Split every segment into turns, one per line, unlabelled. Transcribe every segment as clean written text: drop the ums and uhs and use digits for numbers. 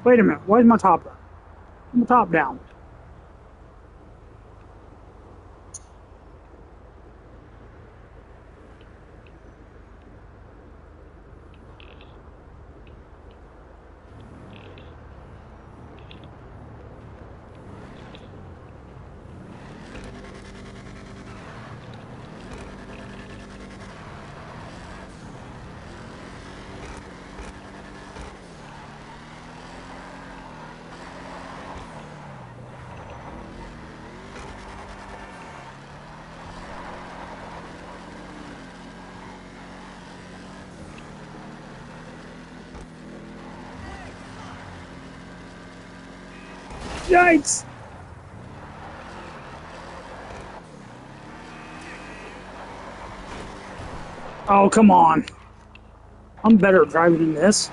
Wait a minute. Where's my top down? My top down. Yikes! Oh, come on. I'm better at driving than this.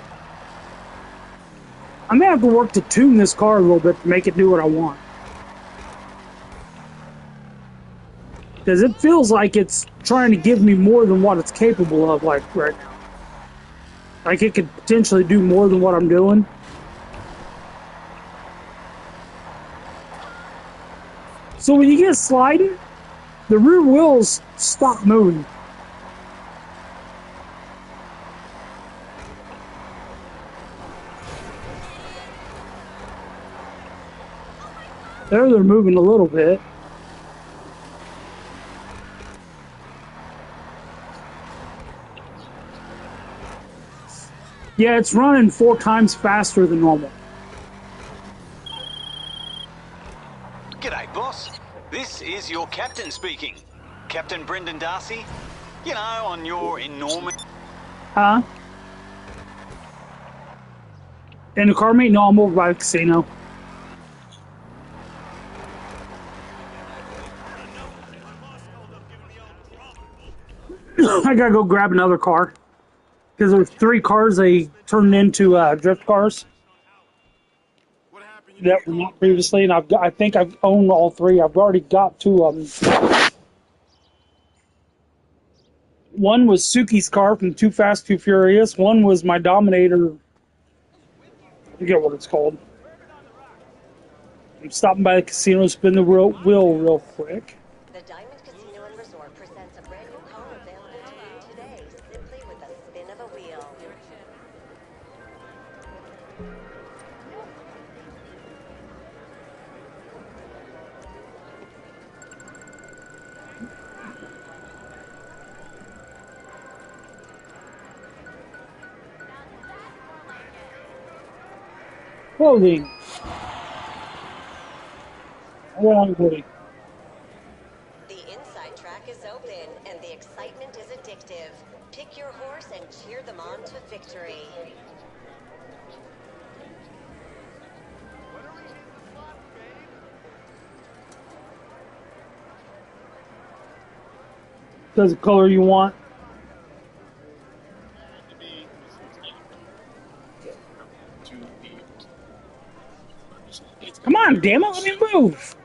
I may have to work to tune this car a little bit to make it do what I want. Because it feels like it's trying to give me more than what it's capable of, like, right now. Like, it could potentially do more than what I'm doing. So when you get sliding, the rear wheels stop moving. There they're moving a little bit. Yeah, it's running 4 times faster than normal.
G'day, boss. This is your captain speaking. Captain Brendan Darcy. You know, on your enormous...
Huh? In the car meet? No, I'm over by the casino. I gotta go grab another car. Because there's 3 cars they turned into drift cars that were not previously, and I think I've owned all 3. I've already got 2 of them. One was Suki's car from Too Fast, Too Furious. One was my Dominator. I forget what it's called. I'm stopping by the casino, spin the wheel real quick.
The Diamond Casino and Resort presents a brand new car available to you today, simply with a spin of a wheel.
Clothing. Hoodie.
The inside track is open, and the excitement is addictive. Pick your horse and cheer them on to victory.
Does the color you want? Come on, damn it, let me move.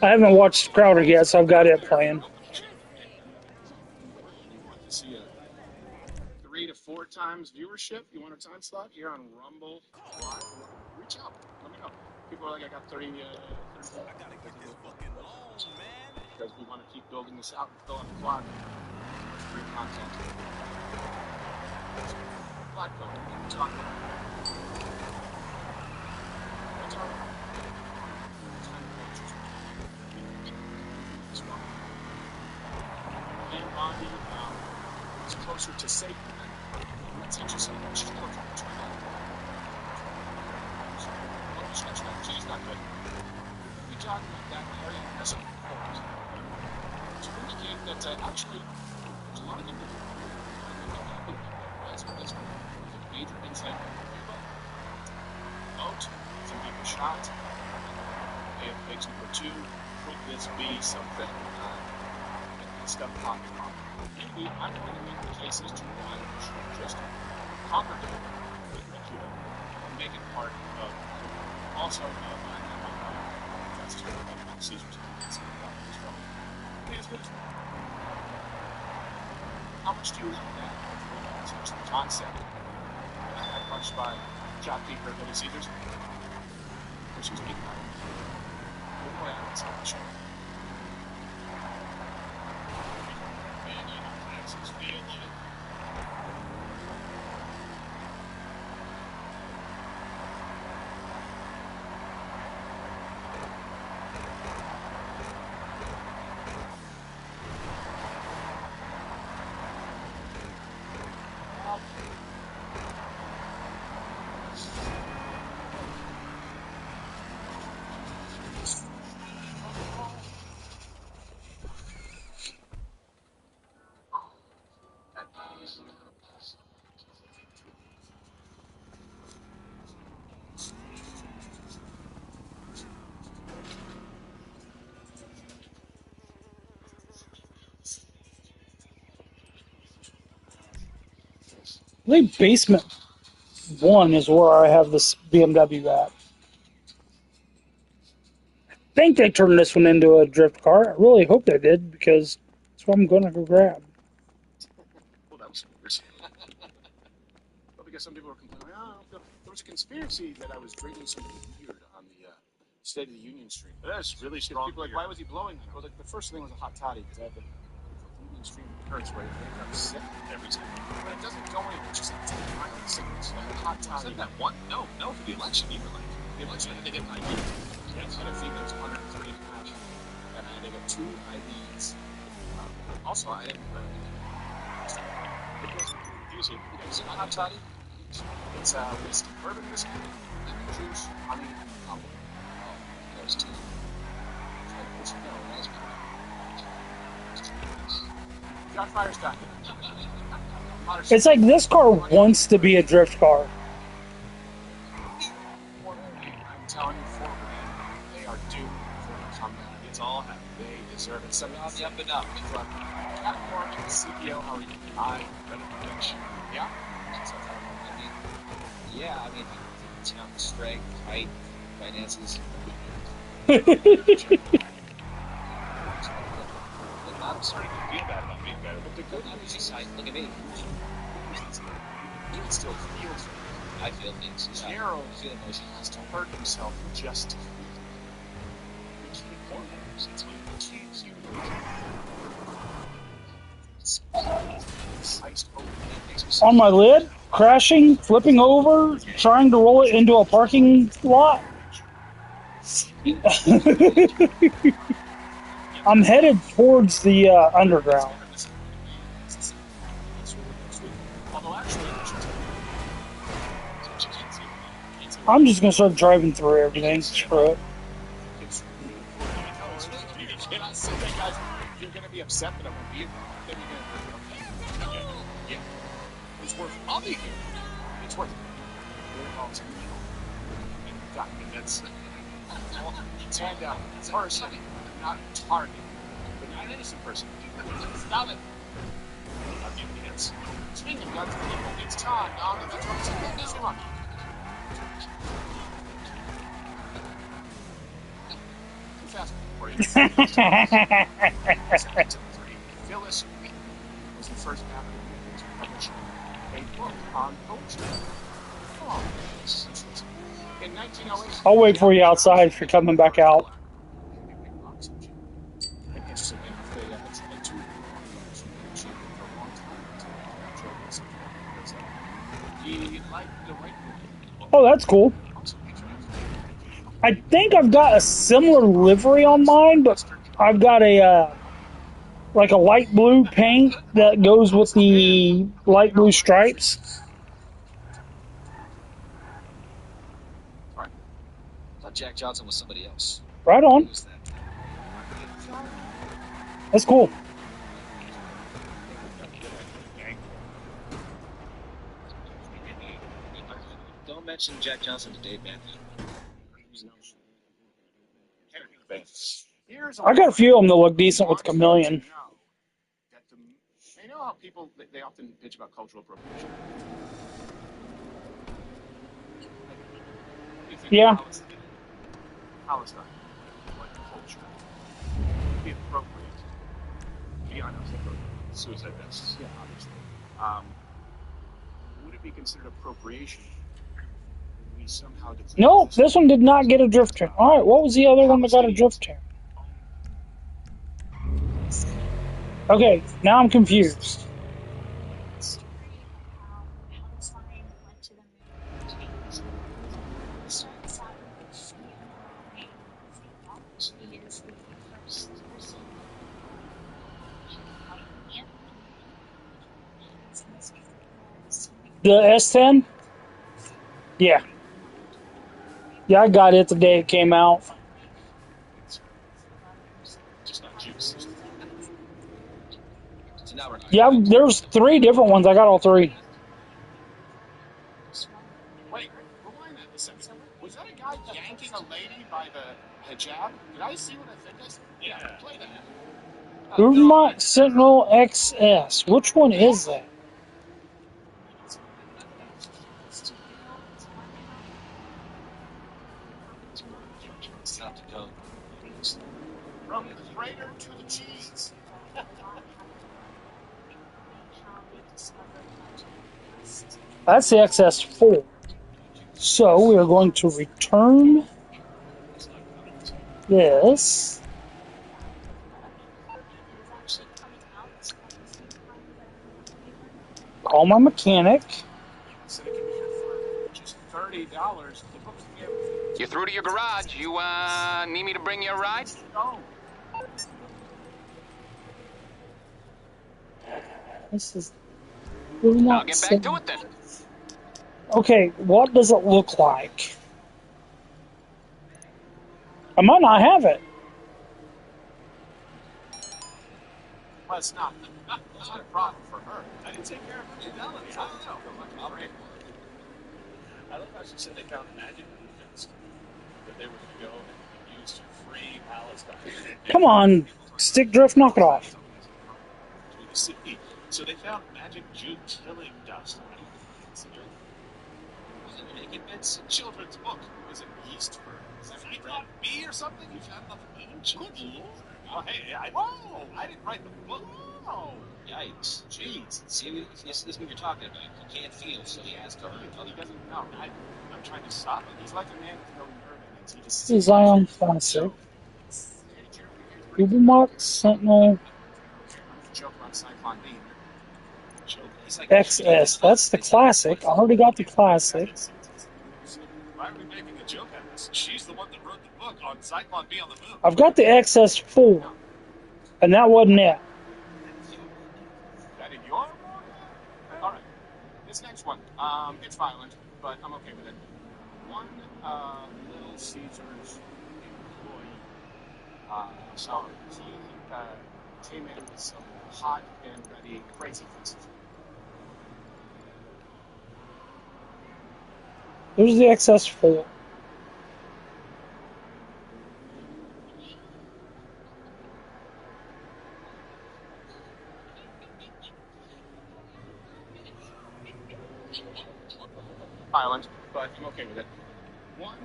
I haven't watched Crowder yet, so I've got it playing.
3 to 4 times viewership. You want a time slot here on Rumble Live? Reach out. Let me know. People are like, I got 30. Because we want to keep building this out and filling the clock. Free content. Black belt. Talk about it. What's our and Bondi is closer to safety. That's interesting. She's closer to try that. She's not good. We talked about that area as a force. To indicate that actually there's a lot of people as a major incident. Boat, some people shot. And page number 2, could this be something stuff popping up? Maybe I'm going to make the cases to why we should just conquer them with Cuba and make it part of also that's true about Caesar's how much do you like that? It's the concept. I got approached by job, Keeper. Let me see. There's she's getting out. Oh, boy, that's not the show. Man, you know, Texas field of it.
I think basement 1 is where I have this BMW at. I think they turned this one into a drift car. I really hope they did because that's what I'm going to go grab.
Well, that was weird. Well, because some people were complaining, there was a conspiracy that I was drinking something weird on the State of the Union stream.
That's really strong.
People were like, why was he blowing that? Well, the first thing was a hot toddy because I have the Union stream curse where I'm sick every time. But it doesn't go anywhere. It's just like 10 mild sickness. Like a hot toddy.
Said that one? No, for the election you were like. The election, they didn't ID.
Yes, and I think there's 103 in cash. And they got 2 IDs. Also, I didn't. It wasn't confusing. It's a hot toddy. It's whiskey, bourbon whiskey, lemon juice, honey, alcohol. Oh, there's 2. John Fire's got it.
It's like this car wants to be a drift car.
I'm telling you, Fort Wayne, they are due for a comeback.
It's all happening.
They deserve it. Something on the up and up. Cat Morgan, CPO, how are you? I better prediction. Yeah?
I mean, town strength, height, finances. I'm starting to feel bad about being better. But the good news is, look at me.
He still feels it.
I feel things.
Gerald has to hurt himself just to feel it.
It's the hormones. It's what achieves you.
On my lid, crashing, flipping over, trying to roll it into a parking lot. I'm headed towards the underground. I'm just gonna start driving through everything. Screw it.
You cannot say that, guys. You're gonna be upset that I won't be here. Then you're gonna yeah. It's worth it. I'll be here. It's worth it. Documents. And person, not target. But not an innocent person. Stop it. I'll give you hints. Speaking of guns, it's time. Now, that's what I'm saying. This one. Fast for you. Phyllis was the first African to publish a book on poetry. Oh, in 1908.
I'll wait for you outside if you're coming back out. Oh, that's cool. I think I've got a similar livery on mine, but I've got a like a light blue paint that goes with the light blue stripes.
I thought Jack Johnson was somebody else.
Right on. That's cool.
Don't mention Jack Johnson to Dave Matthews.
I got a few of them that look decent with Chameleon.
You know how people, they often bitch about cultural appropriation?
Yeah.
Palestine, like culture, be appropriate. Beyond suicide vests, yeah, obviously. Would it be considered appropriation he somehow defeated
Nope, this one did not get a drift chair. All right, what was the other one that got a drift chair? Okay, now I'm confused. The S10? Yeah. Yeah, I got it the day it came out.
Just not juice.
So now we're
Yeah, there's 3 different ones. I got all 3.
Wait, rewind that a second. Was that a guy yanking a lady by the hijab? Did I see what I think I saw? Yeah, play that.
Ubermont Sentinel XS. Which one is that?
South Dakota.
From the freighter to the cheese.
That's the XS4. So we are going to return this. Call my mechanic.
Said it can be here for just $30. The book's here.
You're through to your garage. You, need me to bring you a ride?
No.
This is.
I'll get back to it then.
Okay, what does it look like? I might not have it.
Well, it's not. It's not a problem for her. I didn't take care of her. I don't know. I love how she said they found magic movements that they were going to go and use to free Palestine.
Come on, stick drift, knock it off.
So they found magic Jew killing dust. It's a children's book. Was it yeast for Cyclone B or something? You found nothing Good Lord. Oh, hey, whoa! I didn't write the book. Whoa!
Yikes.
Jeez.
See, this is what you're talking about. He can't feel, so he has to hurt.
He doesn't know. I'm trying to stop him. He's like a man with no nerve endings. He just...
This is Zion Classic. Ubermont Sentinel
Joke about Cyclone B.
XS. That's the classic. I already got the classic.
Why are we making a joke out of this? She's the one that wrote the book on Cyclone B on the moon.
I've got the XS4, and that wasn't it.
That in your book? All right. This next one, it's violent, but I'm okay with it. One Little Caesars employee, so he came in with some hot and ready crazy faces.
There's the XS4.
Violent, but I'm okay with it. One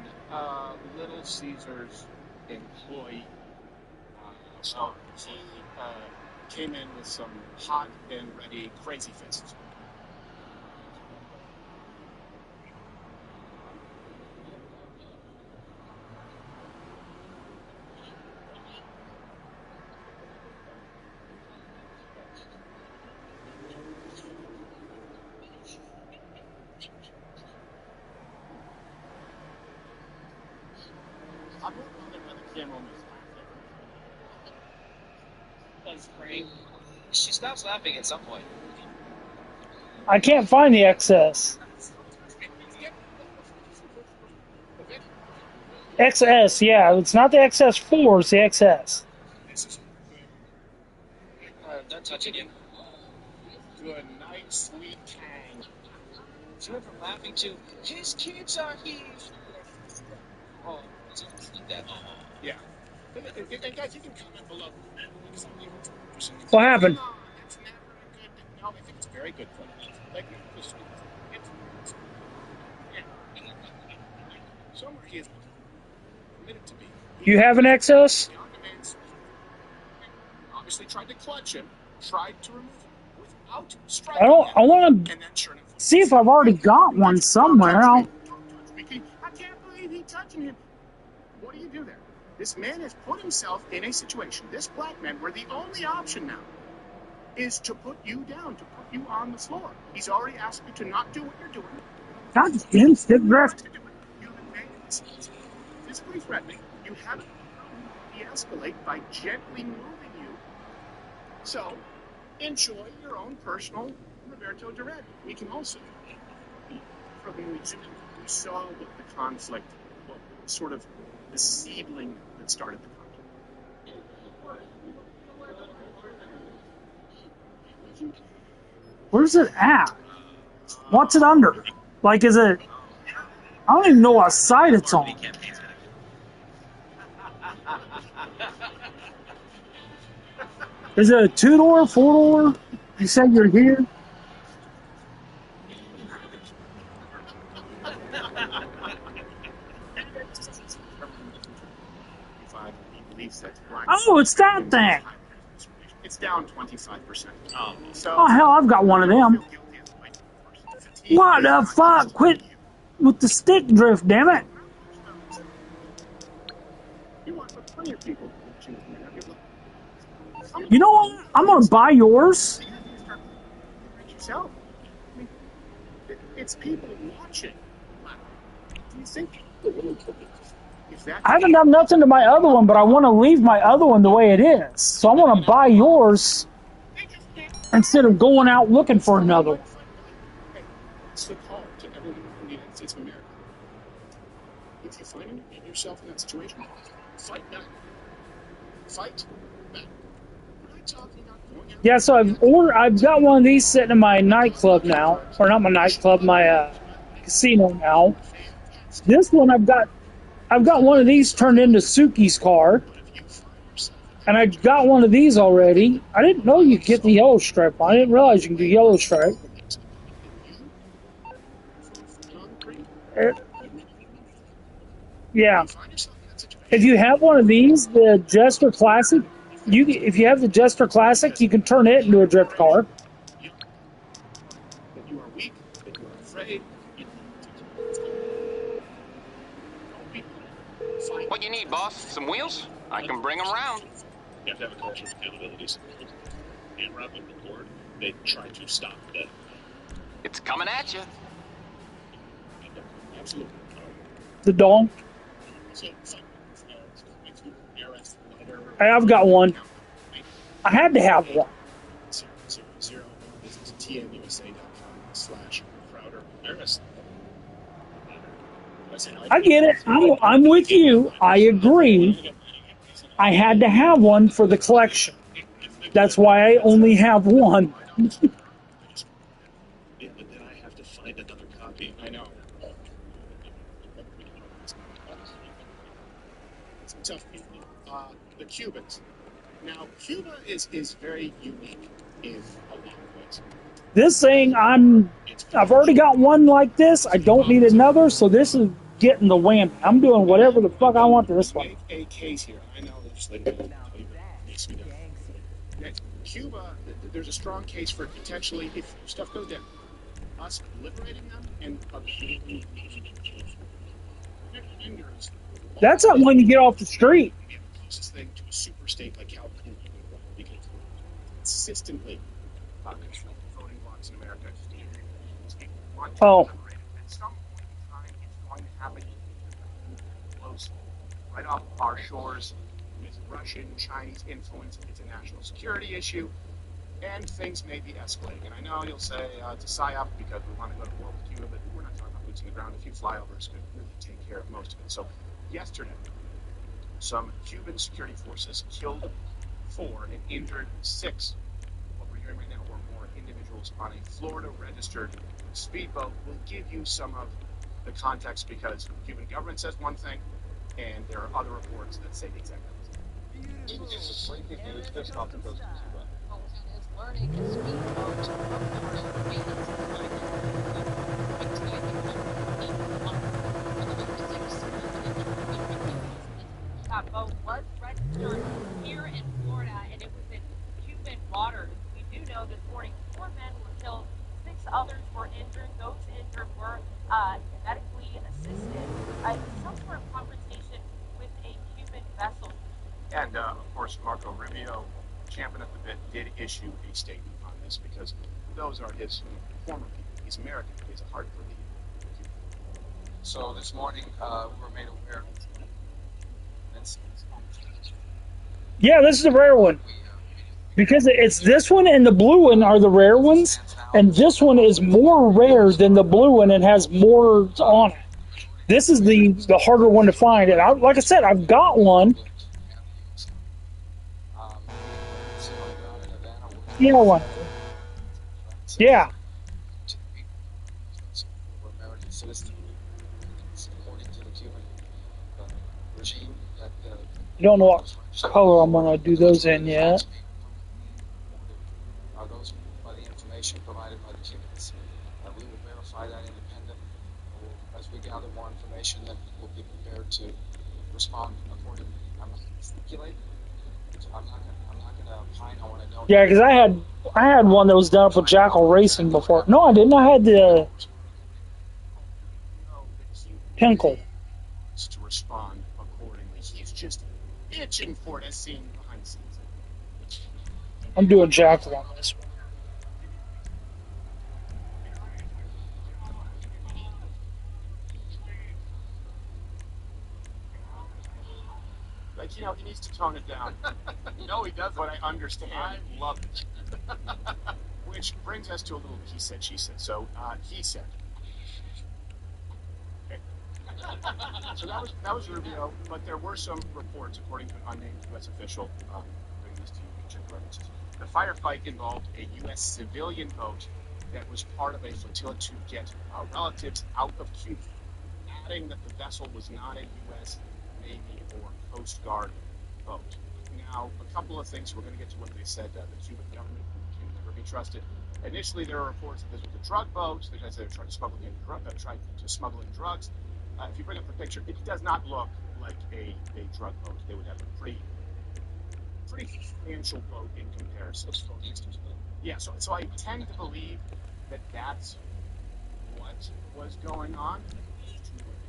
Little Caesars employee, so he came in with some hot and ready crazy faces. I'm not bothered by the camera on this
That's great. She stops laughing at some point.
I can't find the XS. XS, yeah. It's not the XS4, it's the XS.
Don't touch it again.
Good night, sweet Tang.
She went from laughing to, his kids are here. Oh, it's like that.
Yeah. And guys, you can comment below.
What happened?
No, that's never a good. No, I think it's very good for them. Like, it's somewhere he is permitted to be.
You have an XS?
The on-demand obviously tried to clutch him, tried to remove him without striking him.
I want
and
to
then churn him.
see if I've already got one somewhere.
Don't touch me. watching him. What do you do there? This man has put himself in a situation, this black man, where the only option now is to put you down, to put you on the floor. He's already asked you to not do what you're doing.
God damn, stick drift.
You've made it physically threatening. You haven't de-escalate by gently moving you. So, enjoy your own personal Roberto Duran. We can also, from when we saw what the conflict, what sort of the seedling that started the conflict.
Where's it at? What's it under? Like, is it... I don't even know what side it's on. Is it a 2-door, 4-door? You said you're here? Oh, it's that thing.
It's down 25%.
Oh, hell, I've got one of them. What the fuck? Quit with the stick drift, damn it. You know what? I'm going to buy yours.
It's people watching. Do you think...
I haven't done nothing to my other one, but I want to leave my other one the way it is. So I want to buy yours instead of going out looking for another one.
It's the call to everyone in the United States of America. If you find yourself in that situation, fight back. Fight back. We're not talking about going out.
Yeah, so I've got one of these sitting in my nightclub now, or not my nightclub, my casino now. This one I've got one of these turned into Suki's car, and I got one of these already. I didn't know you could get the yellow stripe. I didn't realize you can do yellow stripe. Yeah. If you have one of these, the Jester Classic, if you have the Jester Classic, you can turn it into a drift car.
That you are weak, that you are afraid.
What you need, boss? Some wheels? I can bring them round.
You have to have a culture of accountability. And wrap up the board, they try to stop that.
It's coming at you.
Absolutely.
The Dawn. I've got one. I had to have one.
000. This is tnusa.com/Crowder.
I get it. I'm with you. I agree. I had to have one for the collection. That's why I only have one.
Yeah, but then I have to find another copy. I know. It's tough people. The Cubans. Now, Cuba is very unique in a lot of ways.
This thing, I've already got one like this. I don't need another, so this is getting the whammy. I'm doing whatever the fuck I want to this one.
A case here. I know legislative. Cuba, there's a strong case for potentially, if stuff goes down, us liberating them and obtaining
That's not when you get off the street.
the closest thing to a super state like California, because consistently control voting blocks in America.
Oh.
At some point in time, it's going to happen close, right off our shores, with Russian, Chinese influence. It's a national security issue, and things may be escalating. And I know you'll say it's a psyop because we want to go to war with Cuba, but we're not talking about boots on the ground. A few flyovers could really take care of most of it. So yesterday, some Cuban security forces killed 4 and injured 6, what we're hearing right now, or more individuals on a Florida-registered speedboat. We'll give you some of the context because the Cuban government says one thing, and there are other reports that say the exact opposite.
It's a breaking news just off the coast of Cuba.
Is learning a speedboat that boat was registered here in Florida, and it was in Cuban waters. We do know this morning 4 men were killed, 6 others were injured. Those injured were medically assisted. Some sort of
course, Marco Rubio, champion at the bit, did issue a statement on this because those are his former people. He's American. He has a heart for the Cuban.
So this morning, we were made aware.
Yeah, this is a rare one. Because it's this one and the blue one are the rare ones, and this one is more rare than the blue one and has more on it. This is the harder one to find. And like I said, I've got one. Yeah, one. Yeah. I don't know what color I'm going to do those in yet.
Are those by the information provided by the Cubans? We will verify that independent. As we gather more information, then we'll be prepared to respond accordingly. I'm not going to speculate. I'm not going to opine on what I don't.
Yeah, because I had one that was done up with Jackal Racing before. No, I didn't. I had the Pinnacle.
To respond accordingly. He's just itching for it as seen behind the scenes.
I'm doing Jackal on this one.
Like, he needs to tone it down. No, he doesn't. But I understand. I love it. Which brings us to a little he said, she said. So, he said. Okay. So that was Rubio, but there were some reports, according to an unnamed U.S. official, bringing this to you, check references. The firefight involved a U.S. civilian boat that was part of a flotilla to get relatives out of Cuba, adding that the vessel was not a U.S. Navy or Coast Guard boat. Now, a couple of things. We're going to get to what they said. The Cuban government can never be trusted. Initially, there were reports that this was a drug boat because they were trying to smuggle in drugs. If you bring up the picture, it does not look like a drug boat. They would have a pretty substantial boat in comparison. Yeah, so I tend to believe that that's what was going on. What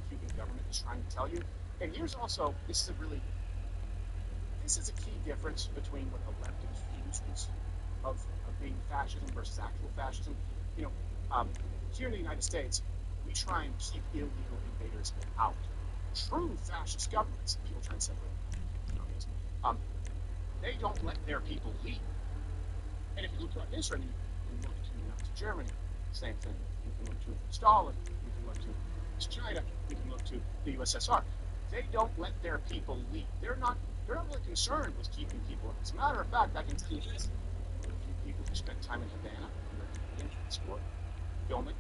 the Cuban government is trying to tell you. And here's also, this is a key difference between what the left accuses of being fascism versus actual fascism. Here in the United States, we try and keep illegal invaders out. True fascist governments, people try and separate them. They don't let their people leave. And if you look at Israel, you can look to Nazi Germany, same thing. You can look to Stalin, you can look to China, you can look to the USSR. They don't let their people leave. They're not really concerned with keeping people. As a matter of fact, I can tell you this: a few people who spent time in Havana, sport, filming,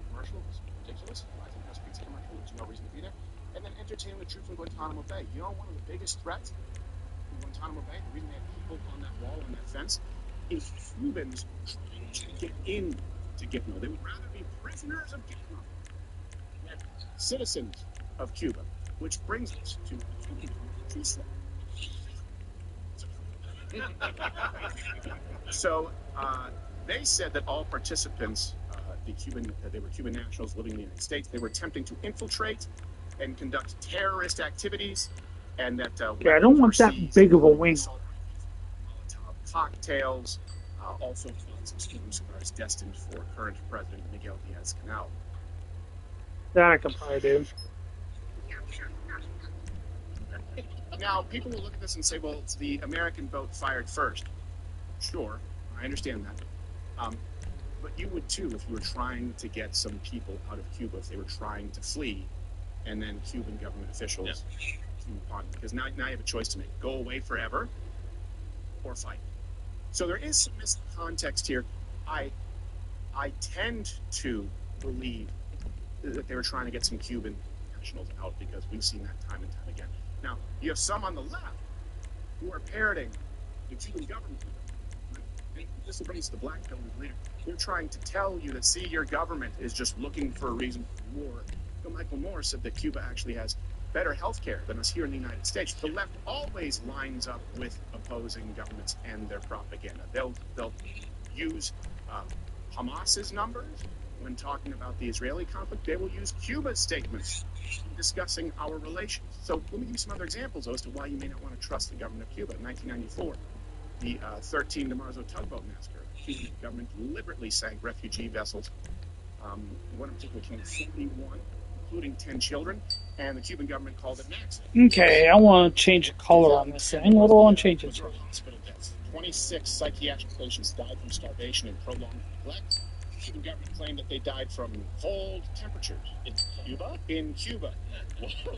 commercial was ridiculous. I think that's a pizza commercial. There's no reason to be there. And then entertaining the troops in Guantanamo Bay. You know, one of the biggest threats in Guantanamo Bay, the reason they had people on that wall and that fence, is Cubans trying to get in to Gitmo. They would rather be prisoners of Gitmo than citizens of Cuba. Which brings us to So they said that all participants, they were Cuban nationals living in the United States. They were attempting to infiltrate and conduct terrorist activities, and that
I don't want that big of a wing.
Cocktails, also some students who are destined for current President Miguel Diaz-Canel.
That I can probably do.
Now, people will look at this and say, well, it's the American boat fired first. Sure, I understand that. But you would too if you were trying to get some people out of Cuba, if they were trying to flee, and then Cuban government officials came upon it. Because now you have a choice to make. Go away forever or fight. So there is some missing context here. I tend to believe that they were trying to get some Cuban nationals out because we've seen that time and time again. Now, you have some on the left who are parroting the Cuban government. And this brings the black government leader. They're trying to tell you that, see, your government is just looking for a reason for war. So Michael Moore said that Cuba actually has better health care than us here in the United States. The left always lines up with opposing governments and their propaganda. They'll use Hamas's numbers, when talking about the Israeli conflict, they will use Cuba's statements in discussing our relations. So let me give you some other examples as to why you may not want to trust the government of Cuba. In 1994, the 13 de Marzo tugboat massacre. The Cuban government deliberately sank refugee vessels. One in particular killed 71, including 10 children, and the Cuban government called it an accident.
Okay, I want to change the color on this thing. What do I want to change it to?
Hospital deaths. 26 psychiatric patients died from starvation and prolonged neglect. The Cuban government claimed that they died from cold temperatures. In Cuba? In Cuba.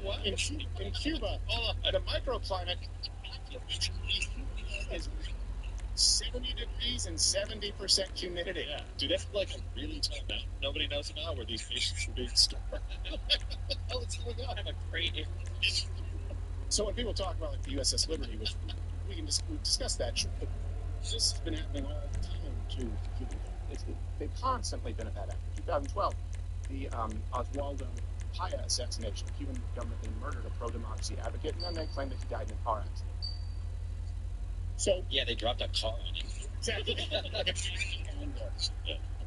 What? In Cuba. The microclimate is 70 degrees and 70% humidity.
Yeah. Do they have like a really tall mountain nobody knows about where these patients are being stored? What the hell is going on? Have a great area.
So when people talk about like the USS Liberty, which we can discuss that, sure, but this has been happening all the time to Cuban. They've constantly been at that after 2012. The Oswaldo Paya assassination. The Cuban government, they murdered a pro-democracy advocate, and then they claimed that he died in a car accident. So
yeah, they dropped a car on him.
Exactly.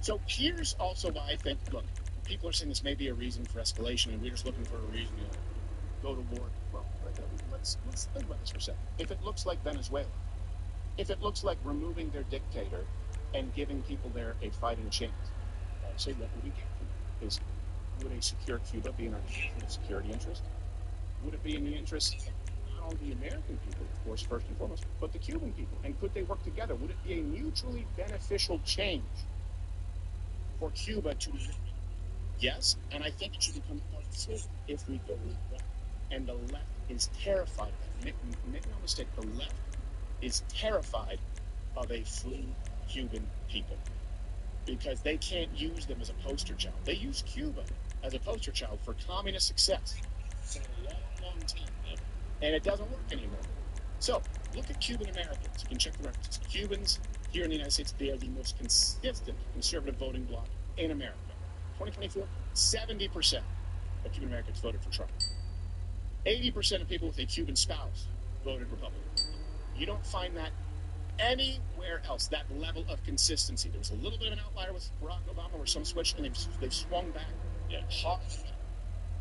So here's also why I think, look, people are saying this may be a reason for escalation, and we're just looking for a reason to go to war. Well, let's think about this for a second. If it looks like Venezuela, if it looks like removing their dictator and giving people there a fighting chance, I'd say what would we get from it? Would a secure Cuba be in our national security interest? Would it be in the interest of not only the American people, of course, first and foremost, but the Cuban people? And could they work together? Would it be a mutually beneficial change for Cuba to do? Yes, and I think it should become part of the solution if we go right. And the left is terrified of that. Make no mistake, the left is terrified of a free Cuban people because they can't use them as a poster child. They use Cuba as a poster child for communist success for a long, long time now, and it doesn't work anymore. So look at Cuban Americans. You can check the records. Cubans here in the United States, they are the most consistent conservative voting bloc in America. 2024, 70% of Cuban Americans voted for Trump. 80% of people with a Cuban spouse voted Republican. You don't find that anywhere else, that level of consistency. There was a little bit of an outlier with Barack Obama where some switched and they've swung back. Yeah,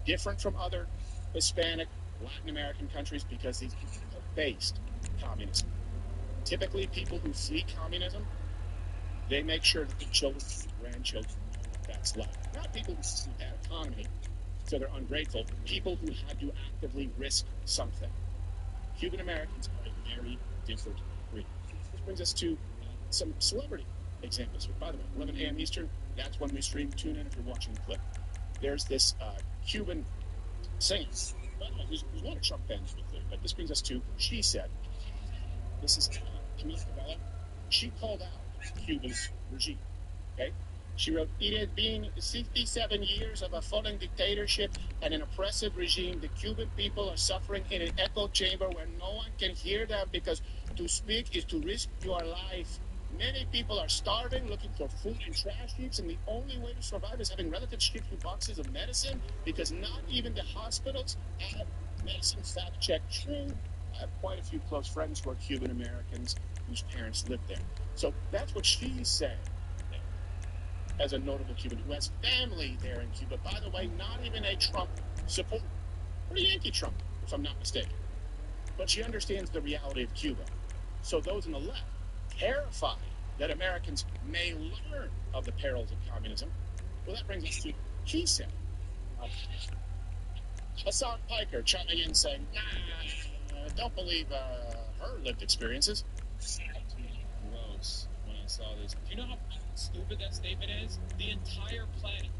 different from other Hispanic, Latin American countries because these people have faced communism. Typically, people who flee communism, they make sure that the children and grandchildren know what that's like. Not people who see bad economy, so they're ungrateful. People who had to actively risk something. Cuban Americans are a very different breed. This brings us to some celebrity examples. By the way, 11 a.m. Eastern, that's when we stream. Tune in if you're watching the clip. There's this Cuban singer, by the way, who's one of Trump fans, to be clear, but this brings us to She Said. This is Camila Cabello. She called out Cuba's regime, okay? She wrote, "It has been 67 years of a falling dictatorship and an oppressive regime. The Cuban people are suffering in an echo chamber where no one can hear them because to speak is to risk your life. Many people are starving, looking for food in trash heaps, and the only way to survive is having relatives ship you boxes of medicine because not even the hospitals have medicine." Fact check true. I have quite a few close friends who are Cuban Americans whose parents lived there. So that's what she's saying as a notable Cuban who has family there in Cuba. By the way, not even a Trump supporter, or a Yankee Trump, if I'm not mistaken. But she understands the reality of Cuba. So those on the left, terrified that Americans may learn of the perils of communism. Well, that brings us to She Said. Hassan Piker chiming in saying, don't believe her lived experiences.
Gross when I saw this. Do you know how stupid that statement is? The entire planet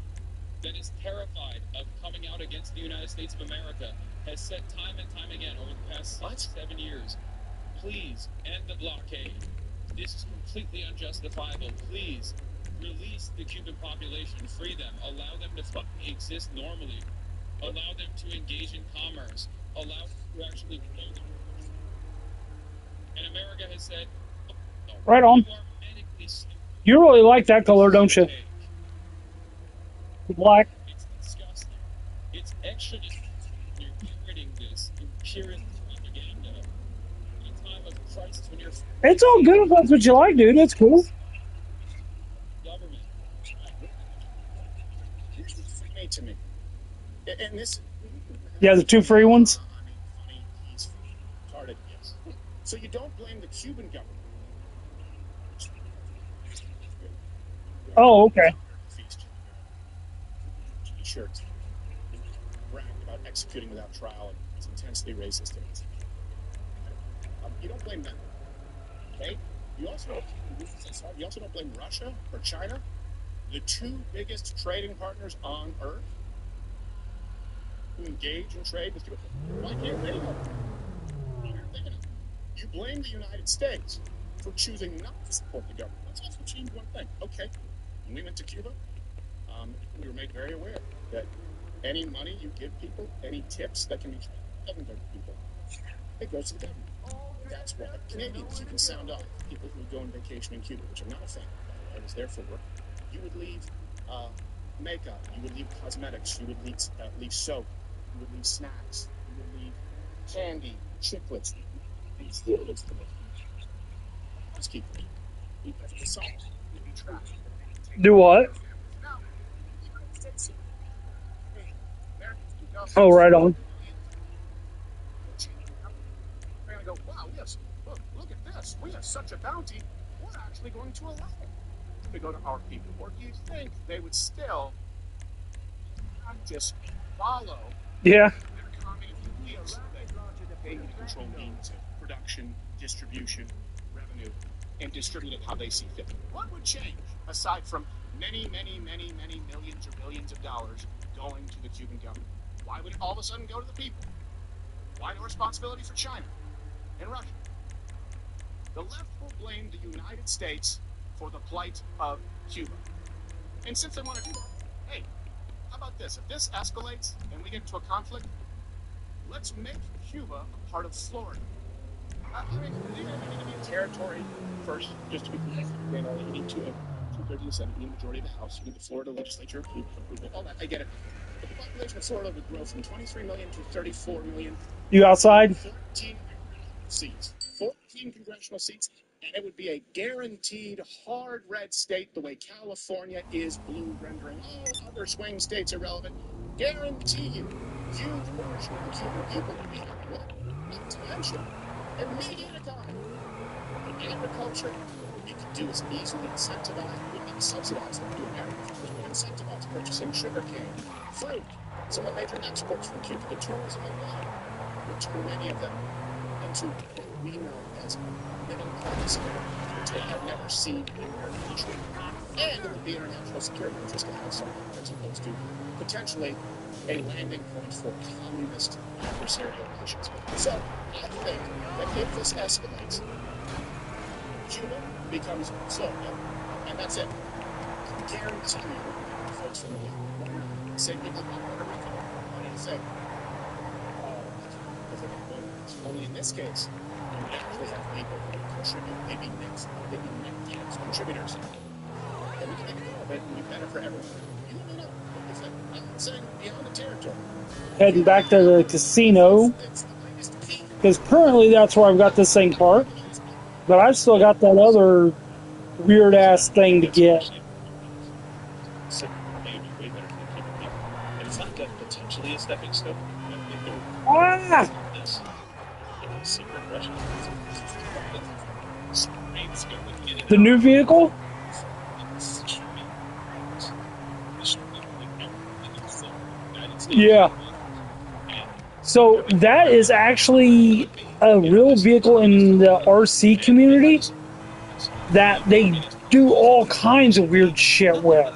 that is terrified of coming out against the United States of America has said time and time again over the past 7 years, please end the blockade. This is completely unjustifiable. Please release the Cuban population, free them, allow them to fucking exist normally, allow them to engage in commerce, allow them to actually grow their country. And America has said, no,
right on. You really like that color, don't you? Black.
It's disgusting. It's extra disgusting when you're parroting this imperial propaganda in a time of crisis when you're...
It's all good if that's what you like, dude. That's cool.
Government.
funny to me. And this...
Yeah, the two free ones?
I mean, funny, he's retarded, yes. So you don't blame the Cuban government.
Oh, okay.
T-shirts. Bragged about executing without trial, and it's intensely racist. You don't blame them. Okay? You also don't blame Russia or China, the two biggest trading partners on Earth, who engage in trade with Cuba. Why can't they go? You blame the United States for choosing not to support the government. Let's also change one thing. Okay, when we went to Cuba, we were made very aware that any money you give people, any tips that can be traded, doesn't go to people. It goes to the government. That's why Canadians, you can sound off. People who go on vacation in Cuba, which I'm not a fan of, I was there for work. You would leave makeup, you would leave cosmetics, you would leave soap, you would leave snacks, you would leave candy, chiclets. Just keep it.
Do what? Oh, right on.
They're going to go, wow, yes, look at this. We have such a bounty. We're actually going to allow it to go to our people. Or do you think they would still just follow
Yeah.
their communist ideas? They control means of production, distribution, revenue, and distribute it how they see fit. What would change, aside from many, many, many, many millions or billions of dollars going to the Cuban government? Why would it all of a sudden go to the people? Why no responsibility for China and Russia? The left will blame the United States for the plight of Cuba. And since they want to do that, hey, how about this? If this escalates and we get into a conflict, let's make Cuba a part of Florida. I mean, you need to be a territory first, just to be clear. You need 230 of the Senate, you need a majority of the House, you need the Florida legislature approval, all that. I get it. But the population of Florida would grow from 23 million to 34 million.
You outside?
14 seats. 14 congressional seats. And it would be a guaranteed hard red state the way California is blue, rendering all other swing states irrelevant. Guarantee you, huge portion of the Cuban people would be happy with it. Not to mention, immediate economy. In agriculture, we could do is easily incentivize, we can subsidize them to Americans. We can incentivize purchasing sugar cane, fruit, some of the major exports from Cuba, the tourism and wine. We'll turn many of them into what we know as middle class Americans, which they have never seen in American history. And it would be in our national security interest to have something as opposed to potentially a landing point for communist adversarial nations. So I think that if this escalates, Cuba becomes Florida, and that's it. I guarantee you, folks from the left, say people want Puerto Rico, what do you say? Only in this case, you actually have people who contribute, maybe net contributors. And we can make more of it and be better for everyone. You let me know. I'm not saying beyond the territory.
Heading back to the casino. Because currently that's where I've got this thing parked. But I've still got that other weird ass thing to get.
It's not that potentially a stepping stone.
Ah! The new vehicle? Yeah. So that is actually a real vehicle in the RC community that they do all kinds of weird shit with.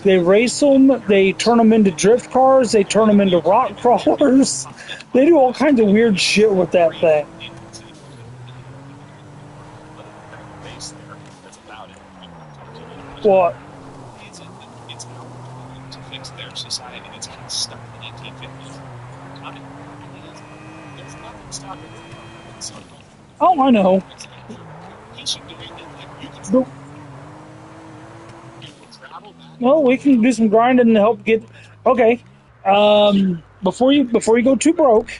They race them, they turn them into drift cars, they turn them into rock crawlers. They do all kinds of weird shit with that thing. What?
It's to fix their society that's kind of stuck in the 1950s. There's nothing stopping it.
Oh, I know. Well, we can do some grinding to help get. Okay. Before you go too broke,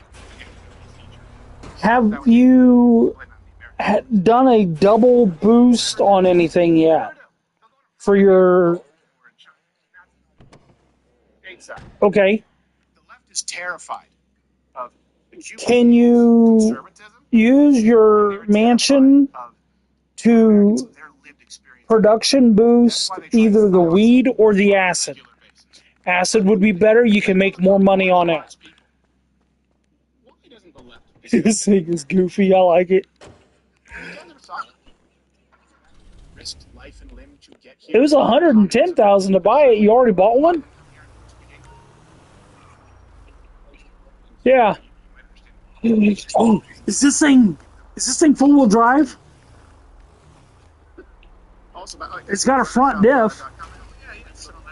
have you done a double boost on anything yet for your
Exactly.
Okay.
The left is terrified of the
Can you
conservatism.
use your mansion to
Their lived experience.
production boost either the weed or the acid? Acid would be better. You can make more money on it.
Why doesn't the left?
This thing is goofy. I like it.
Risked life and limb to get
It
here.
was $110,000 to buy it. You already bought one? Yeah. Oh, is this thing four wheel drive? It's got a front diff.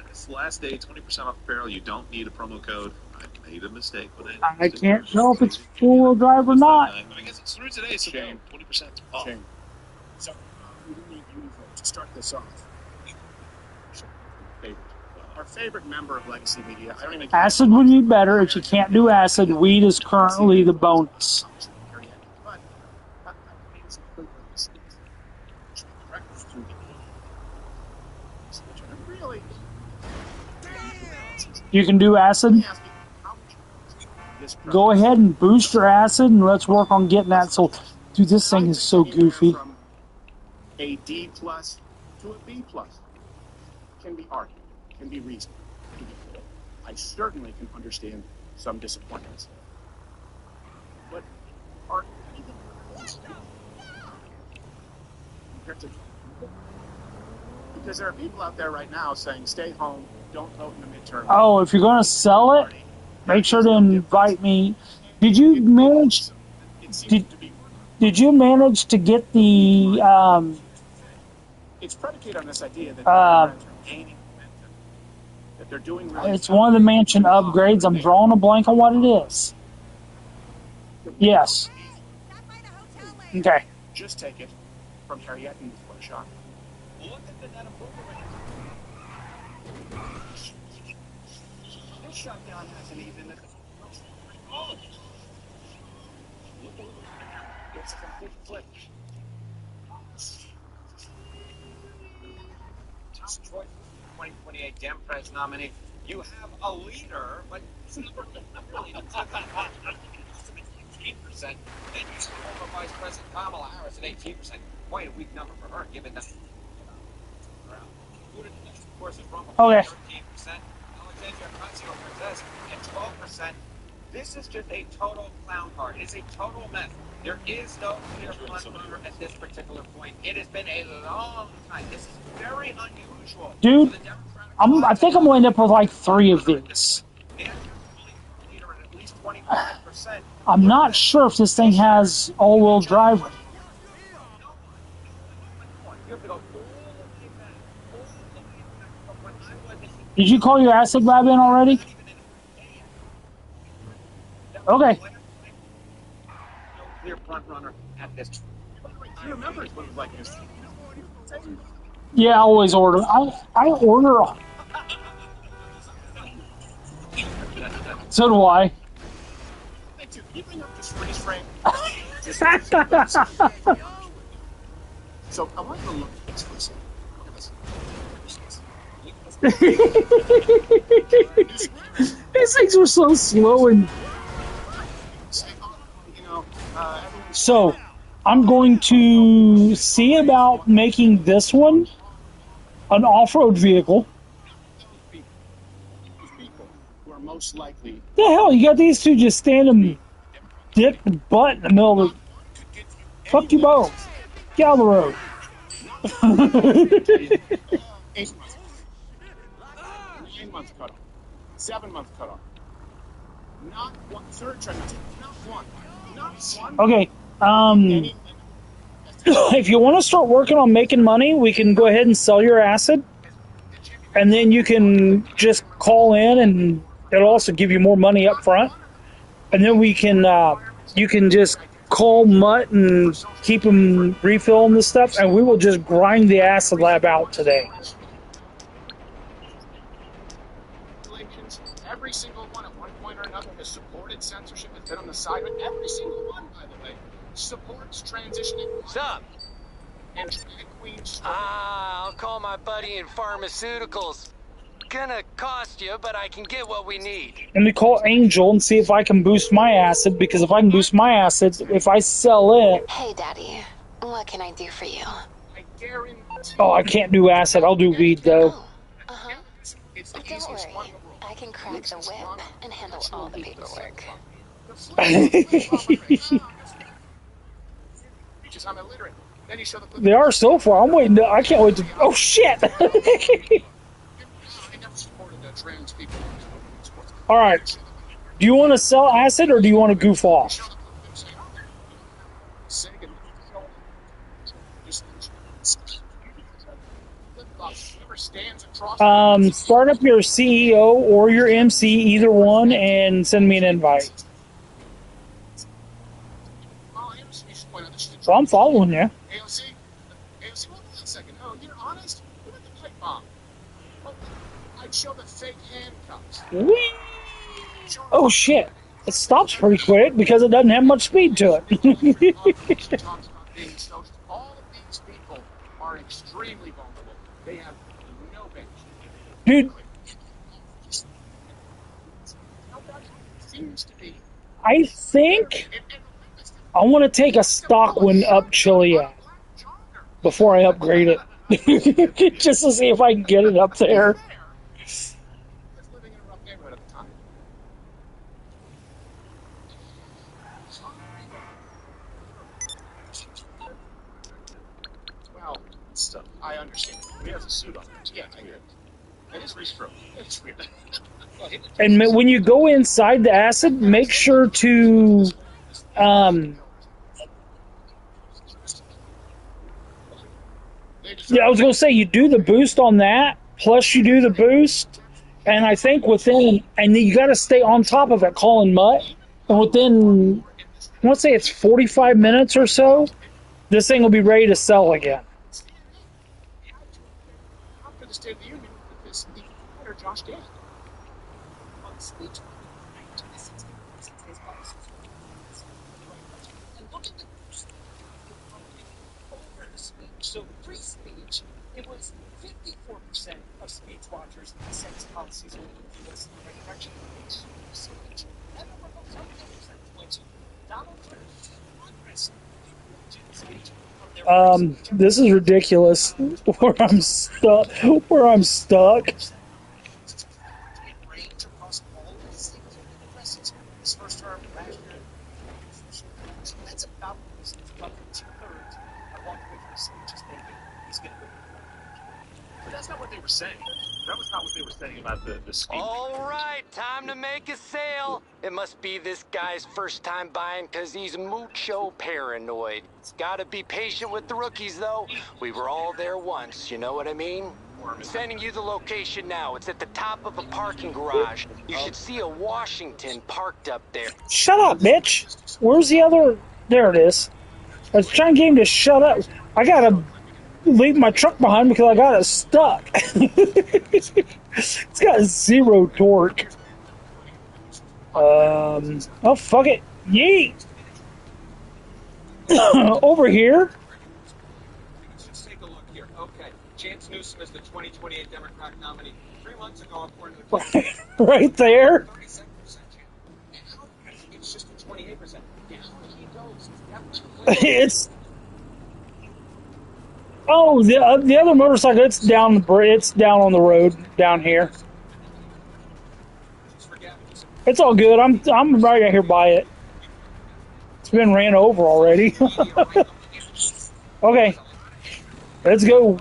This last day, 20% off apparel. You don't need a promo code. I made a mistake with it.
I can't tell if it's four wheel drive or not.
I guess it's through today, so
Shame.
20% off.
Shame. So, we need you to start this off. Our favorite member of Legacy Media. I don't even
Acid would be better. If you can't do acid, weed is currently the bonus.
Really?
You can do acid. Go ahead and boost your acid, and let's work on getting that. So, dude, this thing is so goofy.
From a D plus to a B plus can be argued, can be reasoned. I certainly can understand some disappointments. But are because there are people out there right now saying, stay home, don't vote in the midterm.
Oh, if you're going to sell it, make sure to invite me. Did you manage? Did you manage to get the?
It's predicated on this idea that gaining momentum, that they're doing. Really
It's one of the mansion upgrades. I'm drawing a blank on what it is. Yes. Okay.
Just take it from Harriet and before a shot. Look at the net of this shutdown hasn't even. Oh. It's a complete flip.
Detroit 2028 Democrats nominee. You have a leader, but it's not really 18%. Then you see former Vice President Kamala Harris at 18%. Quite a weak number for her, given that. Of course, is Rumble
Okay.
13%. Alexandria Ocasio-Cortez at 12%. This is just a total clown card. It is a total mess. There is no clear front runner at this particular point. It has been a long time. This is very unusual.
Dude, I think I'm going to end up with like 3 of these. I'm not sure if this thing has all-wheel drive. Did you call your acid lab in already? Okay.
Clear front runner at this.
You remember what it was like this.
Yeah, I always order. I order. So do I.
You bring up this freeze frame. So I want you to look at this for a second.
These things were so slow and. So, I'm going to see about making this one an off-road vehicle.
People who are most likely.
The hell, you got these two just standing dick and butt in the middle of the. Fuck you both. Get out of the road.
8 months. 9 months cut off. 7 months cut off. Not one. Third trimester. Not one. Not one.
Okay. If you want to start working on making money, we can go ahead and sell your acid, and then you can just call in, and it'll also give you more money up front. And then we can, you can just call Mutt and keep him refilling the stuff, and we will just grind the acid lab out today.
Every single one at one point or another has supported censorship, has been on the side of it. Every single one, by the way, supports transitioning.
Stop.
And drag queens.
I'll call my buddy in pharmaceuticals.
gonna cost you, but I can get what we need.
Let me call Angel and see if I can boost my acid, because if I can boost my acid, if I sell it...
Hey, Daddy. What can I do for you?
I guarantee.
Oh, I can't do acid. I'll do weed, though.
Oh, uh-huh.
It's the
Don't
easiest
worry.
one in the world.
I can crack the whip and handle all the paperwork.
I'm illiterate. Then you show the
They are so far. I'm waiting. I can't wait to... Oh, shit!
I never supported the trans people.
All right. Do you want to sell acid, or do you want to goof off? Start up your CEO or your MC, either one, and send me an invite. So I'm following you.
AOC, hold on a second. Oh, you're honest? What about the pipe bomb? Well, I'd show the fake handcuffs.
Whee! Oh shit! It stops pretty quick because it doesn't have much speed to it.
All of these people are extremely vulnerable. They have no bench.
Dude,
Seems to be.
I think I want to take a stock one up Chiliad before I upgrade it. Just to see if I can get it up there.
Living in a rough neighborhood at the time. Well, I understand. He has a suit on. Yeah, I hear it. It is restroked. It's weird.
And when you go inside the acid, make sure to yeah, I was going to say, you do the boost on that, plus you do the boost, and I think within, and you got to stay on top of it, calling Mutt, and within, I want to say it's 45 minutes or so, this thing will be ready to sell again.
After the State of the Union, this Senator Josh Dale on speech. And look at the over the speech. So pre-speech, it was 54% of speech watchers in the Senate's policies were in the right direction. Speech. And there were no 30% points. Donald Trump's Congress.
This is ridiculous. Where I'm stuck. Where I'm stuck.
His first term last year. That's about 2/3. I walked away from the stage just thinking he's going to go.
But that's not what they were saying. That was not what they were saying about the scheme.
All right, time to make a sale. It must be this guy's first time buying because he's mucho paranoid. It's got to be patient with the rookies, though. We were all there once, you know what I mean? Sending you the location now. It's at the top of a parking garage. You should see a Washington parked up there.
Shut up, bitch. Where's the other? There it is. I was trying to get him to shut up. I gotta leave my truck behind because I got it stuck. It's got 0 torque. Oh, fuck it. Yeet. Over here.
Let's take a look here. Okay. James Newsom is the 2028 Democratic nominee. 3 months ago, according to the
Right there.
37% chance. It's just a 28%. Now he goes.
It's... Oh, the other motorcycle, it's down on the road down here. It's all good. I'm right here by it. It's been ran over already. Okay, let's go.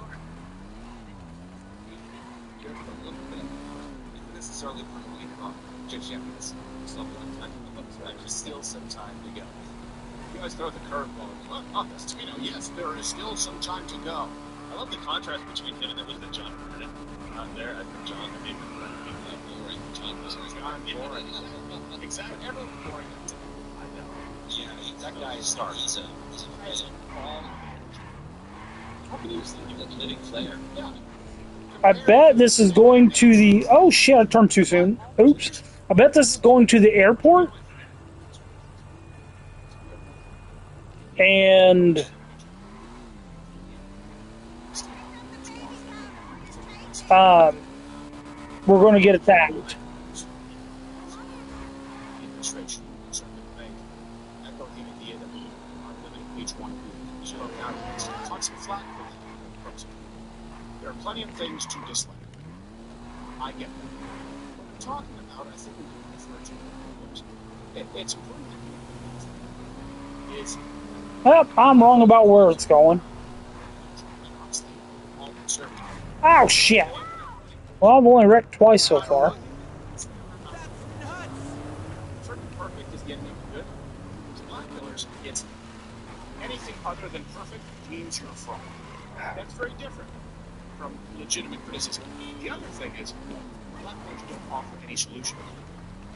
Still some time to go. You guys throw the curveball. Yes, there is still some time to go.
I love the contrast between him and the John Brennan out there. I think John would be
John was boring. Exactly. Everyone boring. I know.
Yeah, that guy starts how can you see the living flare?
Yeah.
I bet this is going to the... Oh, shit, I turned too soon. Oops. I bet this is going to the airport. And... we're going to get attacked.
The administration certainly may echo the idea that we are limiting H1B zero out against constant flat with the proposal. There are plenty of things to dislike. I get that. What we're talking about, I think we can refer to it's important that is
Yep, I'm wrong about where it's going.
all conservative.
Oh, shit. Well, I've only wrecked twice so far.
Perfect is the enemy of good. As black pillars, it's anything other than perfect means you're a fraud. That's very different from legitimate criticism. The other thing is, black pillars don't offer any solutions.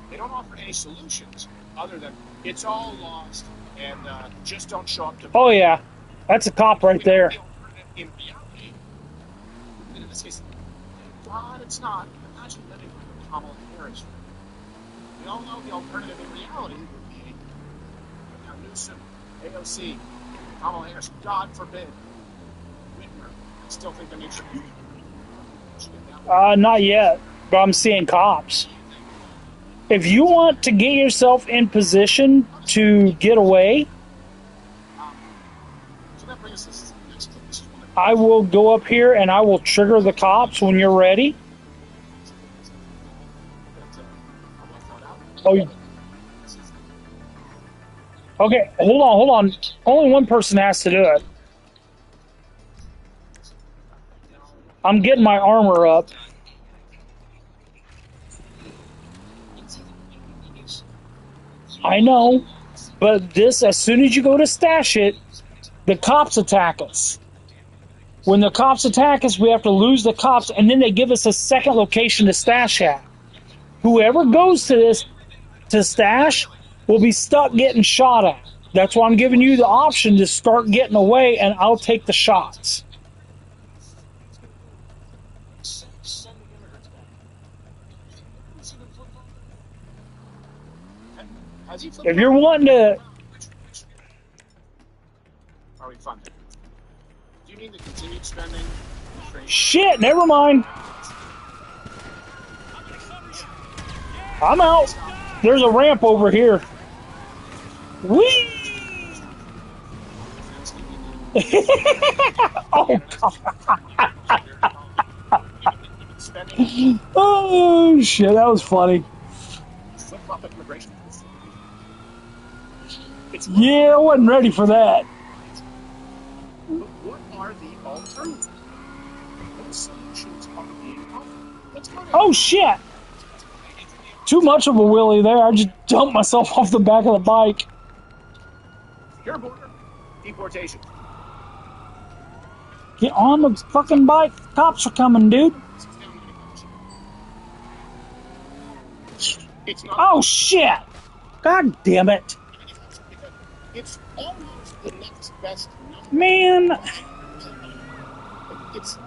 They don't offer any solutions other than it's all lost and just don't show up to.
Oh, yeah. That's a cop right there.
In reality, and in this case, God, it's not. Imagine living with Kamala Harris. We all know the alternative in reality would be Newsom, AOC, Kamala Harris. God forbid, Whitmer. I still think the nature.
Not yet, but I'm seeing cops. If you want to get yourself in position to get away,
So that brings us to the next clip. This is one of
I will go up here and I will trigger the cops when you're ready. Oh, okay, hold on. Only one person has to do it. I'm getting my armor up. I know, but this, as soon as you go to stash it, the cops attack us. When the cops attack us, we have to lose the cops, and then they give us a second location to stash at. Whoever goes to this to stash will be stuck getting shot at. That's why I'm giving you the option to start getting away, and I'll take the shots. If you're wanting to...
Are we funded? Do you mean the continued spending?
Shit, never mind. I'm out. There's a ramp over here. Whee! Oh, God. Oh, shit, that was funny. Yeah, I wasn't ready for that.
But what are the alternatives? What solutions are being offered? Let's go to
Oh, shit. Too much of a wheelie there. I just dumped myself off the back of the bike.
your border, deportation.
Get on the fucking bike. Cops are coming, dude.
It's not.
Oh, shit. God damn it.
It's almost the next best number.
Man,
It's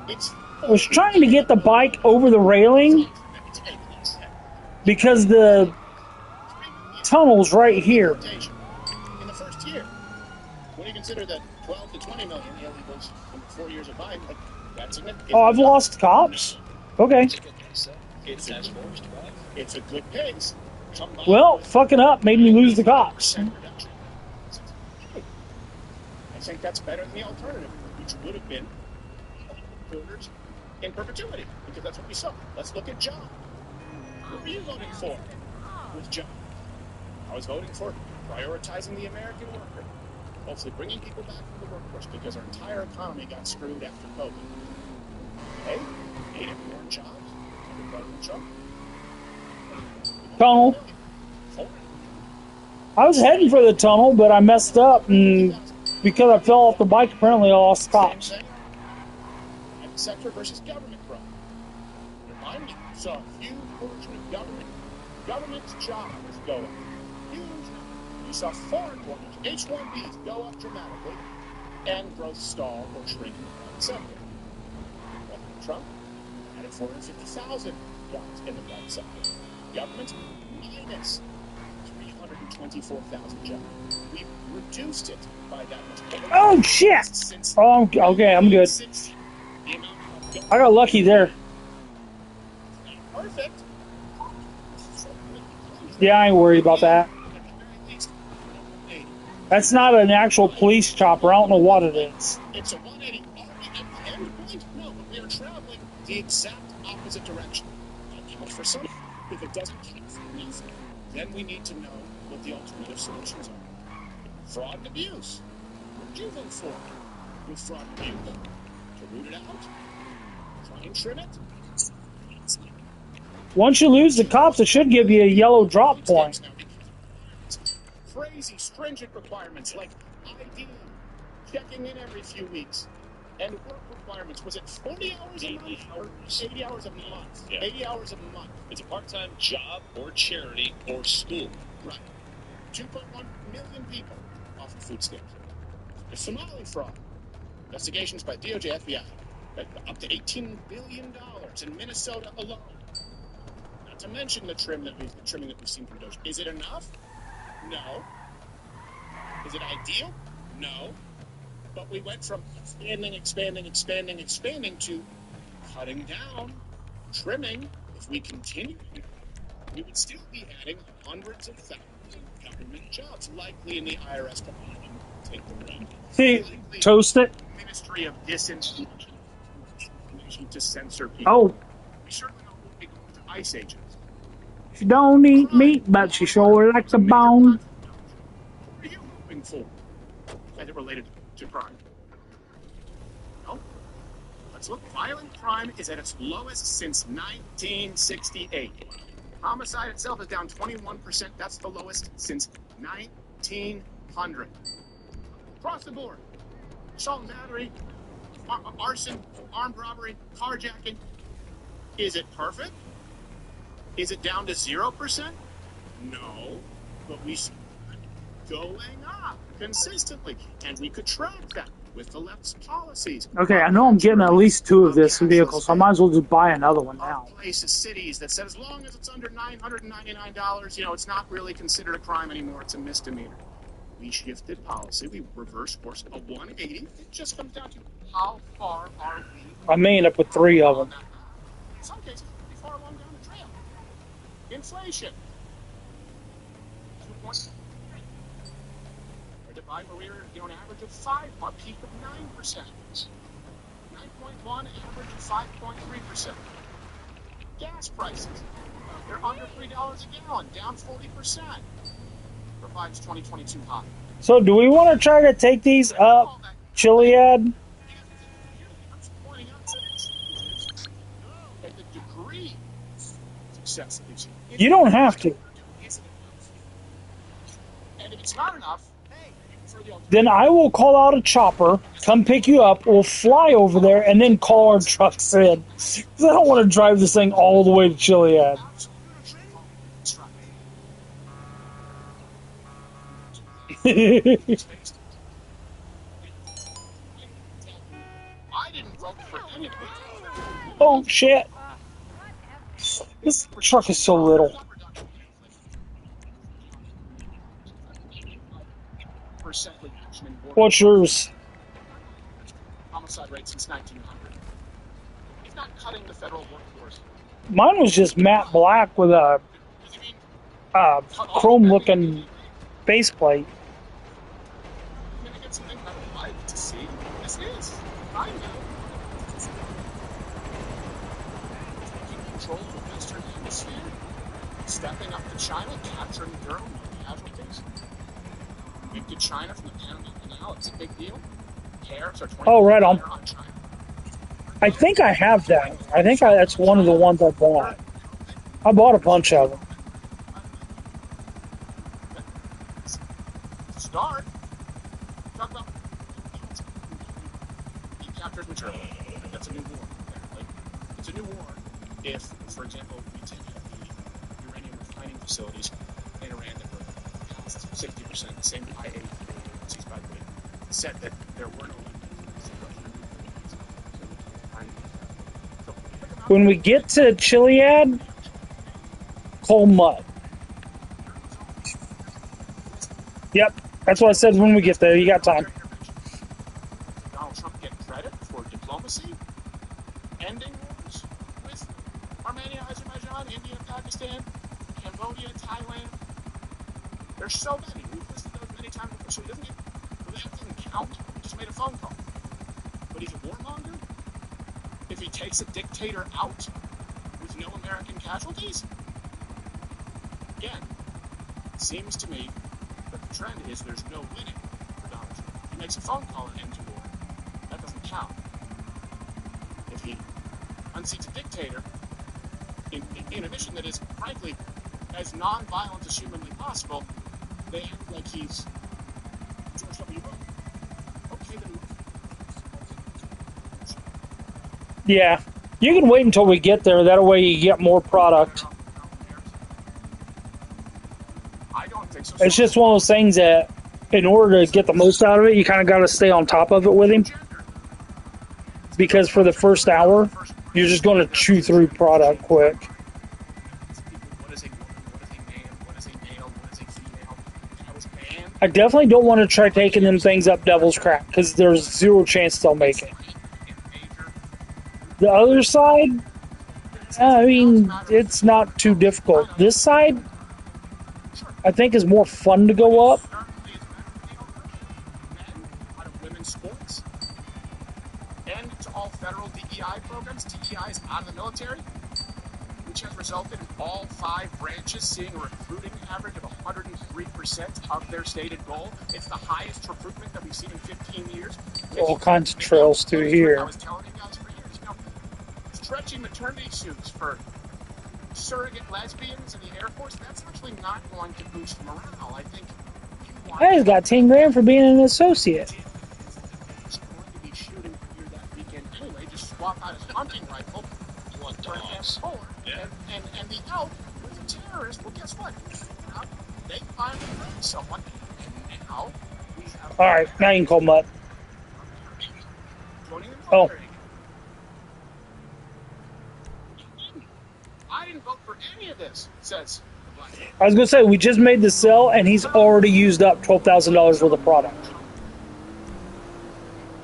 I was trying to get the bike over the railing because the tunnel's right here.
in the first year. When you consider that 12 to 20 million illegals in 4 years of Biden, like, that's significant.
Oh, I've lost cops? Okay.
It's a good pace.
Well, fucking up made me lose the cops.
I think that's better than the alternative, which would have been voters in perpetuity, because that's what we saw. Let's look at John. What were you voting for with John? I was voting for prioritizing the American worker, hopefully bringing people back to the workforce, because our entire economy got screwed after COVID. Hey, 8 more jobs under President Trump.
Tunnel. I was heading for the tunnel, but I messed up, and because I fell off the bike, apparently I lost cops.
Private sector versus government growth. Remind me, saw a huge portion of government's jobs go up. Huge. You saw foreign workers, H-1Bs, go up dramatically, and growth stall or shrink in the private sector. President Trump added 450,000 jobs in the private sector. Government minus 324,000 jobs. We've reduced it by that much.
Oh, shit! Oh, okay, I'm good. I got lucky there.
Perfect.
Yeah, I ain't worried about that. That's not an actual police chopper. I don't know what it is.
It's a 180. Are we at the end point? No, but we are traveling the exact opposite direction. But for some, if it doesn't count for nothing, then we need to know what the alternative solutions are. Fraud and abuse. What do you vote for? With fraud and abuse? To root it out? Try and trim it?
Once you lose the cops, it should give you a yellow drop point.
Crazy stringent requirements like ID, checking in every few weeks, and work requirements. Was it 40 hours a month or 80 hours a month? Yeah. 80 hours a month.
It's a part-time job or charity or school.
Right. 2.1 million people off of food stamps. The Somali fraud. Investigations by DOJ, FBI. Up to $18 billion in Minnesota alone. Not to mention the trimming that we've seen from DOJ. Is it enough? No. Is it ideal? No. But we went from expanding to cutting down, trimming. If we continue, we would still be adding hundreds of thousands of government jobs, likely in the IRS department. Take the run.
See, toast it.
Ministry of Disinformation to censor people.
Oh.
We certainly don't want to go to ICE agents.
She don't eat meat, but she sure likes a bone.
What are you hoping for? As it related to crime? No? Let's look. Violent crime is at its lowest since 1968. Homicide itself is down 21%. That's the lowest since 1900. Across the board. Assault and battery, arson, armed robbery, carjacking. Is it perfect? Is it down to 0%? No, but we see it going up consistently, and we could track that with the left's policies.
Okay, I know I'm getting at least 2 of this vehicle, so I might as well just buy another one now.
Places, cities that said as long as it's under $999, it's not really considered a crime anymore. It's a misdemeanor. We shifted policy. We reversed course. A 180. It just comes down to how far are we?
I may end up with 3 of them.
In some cases, pretty far along down the trail. Inflation. 2.3. Or divide where we're, an average of 5, a peak of 9%. 9.1, average of 5.3%. Gas prices. They're under $3 a gallon, down 40%. Provides 2022 high.
So do we want to try to take these up, Chiliad? You don't have to.
And if it's not enough,
then I will call out a chopper, come pick you up, we'll fly over there, and then call our trucks in. Because I don't want to drive this thing all the way to Chiliad. Oh shit! This truck is so little. What's yours?
Homicide rate since 1900. It's not cutting the federal workforce.
Mine was just matte black with a chrome-looking faceplate.
To see this is I know taking control of the Western Hemisphere, stepping up to China, capturing their own casualties. Moved to China from the Panama Canal, it's a big deal. Tariffs are 20%
right on.
China.
I think I have that. I think that's one of the ones I bought. I bought a bunch of them.
Start. Talk about captured material. That's a new war. Like, it's a new war if, for example, we take the uranium refining facilities in Iran that were past 60%, the same IAEA agencies, by the way, said that there were no
When we get to Chiliad, coal mud. Yep, that's what I said when we get there. You got time.
Donald Trump get credit for diplomacy, ending wars with Armenia, Azerbaijan, India, Pakistan, Cambodia, Thailand, There's so many. We've listed those many times before. So he doesn't get, well, that didn't count. He just made a phone call. But he's a warmonger? If he takes a dictator out with no American casualties? Again, it seems to me that the trend is there's no winning for Donald Trump. He makes a phone call and ends war. That doesn't count. If he unseats a dictator in a mission that is, frankly, as non-violent as humanly possible, they act like he's George W. Bush. Okay, then.
Yeah. You can wait until we get there. That way you get more product.
I don't think so.
It's just one of those things that in order to get the most out of it, you kind of got to stay on top of it with him. Because for the first hour, you're just going to chew through product quick.
What is a woman? What is a man? What is a male? What is a female? How is man?
I definitely don't want to try taking them things up Devil's Crack, because there's zero chance they'll make it. The other side, I mean, it's not too difficult. This side, I think, is more fun to go up.
Out of women's sports. And to all federal DEI programs, DEI is out of the military, which has resulted in all 5 branches seeing a recruiting average of 103% of their stated goal. It's the highest recruitment that we've seen in 15 years.
All kinds of trails through here.
I was telling you guys for years, stretching maternity suits for surrogate lesbians in the Air Force, that's actually not going to boost morale. I think
Hey, he's got 10 grand for being an associate.
he's going to be shooting here that weekend anyway. Just swap out his hunting rifle for an M4 and the elk with the terrorist. Well, guess what? Now, they finally found someone, and now we have.
All right, now you can call Mutt.
Joining the
Oh.
military. I didn't vote for any of this, says the black man.
I was going to say, we just made the sale, and he's already used up $12,000 worth of product.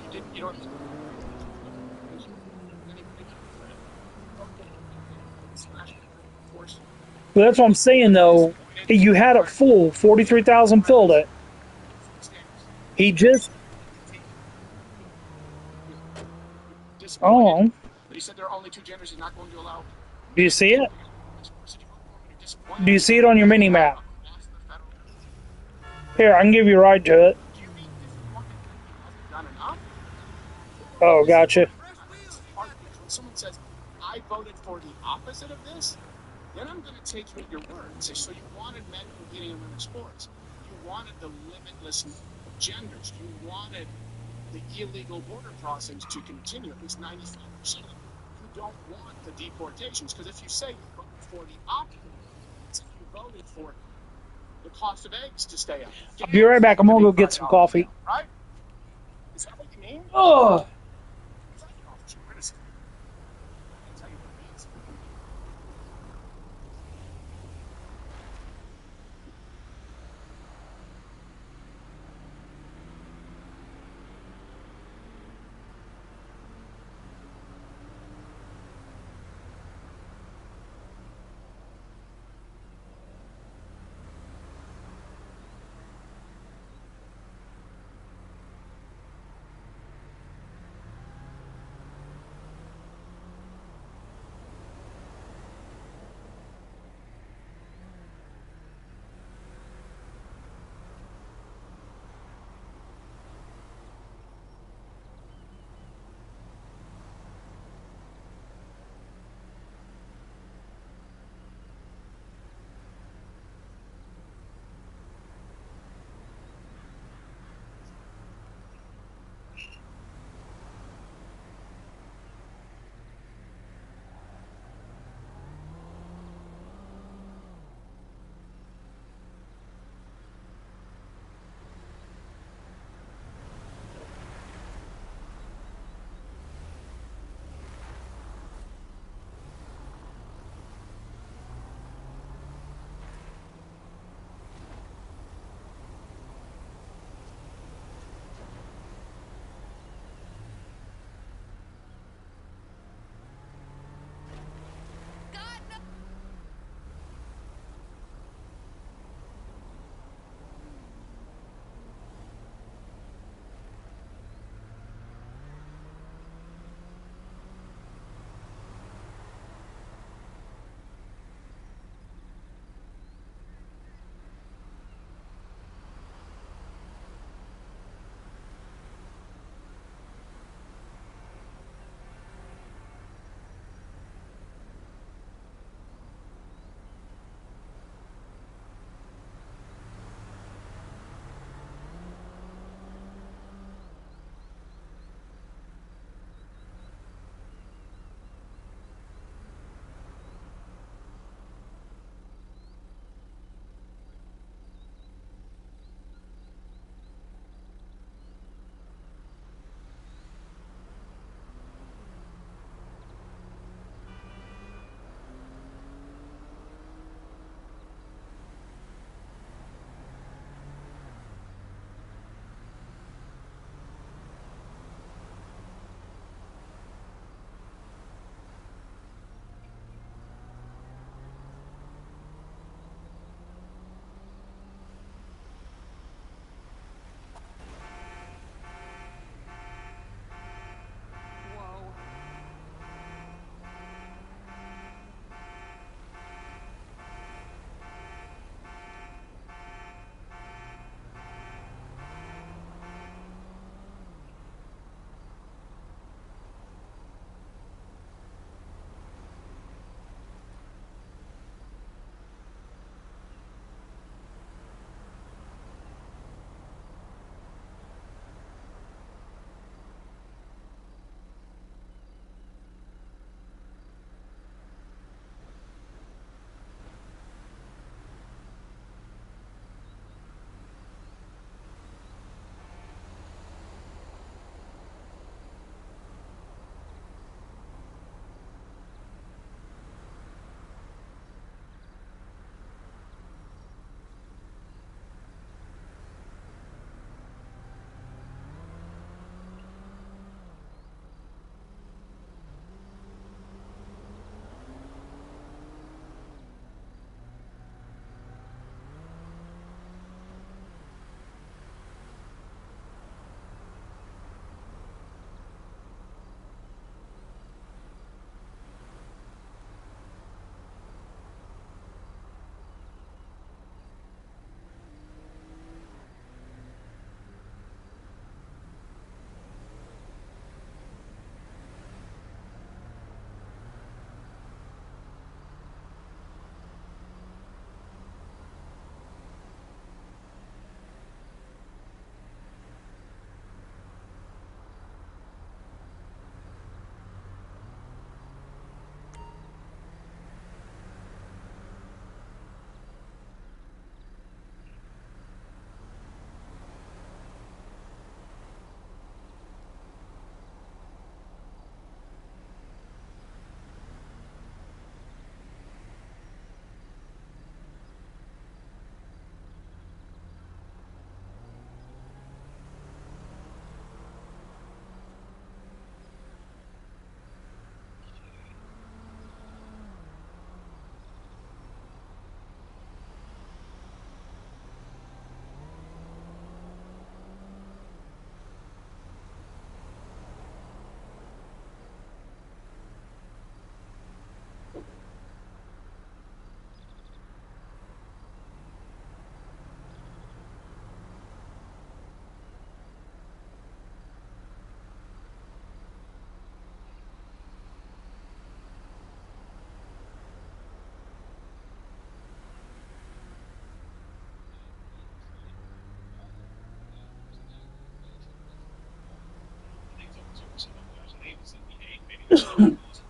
You didn't, you don't.
But that's what I'm saying, though. You had it full, 43,000 filled it. He just... Oh,
But he said there are only 2 genders he's not going to allow.
do you see it? Do you see it on your mini map? Here, I can give you a ride to it. Oh, gotcha.
When someone says, I voted for the opposite of this, then I'm going to take you at your word and say, so you wanted men competing in women's sports. You wanted the limitless genders. You wanted the illegal border crossings to continue, at least 95%. You don't want the deportations, because if you say you voted for the opposite, it's like you voted for the cost of eggs to stay up.
I'll be right back. I'm going to go get some coffee.
Right? Is that what you mean?
Oh.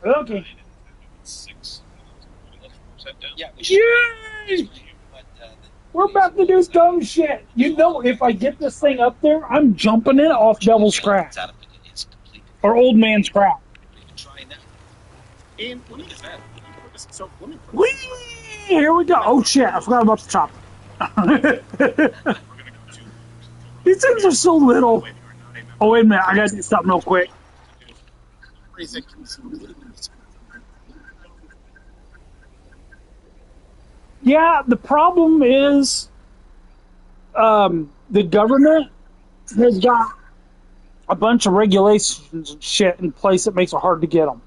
Okay.
6. Let's head down.
Yeah, we should.
Yay! We're about to do dumb shit. You know, if I get this thing up there, I'm jumping it off Devil's Crap. Or Old Man's Crap.
And let me just add, so let me put
Whee! Here we go. Oh shit, I forgot about the chopper. These things are so little. Oh, wait a minute. I gotta do something real quick. Yeah, the problem is the government has got a bunch of regulations and shit in place that makes it hard to get them.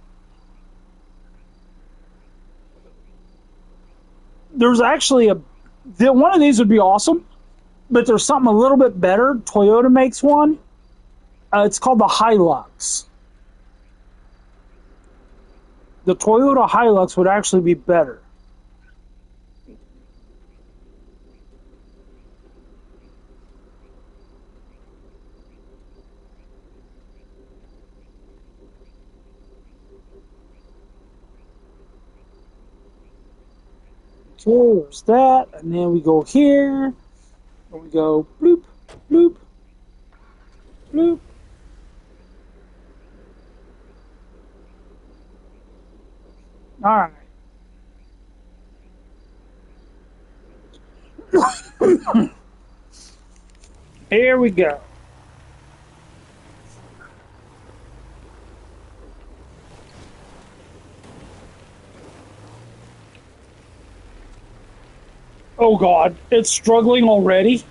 There's actually one of these would be awesome, but there's something a little bit better. Toyota makes one. It's called the Hilux. The Toyota Hilux would actually be better. Okay, there's that, and then we go here, and we go bloop, bloop, bloop. All right. Here we go. Oh God, it's struggling already.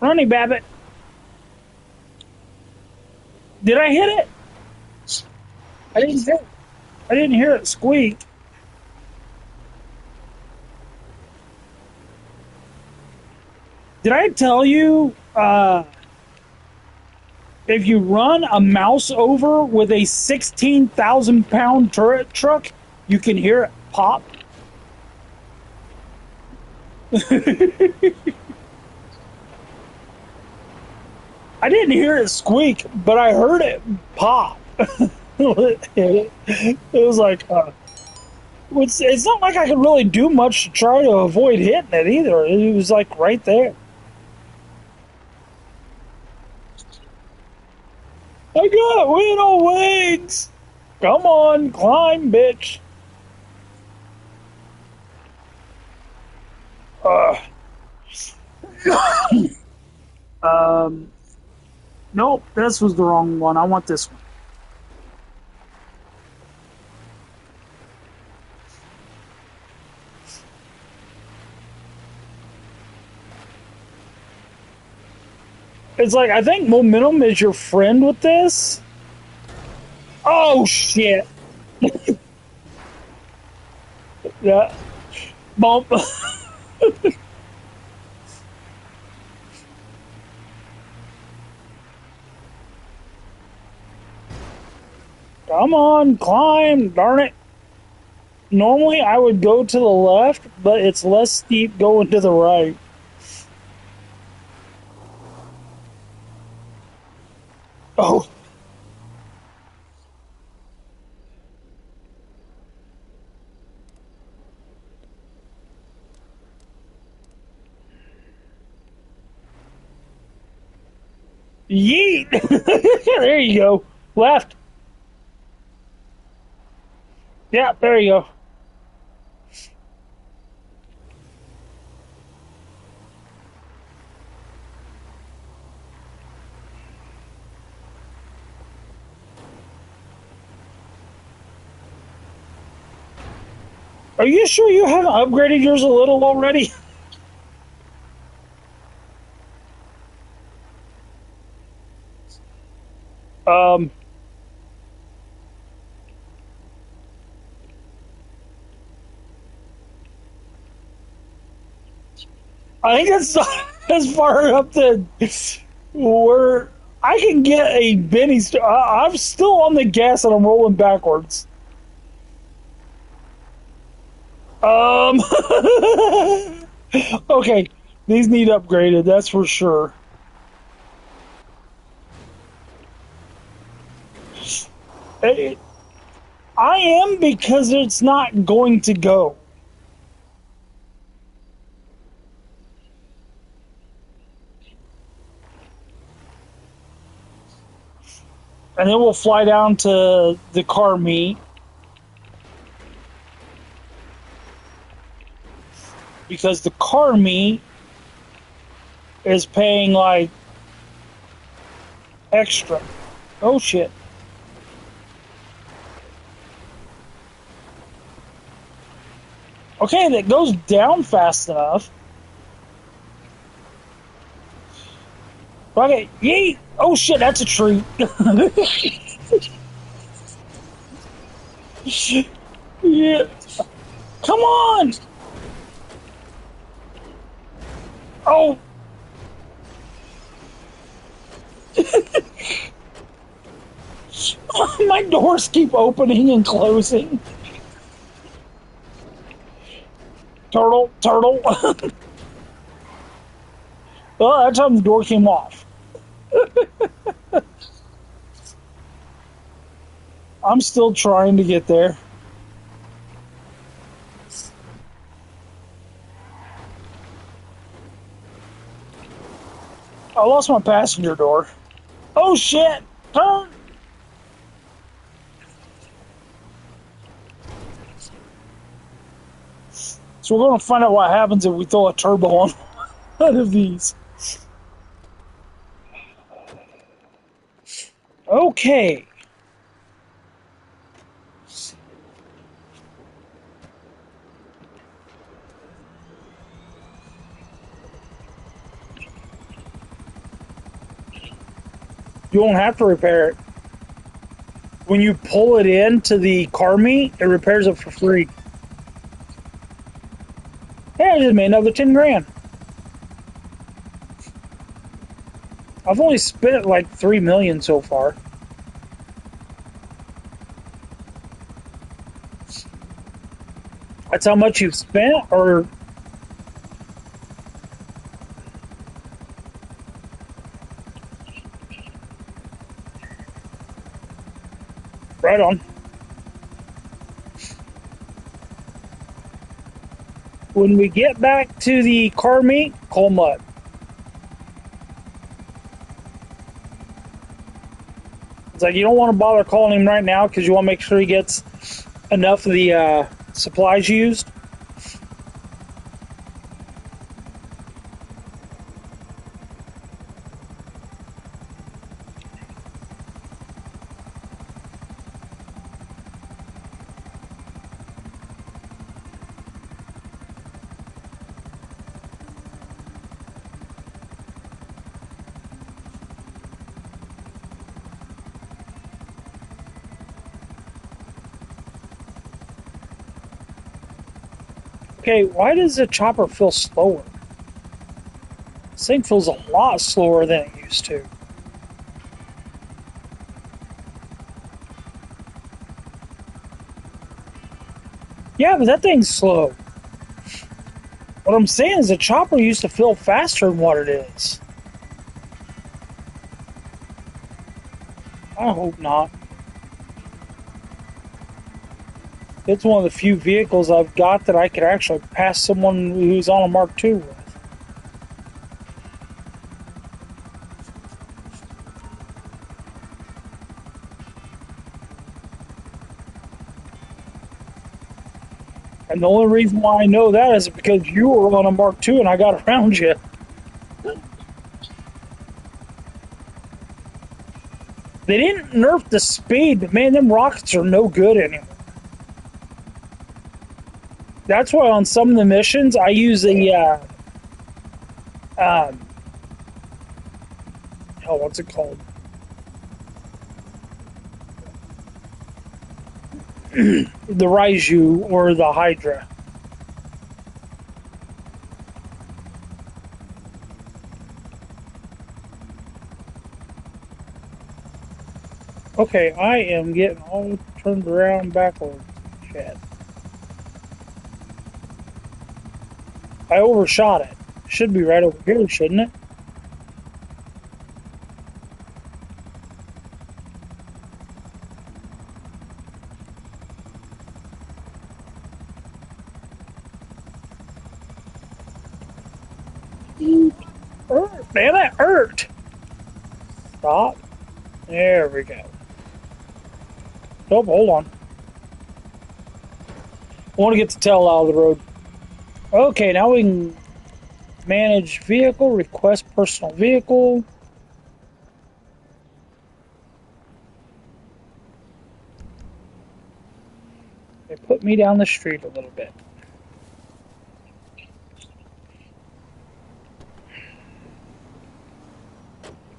Running Babbitt. Did I hit it? I didn't hear it squeak. Did I tell you if you run a mouse over with a 16,000-pound turret truck, you can hear it pop? I didn't hear it squeak, but I heard it pop. It was like, it's not like I could really do much to try to avoid hitting it either. It was like right there. I got wind on wings. Come on, climb, bitch. Nope, this was the wrong one. I want this one. It's like, I think momentum is your friend with this. Oh, shit. Yeah. Bump. Come on, climb, darn it. Normally I would go to the left, but it's less steep going to the right. Oh. Yeet! There you go. Left. Yeah, there you go. Are you sure you haven't upgraded yours a little already? I think it's as far up to where I can get a Benny. I'm still on the gas and I'm rolling backwards. Um. Okay, these need upgraded. That's for sure. I am because it's not going to go. And then we'll fly down to the car meet. Because the car meet is paying like extra. Oh shit. Okay, that goes down fast enough. Okay, yeet! Oh shit, that's a tree. Yeah. Come on! Oh! My doors keep opening and closing. Turtle, turtle. Well, that time the door came off. I'm still trying to get there. I lost my passenger door. Oh shit! Turn! So we're going to find out what happens if we throw a turbo on one of these. Okay. You won't have to repair it. When you pull it into the car meet, it repairs it for free. Yeah, I just made another 10 grand. I've only spent like 3 million so far. That's how much you've spent, or right on. When we get back to the car meet, call Mutt. It's like you don't want to bother calling him right now because you want to make sure he gets enough of the supplies used. Okay, why does the chopper feel slower? This thing feels a lot slower than it used to. Yeah, but that thing's slow. What I'm saying is the chopper used to feel faster than what it is. I hope not. It's one of the few vehicles I've got that I could actually pass someone who's on a Mark II with. And the only reason why I know that is because you were on a Mark II and I got around you. They didn't nerf the speed, but man, them rockets are no good anymore. That's why on some of the missions I use a what's it called? The Raiju or the Hydra. Okay, I am getting all turned around backwards. Shit. I overshot it. Should be right over here, shouldn't it? Damn it, hurt! Stop. There we go. Oh, hold on. I want to get the tail out of the road. Okay, now we can manage vehicle, request personal vehicle. They put me down the street a little bit.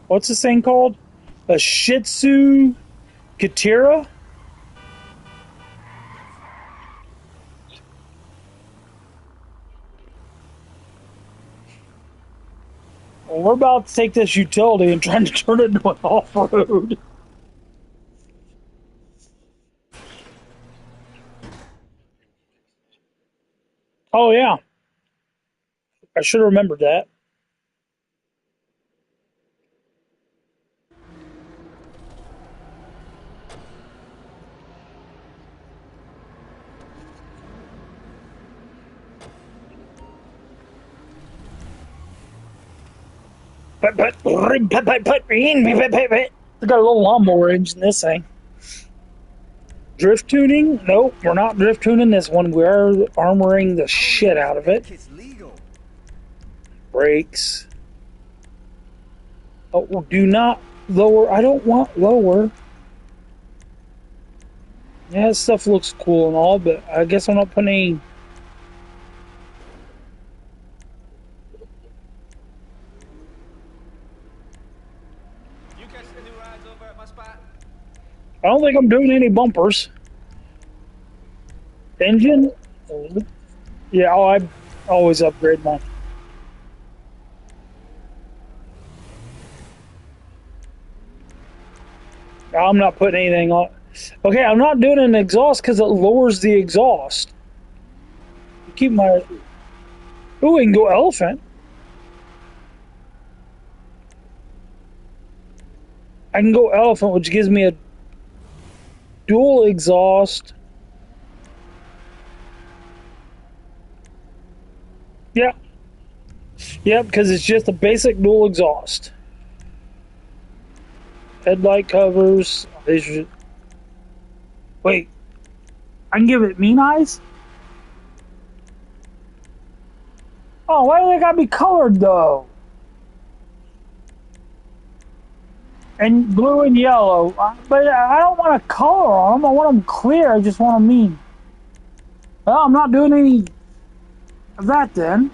What's this thing called? A Shih Tzu Katira? Well, we're about to take this utility and trying to turn it into an off-road. Oh, yeah. I should have remembered that. They got a little lawnmower engine in this thing. Drift tuning? Nope, we're not drift tuning this one. We are armoring the shit out of it. Brakes. Oh, do not lower. I don't want lower. Yeah, this stuff looks cool and all, but I guess I'm not putting any. I don't think I'm doing any bumpers. Engine? Yeah, I always upgrade mine. I'm not putting anything on. Okay, I'm not doing an exhaust because it lowers the exhaust. Keep my. Ooh, we can go elephant. I can go elephant, which gives me a dual exhaust. Yeah. Yep, because it's just a basic dual exhaust. Headlight covers. Wait. I can give it mean eyes? Oh, why do they gotta be colored though? And blue and yellow. But I don't want a color on them. I want them clear. I just want them mean. Well, I'm not doing any of that then.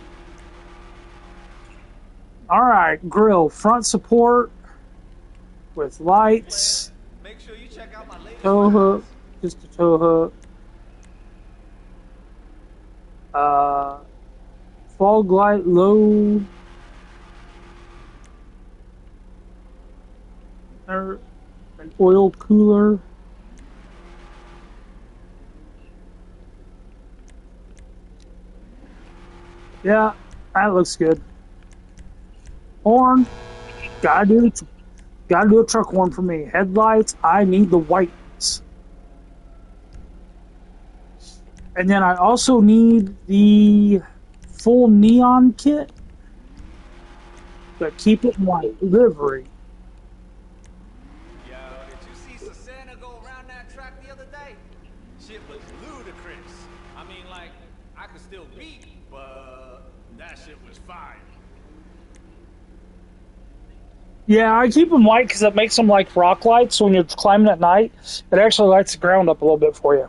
Alright, grill. Front support with lights.
Make sure you check out my latest
tow hook. Just a tow hook. Fog light low. An oil cooler. Yeah, that looks good. Horn. Gotta do a truck horn for me. Headlights, I need the whites. And then I also need the full neon kit. But keep it white. Livery.
Yo, did you see Susana go around that track the other day? Shit was ludicrous. I mean, like, I could still beat, but that shit was fire.
Yeah, I keep them white because it makes them like rock lights. So when you're climbing at night, it actually lights the ground up a little bit for you.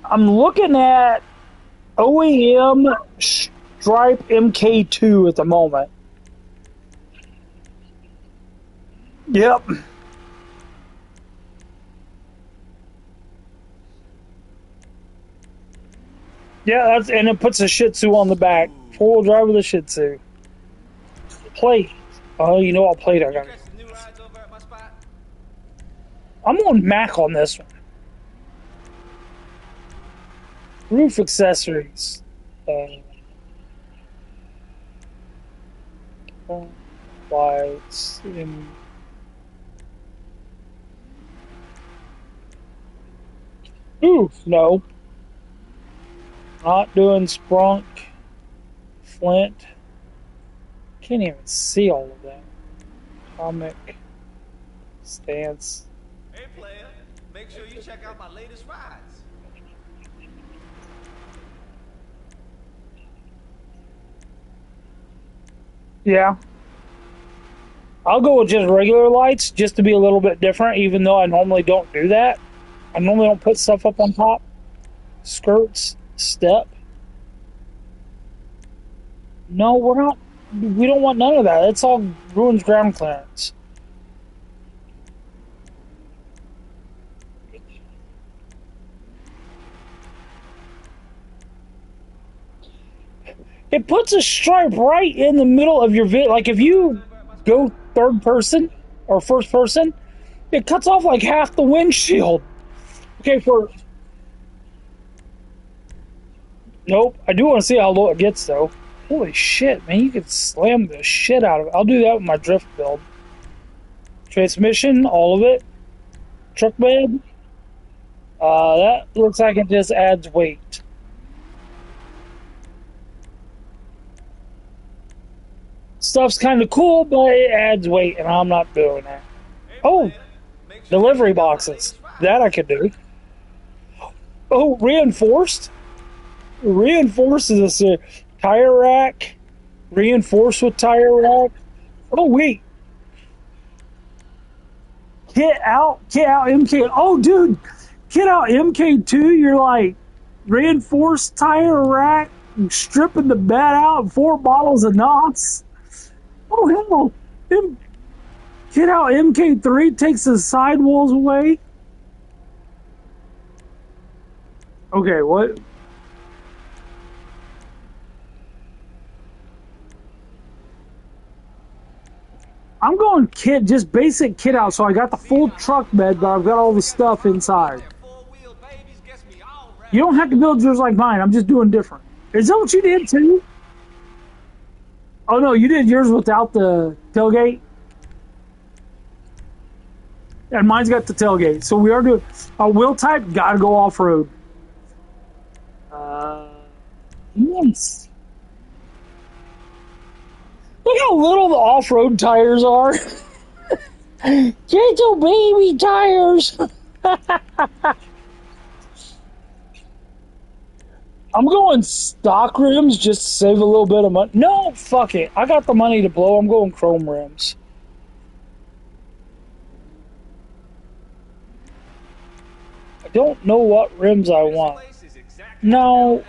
I'm looking at OEM Stripe MK2 at the moment. Yep. Yeah, and it puts a Shih Tzu on the back. Four-wheel drive with a Shih Tzu. Plate. Oh, you know what plate I got. I'm on Mac on this one. Roof accessories. Lights. Ooh, no. Not doing sprunk. Flint. Can't even see all of that. Comic. Stance.
Hey player, make sure you check out my latest rides.
Yeah. I'll go with just regular lights just to be a little bit different, even though I normally don't do that. I normally don't put stuff up on top. Skirts, step. No, we're not. We don't want none of that. It's all ruins ground clearance. It puts a stripe right in the middle of your vid. Like if you go third person or first person, it cuts off like half the windshield. Okay, for nope. I do want to see how low it gets though. Holy shit, man! You could slam the shit out of it. I'll do that with my drift build. Transmission, all of it. Truck bed. That looks like it just adds weight. Stuff's kind of cool, but it adds weight, and I'm not doing that. Oh, delivery boxes. That I could do. Oh, reinforced? Reinforced is a tire rack. Reinforced with tire rack. Oh, wait. Get out MK. Oh, dude. Get out MK2. You're like reinforced tire rack, stripping the bed out, 4 bottles of knots. Oh, hell. Get out MK3 takes the sidewalls away. Okay, what? I'm going kit, just basic kit out, so I got the full truck bed, but I've got all the stuff inside. You don't have to build yours like mine. I'm just doing different. Is that what you did too? Oh no, you did yours without the tailgate? And mine's got the tailgate. So we are doing a wheel type, gotta go off-road. Nice. Look how little the off-road tires are. Gentle baby tires. I'm going stock rims just to save a little bit of money. No, fuck it. I got the money to blow. I'm going chrome rims. I don't know what rims I want. No.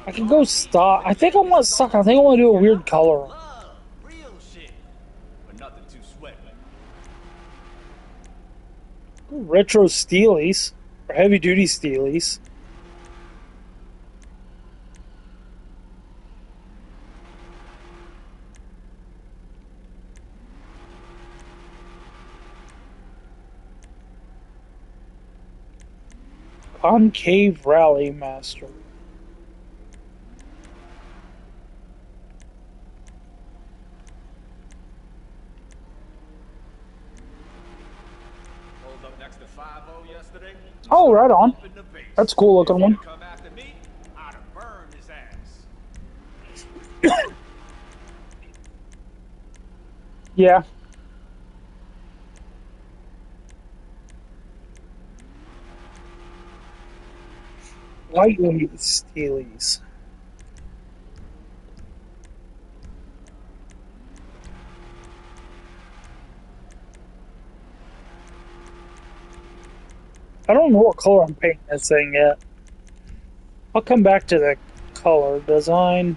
I can go stock. I think I want stock. I think I want to do a weird color. Retro Steelies. Or heavy duty Steelies. Concave Rally Master. Oh, right on. That's a cool looking one. Yeah. Lightweight Steelies. I don't know what color I'm painting this thing yet. I'll come back to the color design.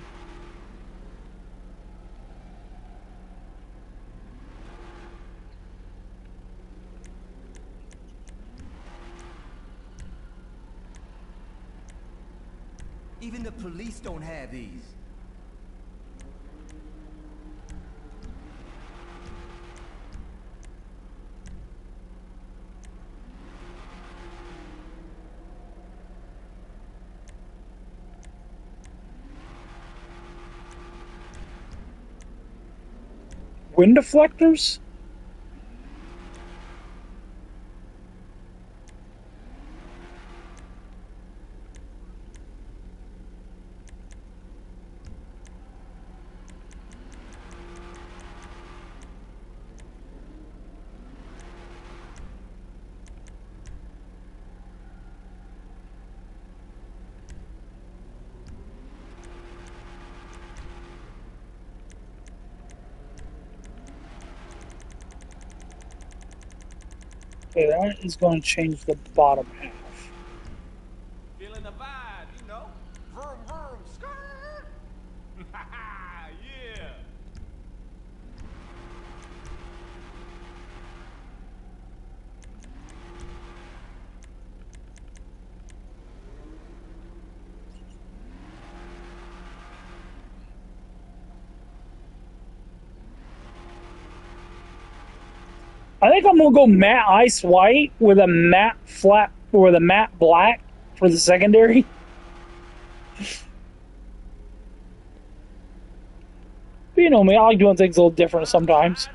Even the police don't have these.
twin deflectors? Okay, that is going to change the bottom half.
Feeling the vibe, you know? Vroom, vroom, skirt! Yeah!
I think I'm gonna go matte ice white with a matte flat or the matte black for the secondary. But you know me, I like doing things a little different sometimes.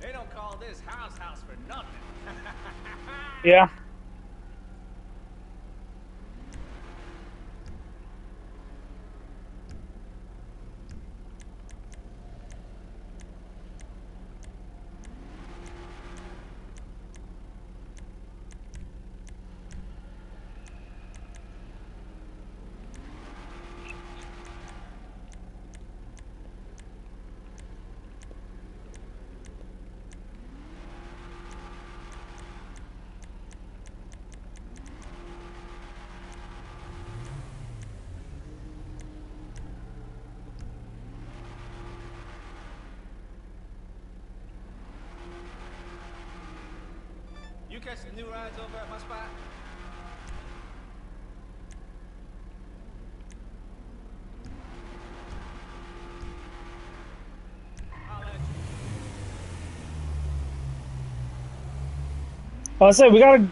They don't call this house for nothing.
Yeah.
You catch the new rides over at my spot?
I say we gotta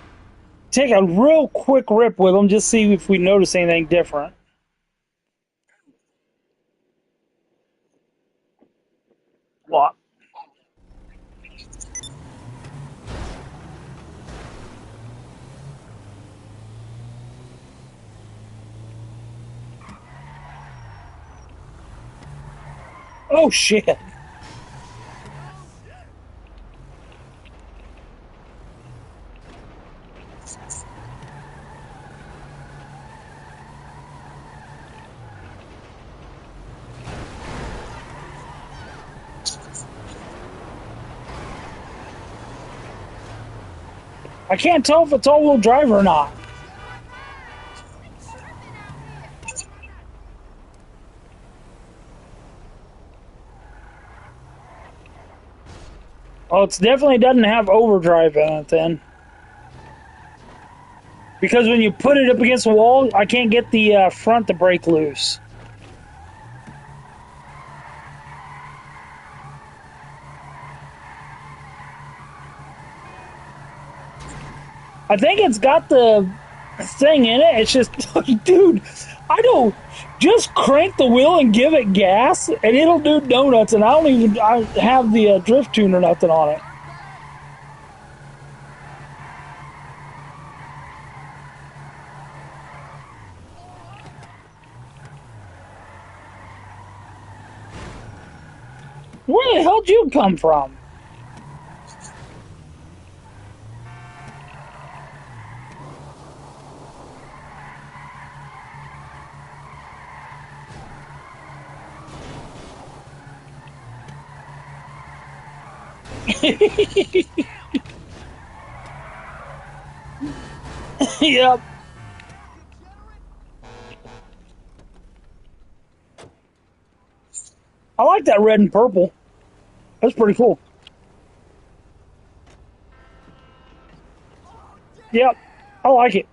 take a real quick rip with them, just see if we notice anything different. What? Oh shit. I can't tell if it's all-wheel drive or not. Oh, it definitely doesn't have overdrive in it then. Because when you put it up against the wall, I can't get the front to break loose. I think it's got the thing in it. It's just, dude, I don't, just crank the wheel and give it gas, and it'll do donuts, and I have the drift tune or nothing on it. Where the hell did you come from? Yep. I like that red and purple. That's pretty cool. Yep. I like it.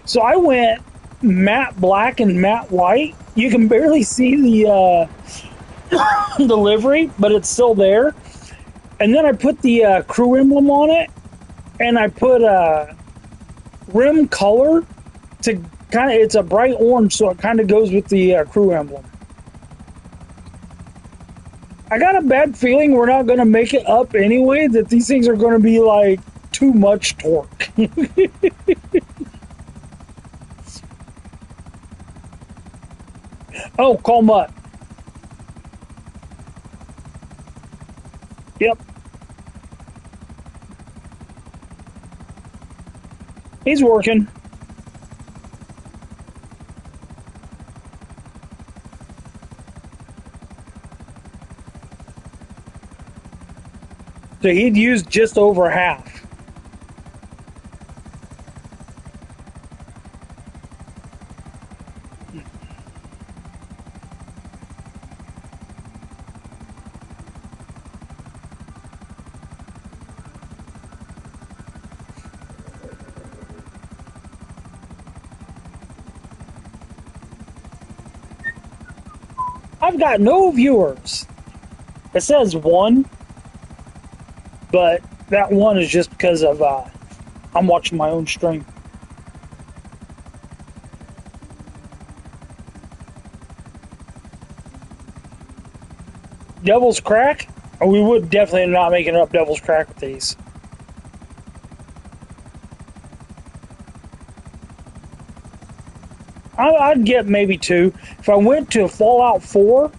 So I went matte black and matte white. You can barely see the the livery, but it's still there. And then I put the crew emblem on it, and I put rim color to it's a bright orange, so it kind of goes with the crew emblem. I got a bad feeling we're not going to make it up anyway, that these things are going to be like too much torque. Oh, call Mutt. Yep. He's working. So he'd used just over half. I've got no viewers. It says one, but that one is just because of I'm watching my own stream. Devil's Crack? Oh, we would definitely not make it up Devil's Crack with these. I'd get maybe 2. If I went to Fallout 4,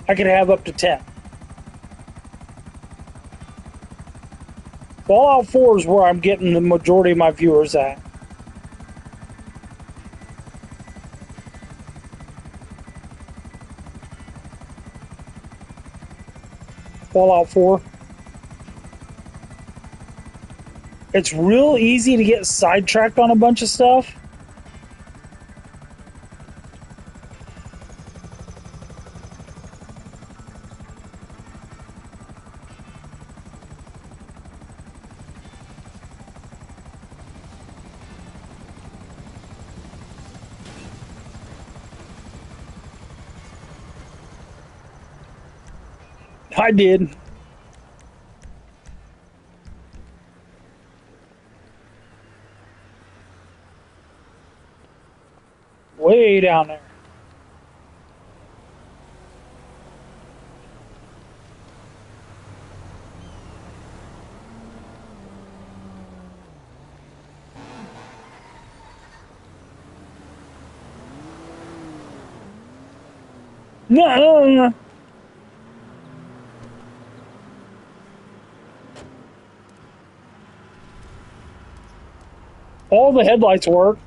I could have up to 10. Fallout 4 is where I'm getting the majority of my viewers at. Fallout 4. It's real easy to get sidetracked on a bunch of stuff. I did. Way down there. No. All the headlights work.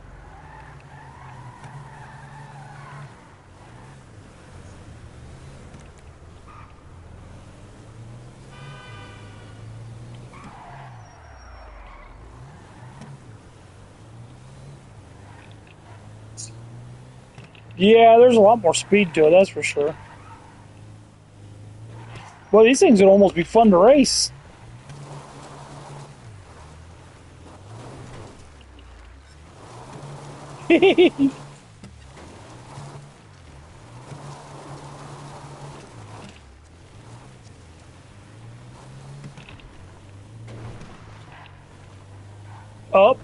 Yeah, there's a lot more speed to it, that's for sure. Well, these things would almost be fun to race. Up.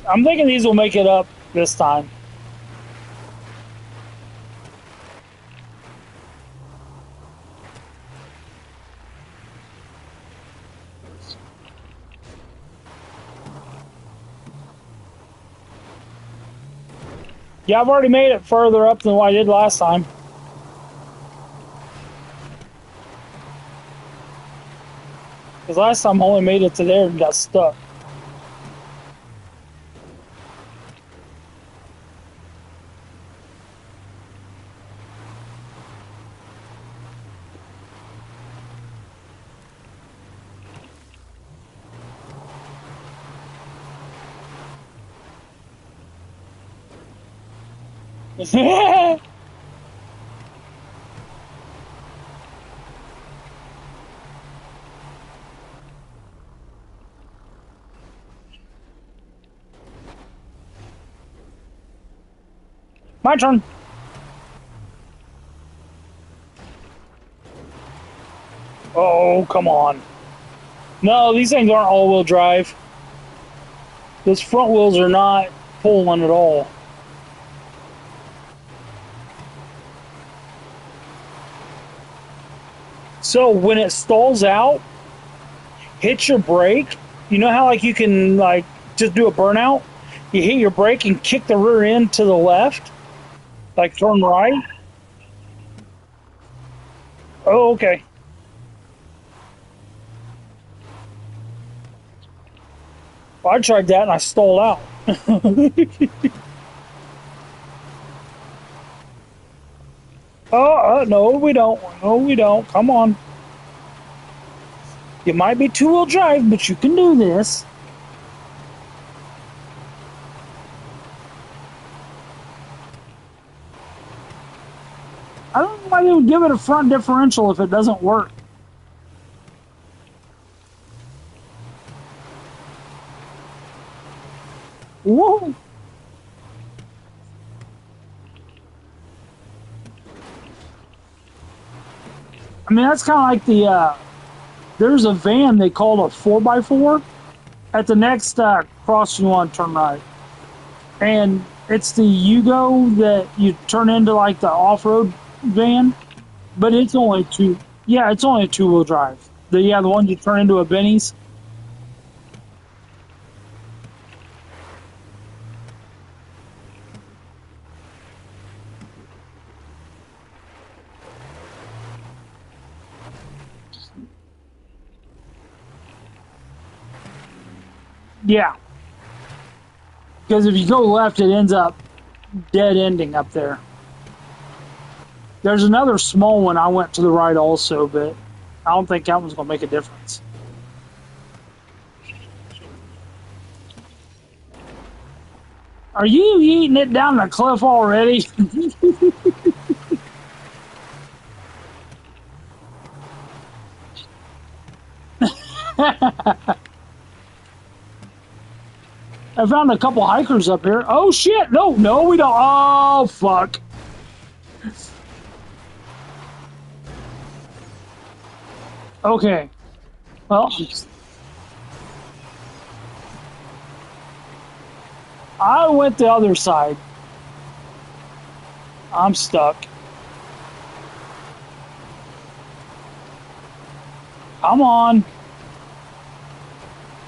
I'm thinking these will make it up this time. Yeah, I've already made it further up than what I did last time. Because last time I only made it to there and got stuck. My turn. Oh, come on. No, these things aren't all-wheel drive. Those front wheels are not pulling at all. So when it stalls out, hit your brake. You know how like you can like just do a burnout? You hit your brake and kick the rear end to the left, like turn right. Oh, okay. Well, I tried that and I stalled out. No, we don't. No, we don't. Come on. You might be two-wheel drive, but you can do this. I don't know why they would give it a front differential if it doesn't work. Whoa! I mean, that's kind of like the, there's a van they call a 4x4 at the next crossing you want to turn right. And it's the Yugo that you turn into like the off-road van, but it's only it's only a two-wheel drive. The one you turn into a Benny's. Yeah. Because if you go left, it ends up dead ending up there. There's another small one I went to the right also, but I don't think that one's going to make a difference. Are you eating it down the cliff already? I found a couple hikers up here. Oh shit! No, we don't. Oh fuck! Okay. Well, I went the other side. I'm stuck. Come on.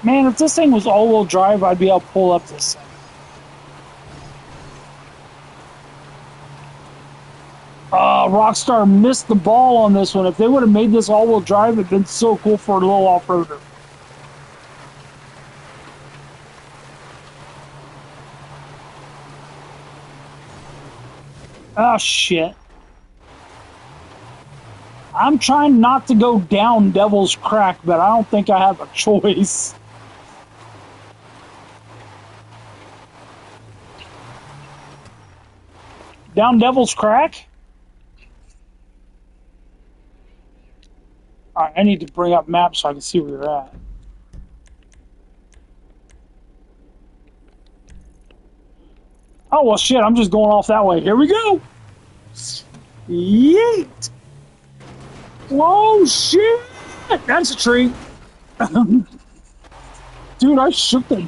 Man, if this thing was all-wheel drive, I'd be able to pull up this thing. Rockstar missed the ball on this one. If they would have made this all-wheel drive, it'd been so cool for a little off-roader. Oh, shit. I'm trying not to go down Devil's Crack, but I don't think I have a choice. Down Devil's Crack? Alright, I need to bring up maps so I can see where you're at. Oh, well, shit, I'm just going off that way. Here we go! Yeet! Whoa, shit! That's a tree. Dude, I shook them.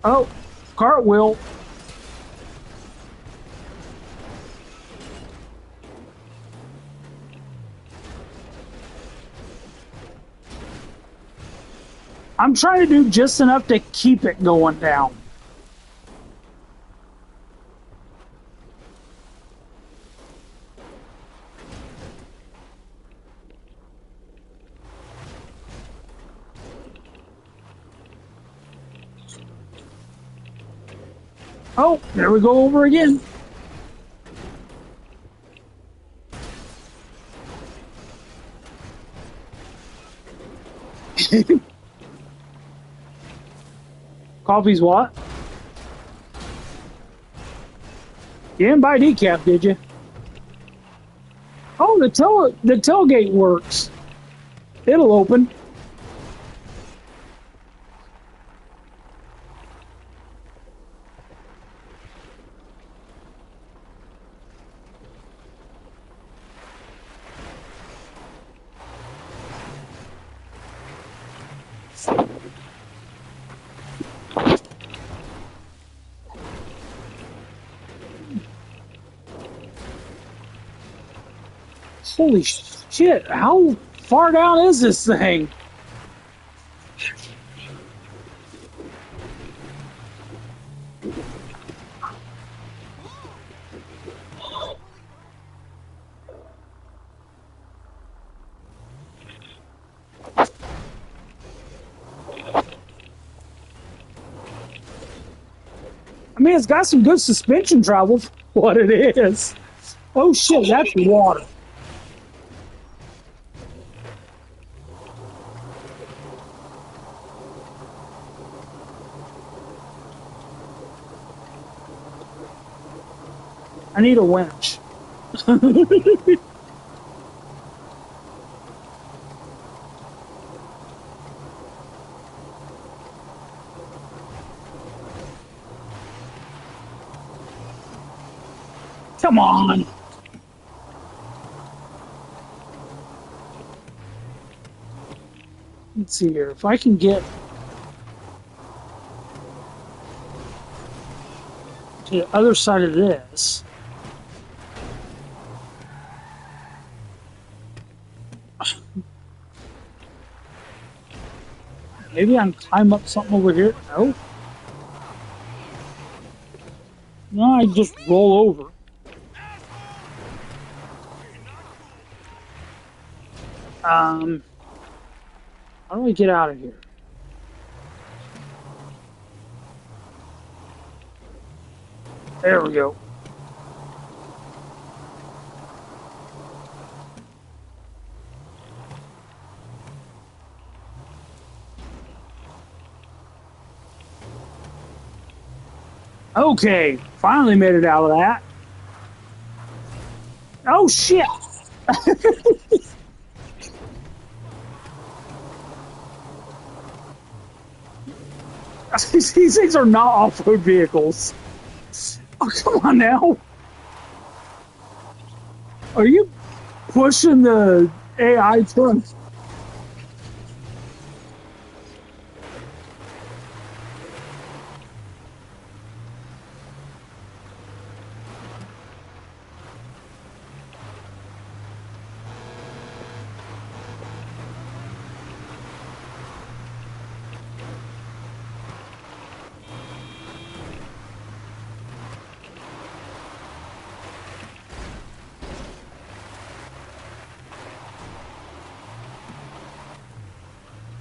Oh, cartwheel. I'm trying to do just enough to keep it going down. Oh, there we go over again. Coffee's what? You didn't buy decaf, did you? Oh, the tailgate works. It'll open. Holy shit, how far down is this thing? I mean, it's got some good suspension travel for what it is. Oh shit, that's water. I need a winch. Come on. Let's see here. If I can get to the other side of this. Maybe I can climb up something over here. No. No, I just roll over. How do I get out of here? There we go. Okay, finally made it out of that. Oh shit! These things are not off-road vehicles. Oh, come on now. Are you pushing the AI truck?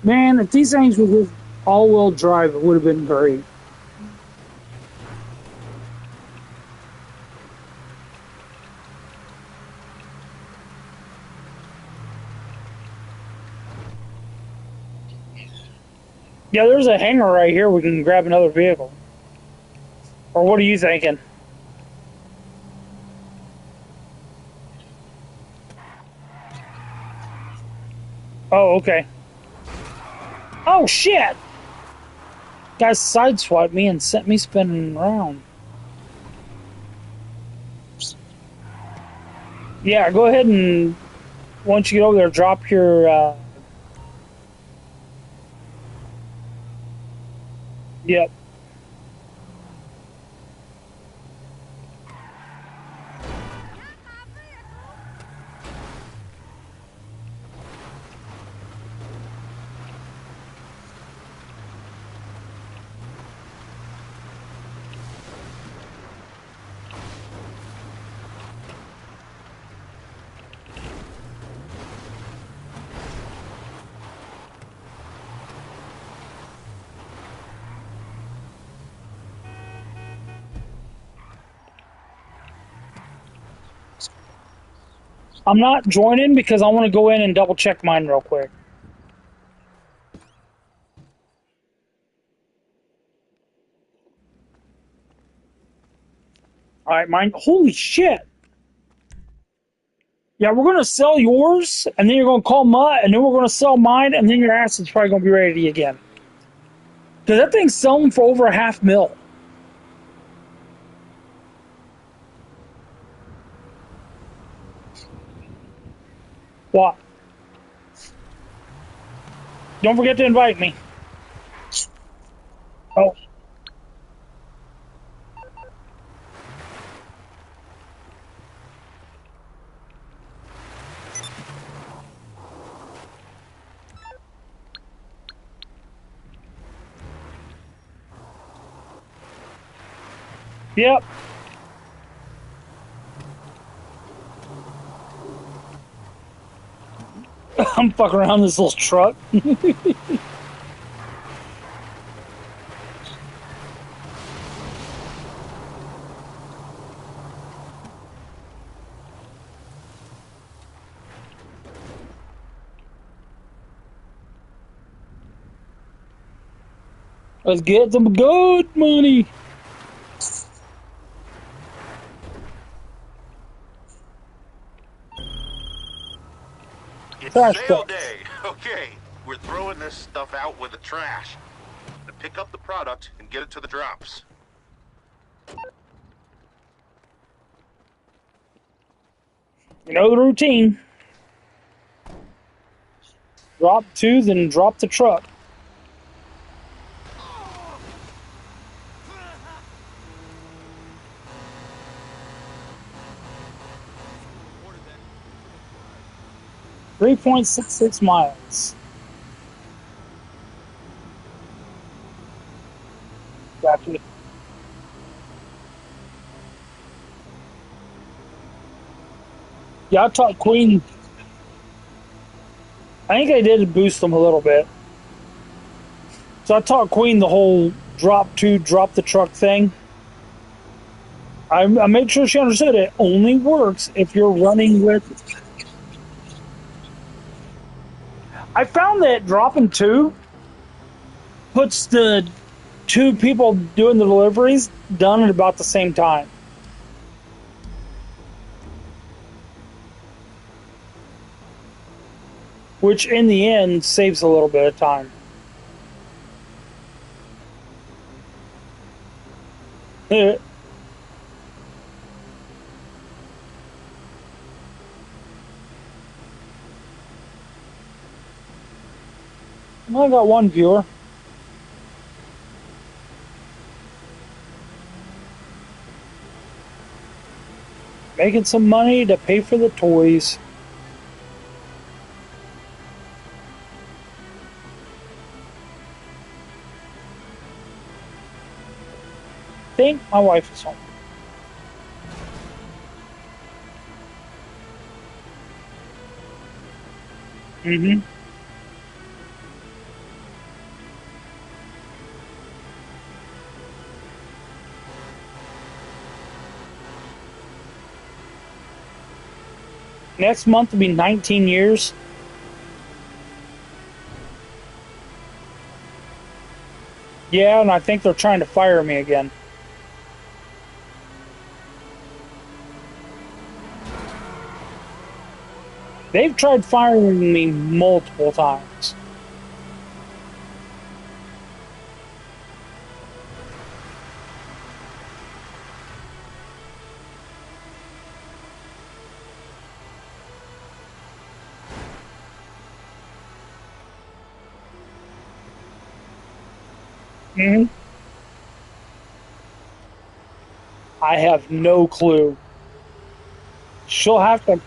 Man, if these things were with all-wheel drive, it would have been great. Yeah, there's a hangar right here. We can grab another vehicle. Or what are you thinking? Oh, okay. Oh, shit! Guys sideswiped me and sent me spinning around. Yeah, go ahead and once you get over there, drop your... Yep. I'm not joining because I want to go in and double check mine real quick. All right, mine. Holy shit! Yeah, we're gonna sell yours, and then you're gonna call Mutt, and then we're gonna sell mine, and then your ass is probably gonna be ready again. Because that thing's selling for over $500,000. What? Don't forget to invite me. Oh. Yep. I'm fucking around this little truck. Let's get some good money.
It's
Trash
sale
truck.
day. Okay, we're throwing this stuff out with the trash. To pick up the product and get it to the drops.
You know the routine. Drop 2, then drop the truck.
Ordered that.
3.66 miles. Gotcha. Yeah, I taught Queen. I think I did boost them a little bit. So I taught Queen the whole drop 2, drop the truck thing. I made sure she understood it only works if you're running with. I found that dropping 2 puts the 2 people doing the deliveries done at about the same time. Which in the end saves a little bit of time. I got one viewer. Making some money to pay for the toys. I think my wife is home. Mm-hmm. Next month will be 19 years. Yeah, and I think they're trying to fire me again. They've tried firing me multiple times. Mm-hmm. I have no clue. She'll have to.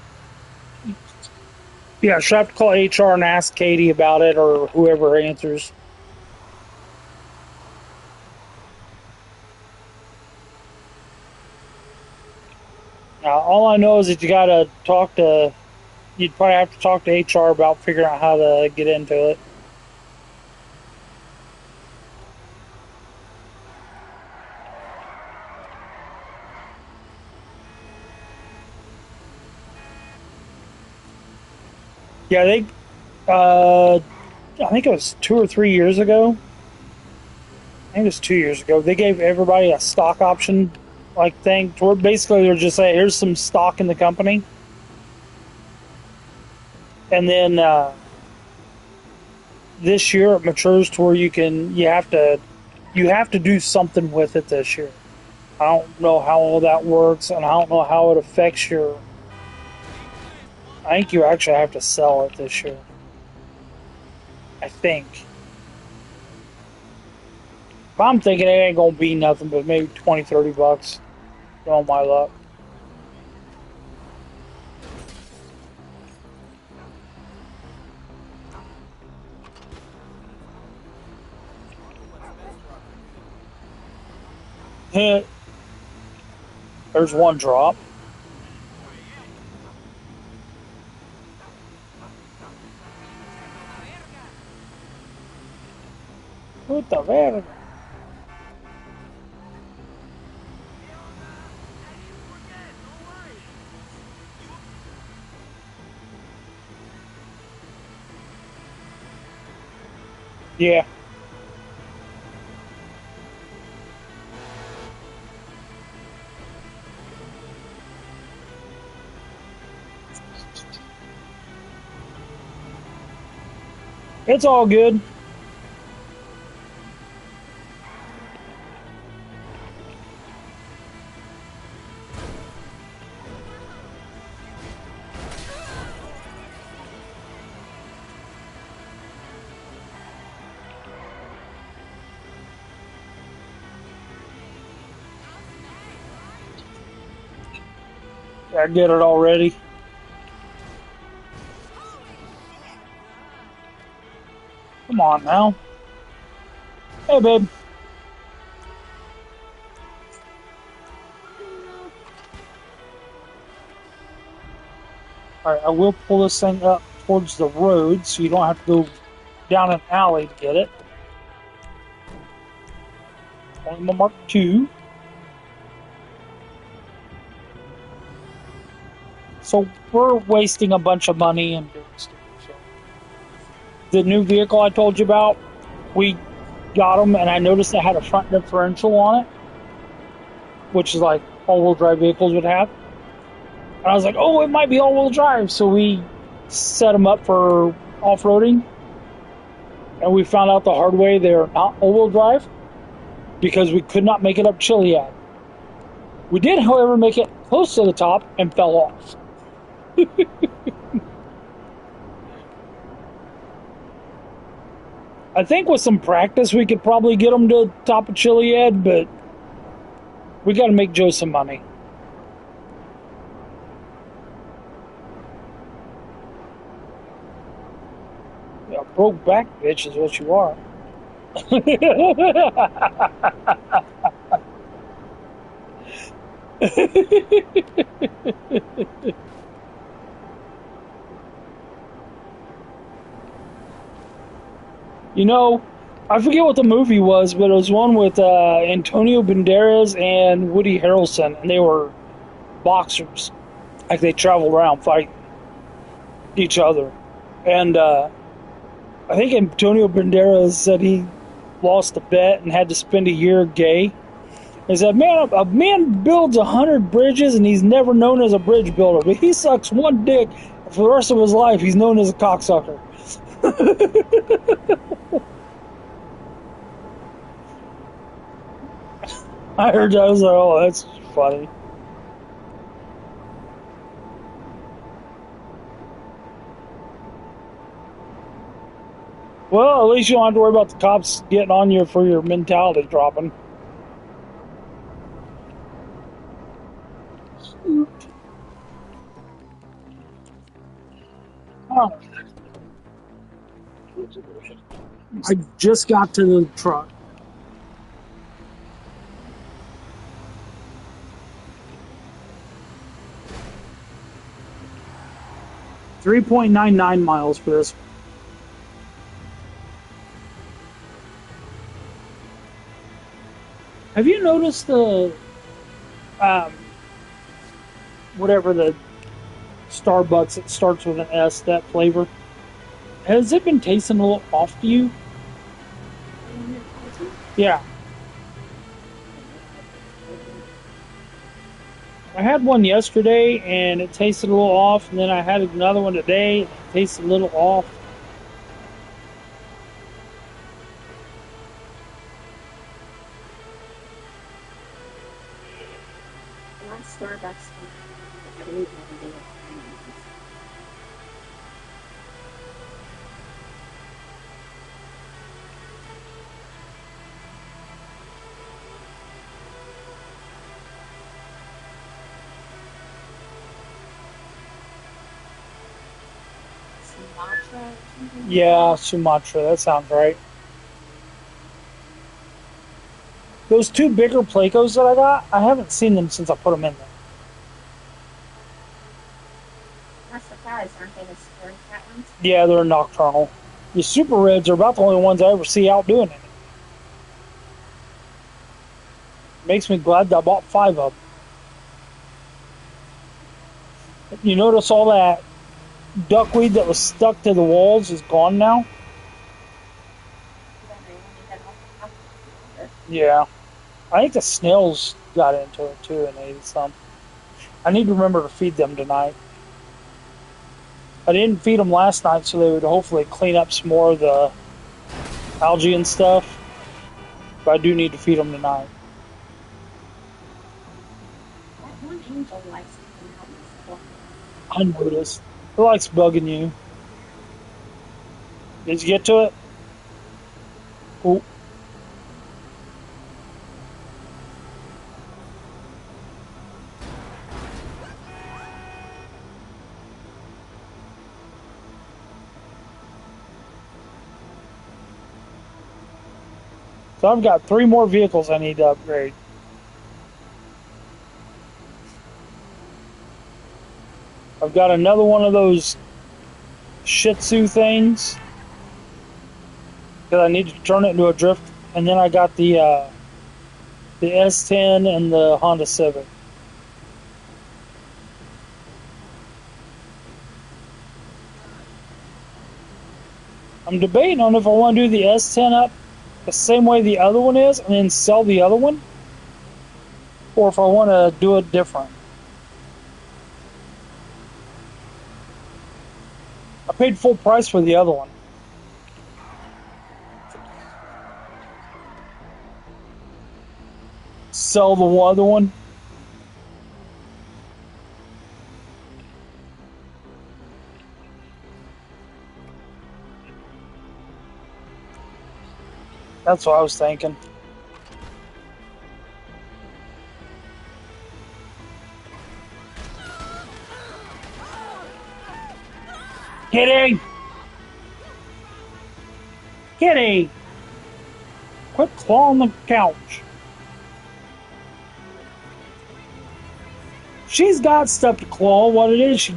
Yeah, she'll have to call HR and ask Katie about it, or whoever answers. All I know is that you gotta talk to. You'd probably have to talk to HR about figuring out how to get into it. Yeah, I think it was 2 or 3 years ago. I think it was 2 years ago. They gave everybody a stock option like thing to where basically they're just saying, here's some stock in the company. And then this year it matures to where you have to do something with it this year. I don't know how all that works, and I don't know how it affects your... I think you actually have to sell it this year. I think. But I'm thinking it ain't gonna be nothing but maybe 20, 30 bucks. On my luck. There's one drop. Puta verga. Yeah. It's all good. I get it already. Come on now. Hey, babe. Alright, I will pull this thing up towards the road so you don't have to go down an alley to get it. Only my Mark II. So we're wasting a bunch of money and doing stuff. So. The new vehicle I told you about, we got them, and I noticed it had a front differential on it, which is like all-wheel drive vehicles would have. And I was like, oh, it might be all-wheel drive. So we set them up for off-roading, and we found out the hard way they're not all-wheel drive because we could not make it up Chiliad. We did, however, make it close to the top and fell off. I think with some practice we could probably get them to the top of Chiliad, but we got to make Joe some money. Yeah, broke back bitch is what you are. You know, I forget what the movie was, but it was one with Antonio Banderas and Woody Harrelson, and they were boxers. Like, they traveled around fighting each other. And I think Antonio Banderas said he lost a bet and had to spend a year gay. He said, man, a man builds 100 bridges and he's never known as a bridge builder, but he sucks one dick. For the rest of his life, he's known as a cocksucker. I heard that. I was like, oh, that's funny. Well, at least you don't have to worry about the cops getting on you for your mentality dropping. Oh. I just got to the truck. $3.99 miles for this. Have you noticed the whatever the Starbucks that starts with an S, that flavor? Has it been tasting a little off to you? Yeah. I had one yesterday and it tasted a little off, and then I had another one today and it tasted a little off.
My Starbucks every day.
Sumatra.
Yeah, Sumatra. That sounds right. Those two bigger Placos that I got, I haven't seen them since I put them in there.
Not surprised, aren't they the scary cat ones?
Yeah, they're nocturnal. The Super Reds are about the only ones I ever see out doing it. Makes me glad that I bought 5 of them. You notice all that duckweed that was stuck to the walls is gone now? Yeah. I think the snails got into it too and ate some. I need to remember to feed them tonight. I didn't feed them last night so they would hopefully clean up some more of the algae and stuff. But I do need to feed them tonight.
That one angel likes to come out
I noticed. It likes bugging you. Did you get to it? Oh. So I've got 3 more vehicles I need to upgrade. I've got another one of those Shih Tzu things that I need to turn it into a drift, and then I got the S10 and the Honda Civic. I'm debating on if I want to do the S10 up the same way the other one is and then sell the other one, or if I want to do it different. I paid full price for the other one. Sell the other one. That's what I was thinking. Kitty! Kitty! Quit clawing the couch. She's got stuff to claw. What it is,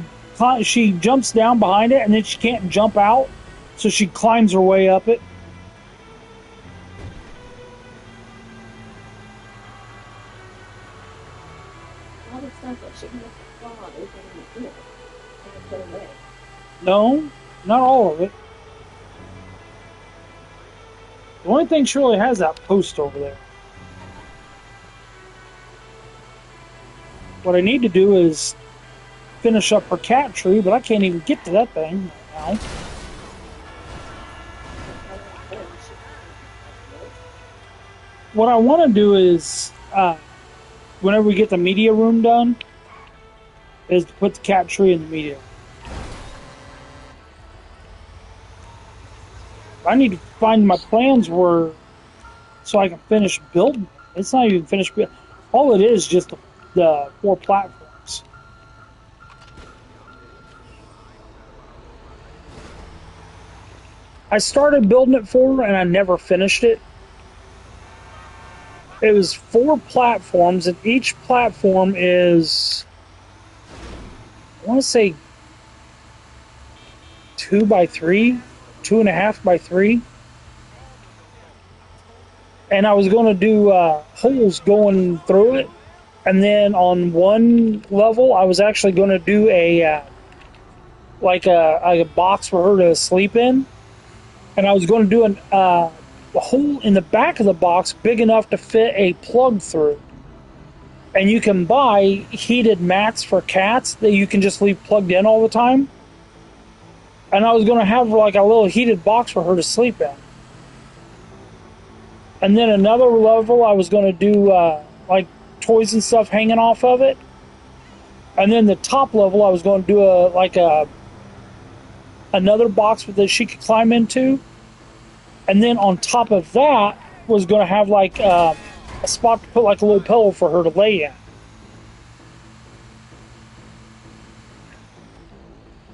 she jumps down behind it and then she can't jump out, so she climbs her way up it.
all the stuff that shouldn't have clawed is in the field and put away.
No, not all of it. The only thing Shirley has that post over there. What I need to do is finish up her cat tree, but I can't even get to that thing right now. What I want to do is, whenever we get the media room done, is to put the cat tree in the media room. I need to find my plans where, so I can finish building. It's not even finished building. All it is just the 4 platforms. I started building it for her and I never finished it. It was 4 platforms, and each platform is, I want to say 2 by 3, 2.5 by 3. And I was going to do holes going through it. And then on one level, I was actually going to do a box for her to sleep in. And I was going to do a hole in the back of the box big enough to fit a plug through. And you can buy heated mats for cats that you can just leave plugged in all the time. And I was going to have like a little heated box for her to sleep in. And then another level, I was going to do like toys and stuff hanging off of it. And then the top level, I was going to do another box that she could climb into. And then on top of that, was going to have like a spot to put like a little pillow for her to lay in.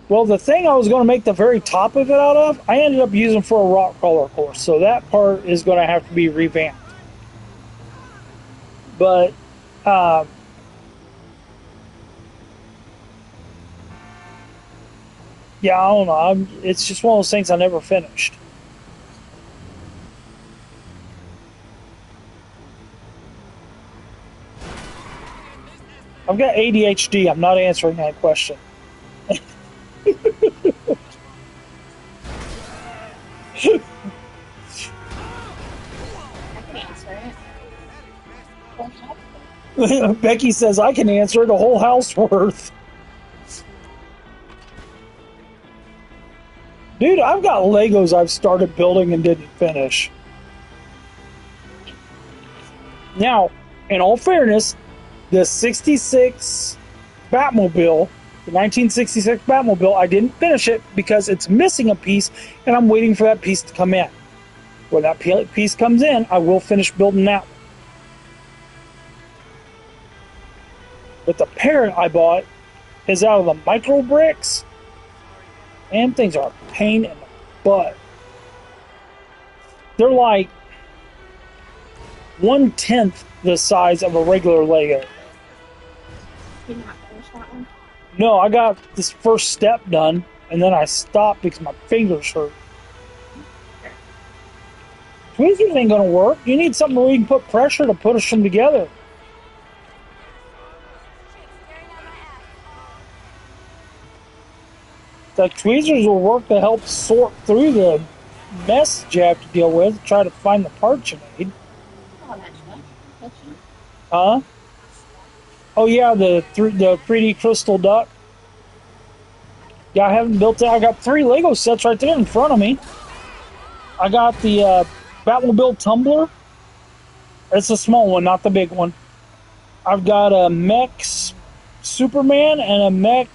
Well, the thing I was going to make the very top of it out of, I ended up using for a rock crawler course. So that part is going to have to be revamped. But, yeah, I don't know. It's just one of those things I never finished. I've got ADHD. I'm not answering that question. Becky says, I can answer it a whole house worth. Dude, I've got Legos I've started building and didn't finish. Now, in all fairness, the 66 Batmobile, the 1966 Batmobile, I didn't finish it because it's missing a piece and I'm waiting for that piece to come in. When that piece comes in, I will finish building that one. But the parent I bought is out of the micro bricks. And things are a pain in the butt. They're like 1/10 the size of a regular Lego.
Did not finish that one?
No, I got this first step done, and then I stopped because my fingers hurt. Tweezers ain't gonna work. You need something where you can put pressure to push them together. The tweezers will work to help sort through the mess you have to deal with, try to find the parts you need. Huh? Oh yeah, the 3D crystal duck. Yeah, I haven't built that. I got 3 Lego sets right there in front of me. I got the Batmobile tumbler. It's a small one, not the big one. I've got a mech Superman and a mech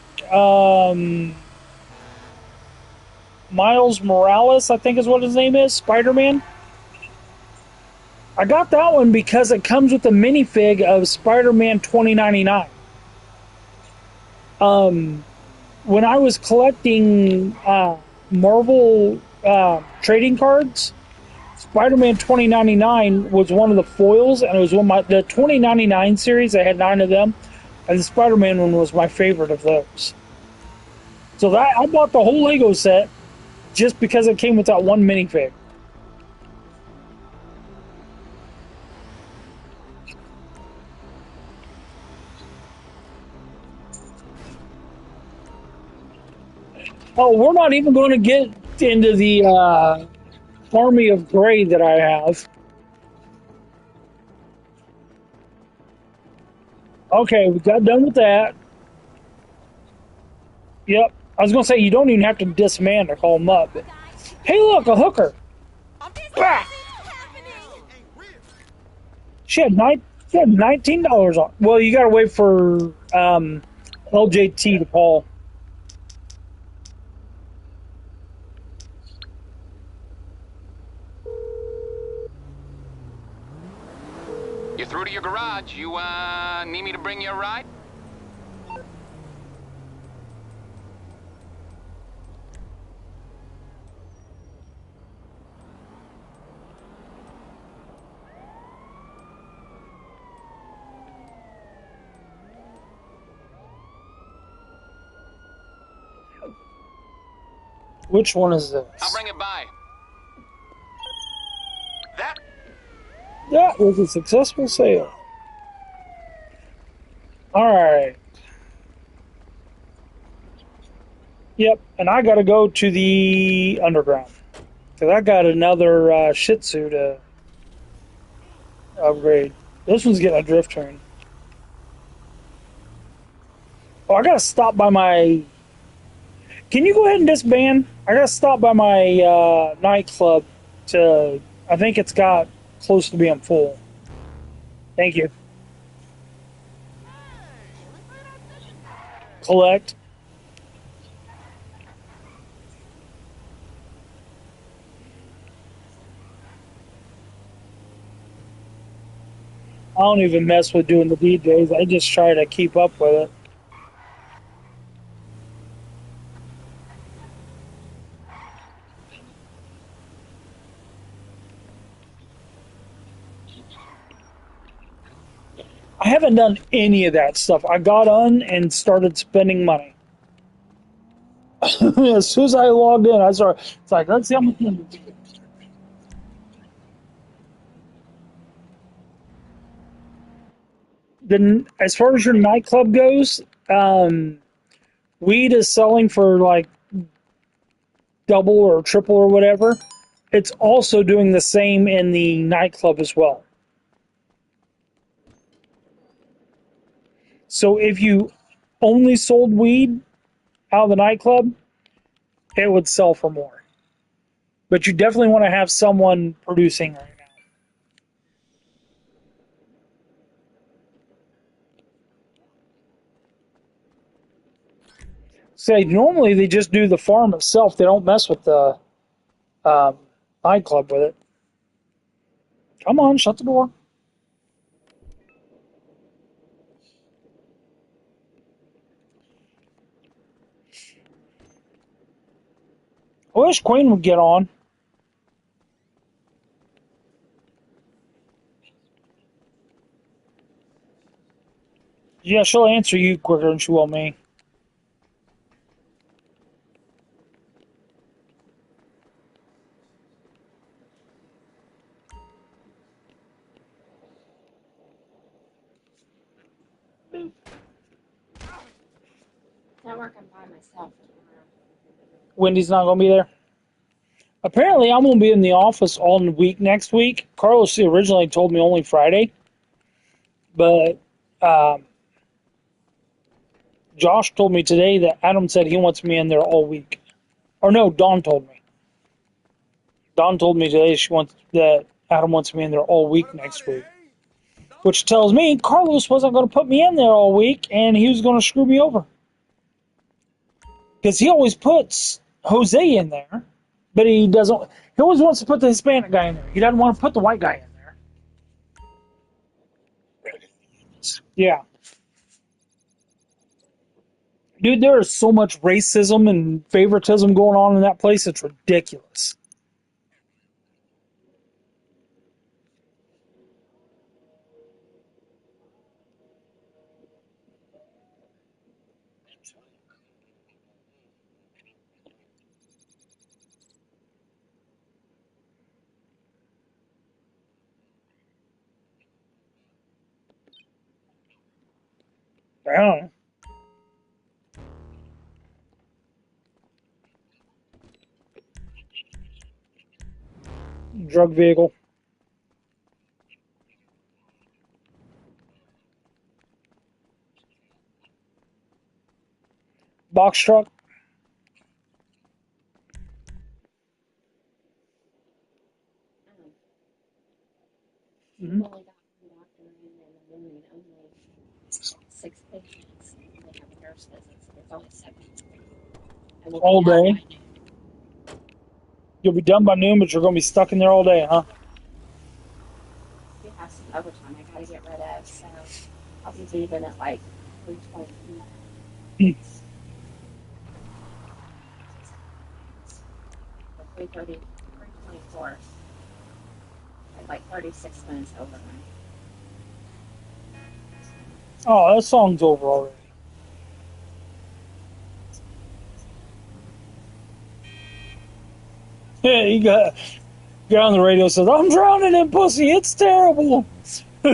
Miles Morales, I think is what his name is, Spider-Man. I got that one because it comes with a minifig of Spider-Man 2099. When I was collecting Marvel trading cards, Spider-Man 2099 was one of the foils, and it was the 2099 series. I had 9 of them, and the Spider-Man one was my favorite of those. So I bought the whole Lego set just because it came with that one minifig. Oh, we're not even going to get into the army of gray that I have. Okay, we got done with that. Yep. I was going to say, you don't even have to disman to call them up. But, hey, look, a hooker. Bah! She had $19 on. Well, you got to wait for LJT to call.
You're through to your garage. You, need me to bring you a ride?
Which one is this?
I'll bring it by.
That was a successful sale. Alright. Yep, and I gotta go to the underground. Because I got another Shih Tzu to upgrade. This one's getting a drift turn. Oh, I gotta stop by my. Can you go ahead and disband? I gotta stop by my nightclub to. I think it's got close to being full. Thank you. Collect. I don't even mess with doing the DJs. I just try to keep up with it. I haven't done any of that stuff. I got on and started spending money. As soon as I logged in, I started. It's like, let's see how much money. Then, as far as your nightclub goes, weed is selling for like double or triple or whatever. It's also doing the same in the nightclub as well. So if you only sold weed out of the nightclub, it would sell for more. But you definitely want to have someone producing right now. Say, normally they just do the farm itself. They don't mess with the nightclub with it. Come on, shut the door. I wish Queen would get on. Yeah, she'll answer you quicker than she will me.
I'm working by myself.
Wendy's not going to be there. Apparently, I'm going to be in the office all week next week. Carlos originally told me only Friday. But Josh told me today that Adam said he wants me in there all week. Or no, Dawn told me. Dawn told me today that Adam wants me in there all week next week. Which tells me Carlos wasn't going to put me in there all week and he was going to screw me over. Because he always puts Jose in there, but he doesn't. He always wants to put the Hispanic guy in there. He doesn't want to put the white guy in there. Yeah. Dude, there is so much racism and favoritism going on in that place. It's ridiculous. I don't know. Drug vehicle. Box truck.
Mm-hmm. Only got one doctor in the morning, only 6 patients. They have a nurse visits. There's only 7. And we'll
All day. You'll be done by noon, but you're going to be stuck in there all day, huh?
We have some overtime I got to get rid of, so I'll be leaving at like 3:20. 3:30, 3:24. At like 36 minutes overnight.
Oh, that song's over already. Yeah, you got on the radio and says, I'm drowning in pussy, it's terrible. I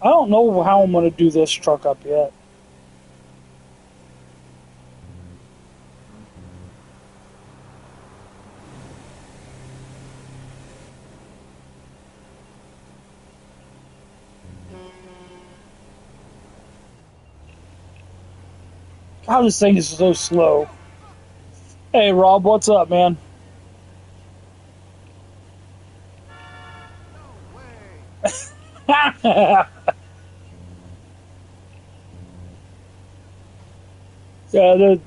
don't know how I'm going to do this truck up yet. How this thing is so slow. Hey, Rob, what's up, man? Yeah, I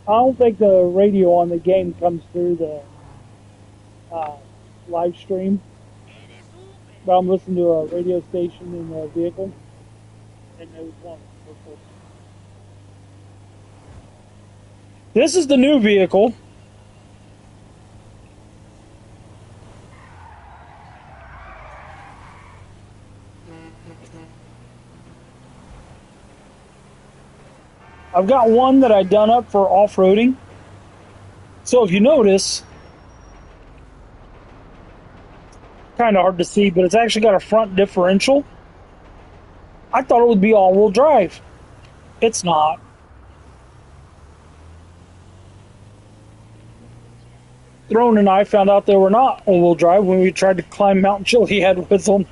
don't think the radio on the game comes through the live stream, but I'm listening to a radio station in the vehicle, and it was one. This is the new vehicle. I've got one that I done up for off-roading. So if you notice, kind of hard to see, but it's actually got a front differential. I thought it would be all-wheel drive. It's not. Throne and I found out they were not all-wheel drive when we tried to climb Mount Chiliad with them.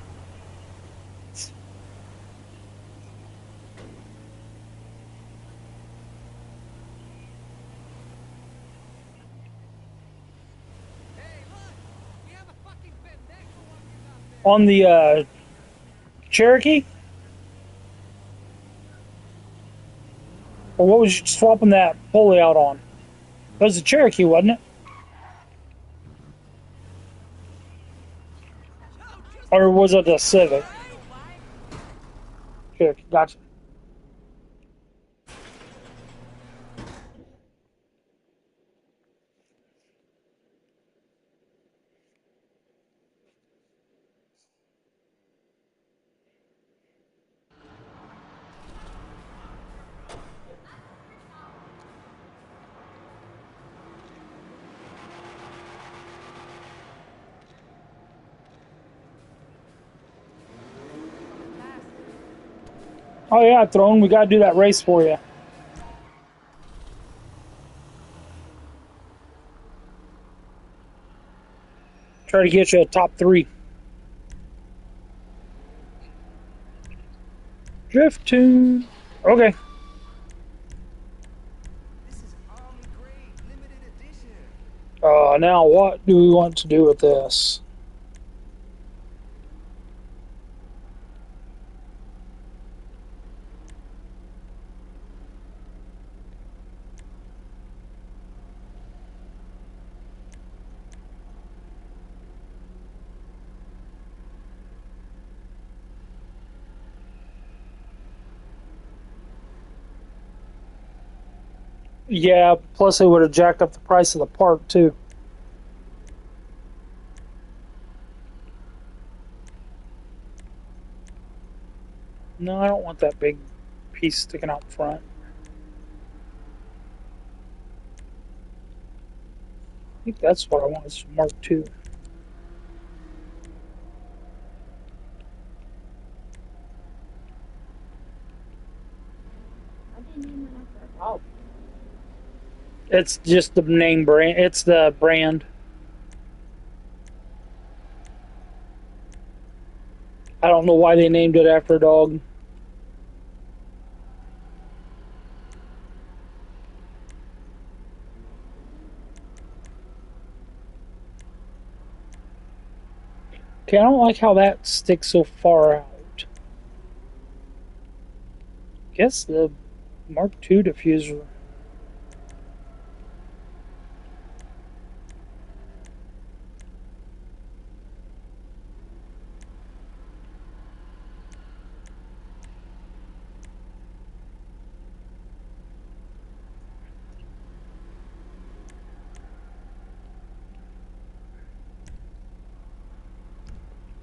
On the Cherokee? Or what was you swapping that pulley out on? It was the Cherokee, wasn't it? Or was it the Civic? Cherokee, gotcha. Oh yeah, Throne, we gotta do that race for you. Try to get you a top 3. Drift tune. Okay. Now what do we want to do with this? Yeah, plus they would have jacked up the price of the part too. No, I don't want that big piece sticking out front. I think that's what I want is Mark II. It's just the name brand. It's the brand. I don't know why they named it after a dog. Okay, I don't like how that sticks so far out. Guess the Mark II diffuser.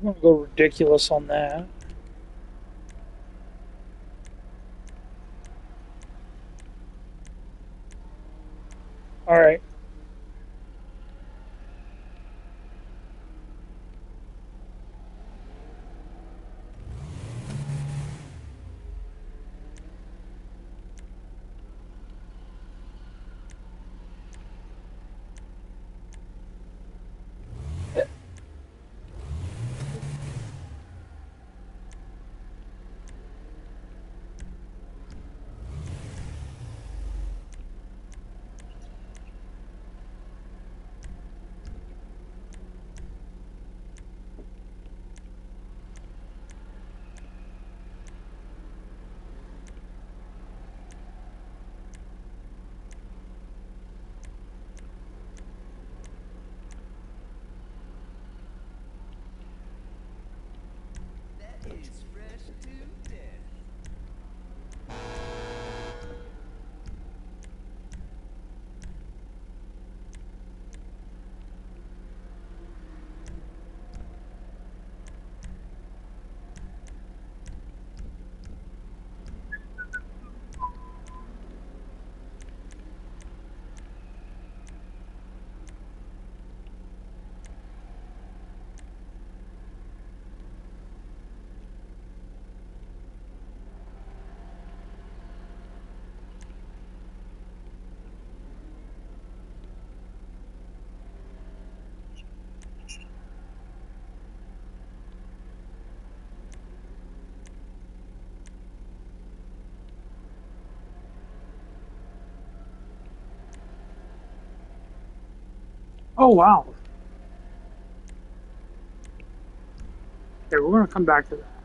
I'm gonna go ridiculous on that. All right. Oh, wow. Okay, we're going to come back to that.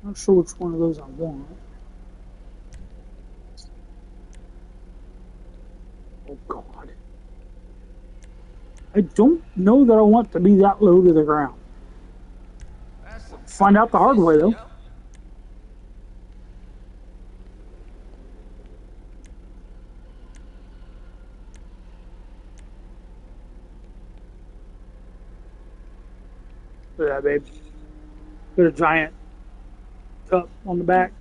Not sure which one of those I want. Oh, God. I don't know that I want to be that low to the ground. Find out the hard way, though. Look at that, babe. Got a giant cup on the back.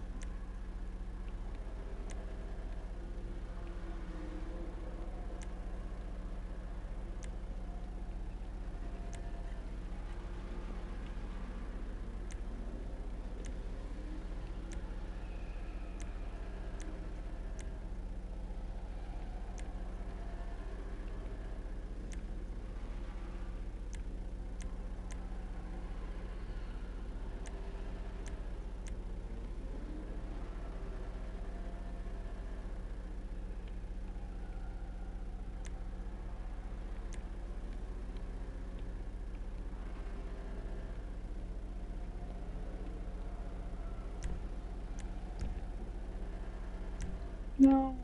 No.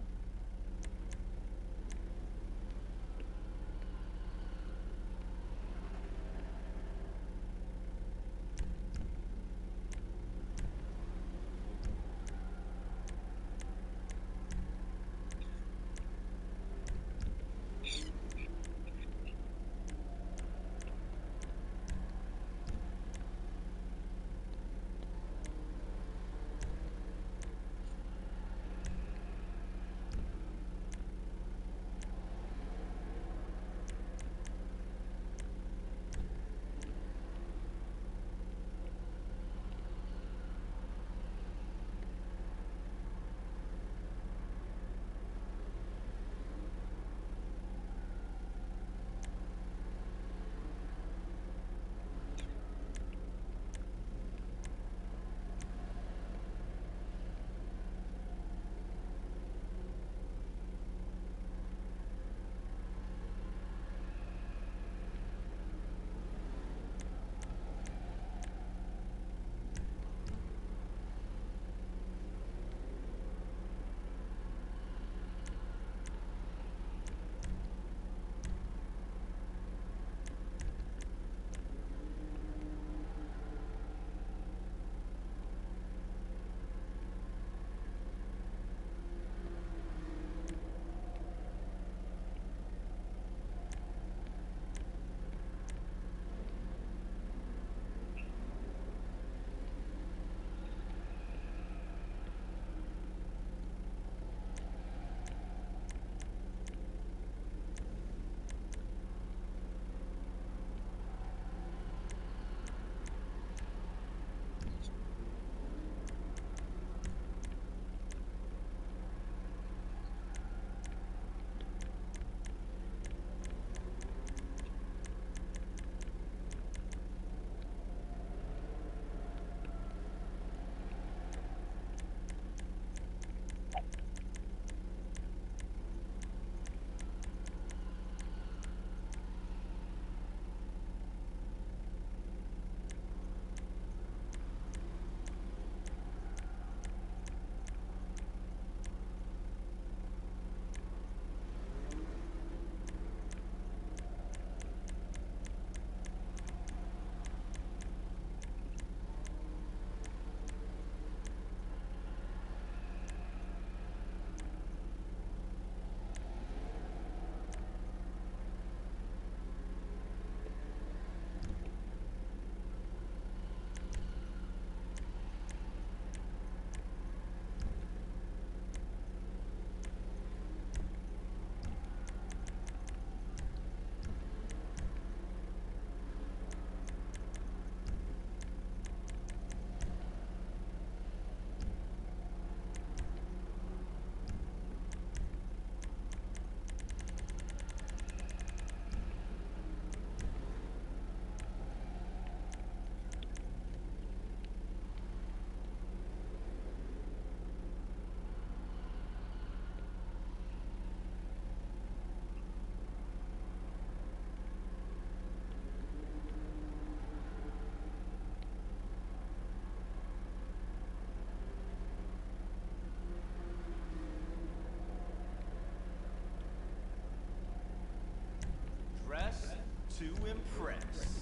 to impress.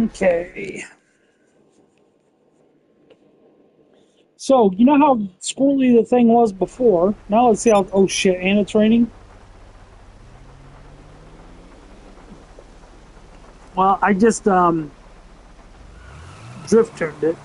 Okay. So, you know how squirrely the thing was before? Now let's see how... Oh shit, and it's raining? Well, I just, drift turned it.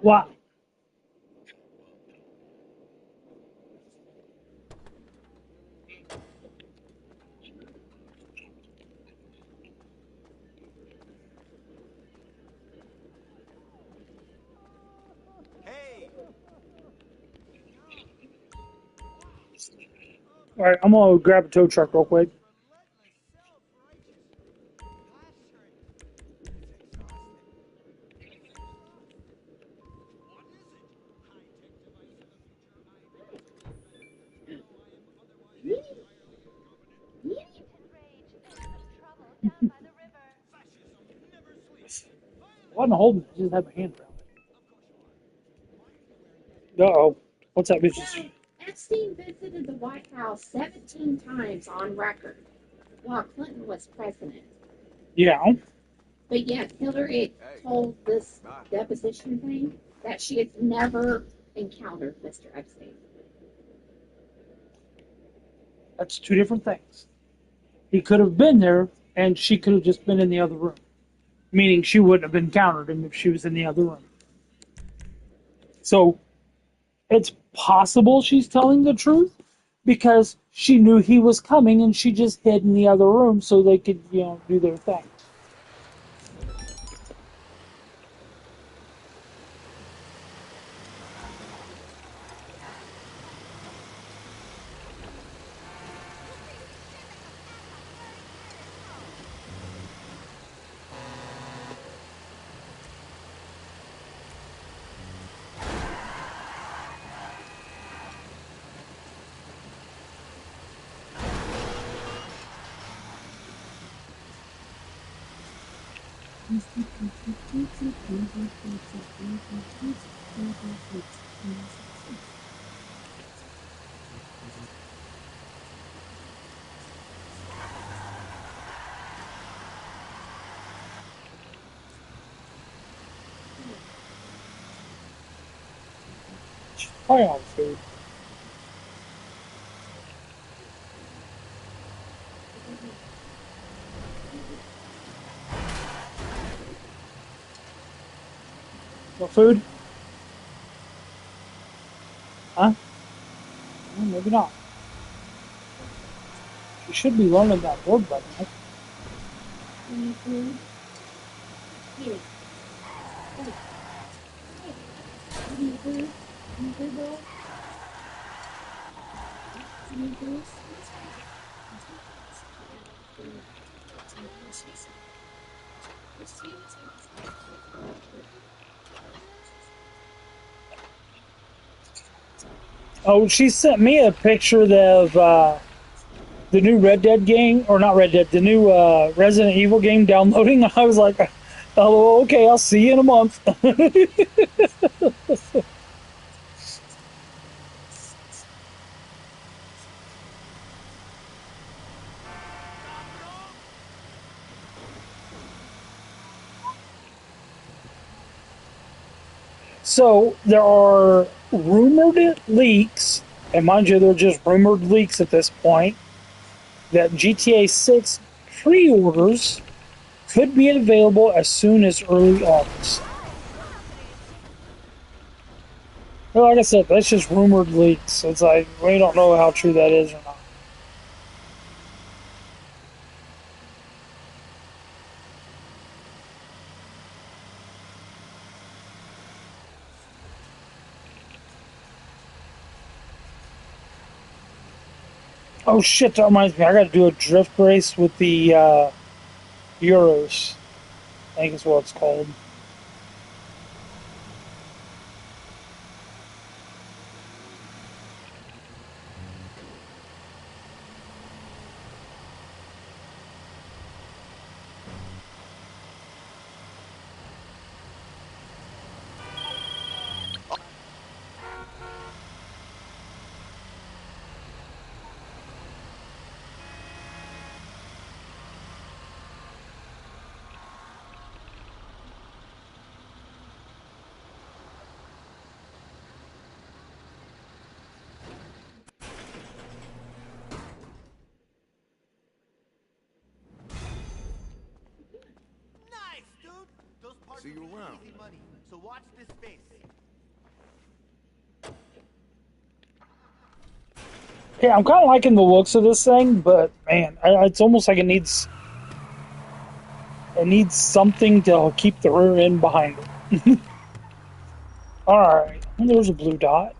Wow. All right, I'm gonna grab a tow truck real quick. I wasn't holding it, I just had my hand around it. Uh-oh. What's that bitch?
Epstein visited the White House 17 times on record while Clinton was president.
Yeah.
But yet Hillary told this deposition thing that she had never encountered Mr. Epstein.
That's two different things. He could have been there, and she could have just been in the other room. Meaning she wouldn't have encountered him if she was in the other room. So, it's possible she's telling the truth because she knew he was coming and she just hid in the other room so they could, do their thing. Probably on food. No food? Huh? Well, maybe not. She should be learning that word by now. Oh, she sent me a picture of the new Red Dead game, or not Red Dead, the new Resident Evil game downloading. I was like, oh, okay, I'll see you in a month. So there are rumored leaks, and mind you, they're just rumored leaks at this point, that GTA 6 pre-orders could be available as soon as early August. Well, like I said, that's just rumored leaks. It's like, we don't know how true that is or not. Oh shit, that reminds me, I gotta do a drift race with the Euros. I think is what it's called.
See you around.
Easy money, so watch this space.
Yeah, I'm kind of liking the looks of this thing, but man, it's almost like it needs something to keep the rear end behind it. All right, there's a blue dot.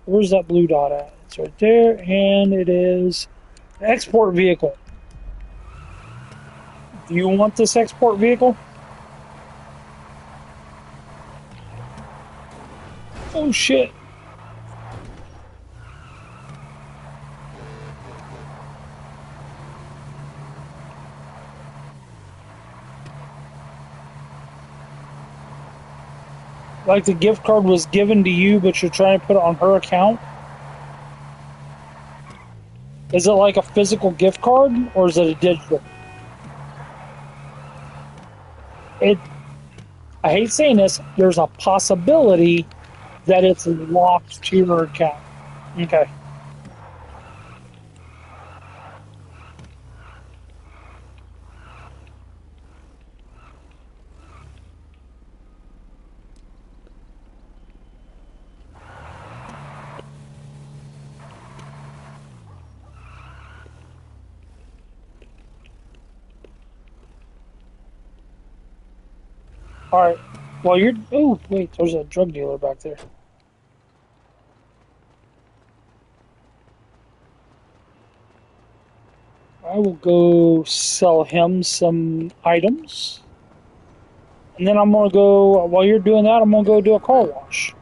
Where's that blue dot at? It's right there, and it is an export vehicle. Do you want this export vehicle? Oh shit. Like the gift card was given to you, but you're trying to put it on her account? Is it like a physical gift card, or is it a digital? I hate saying this, there's a possibility that it's locked to your account. Okay. Alright. Well, you're... Oh, wait, there's a drug dealer back there. I will go sell him some items. And then I'm going to go... While you're doing that, I'm going to go do a car wash.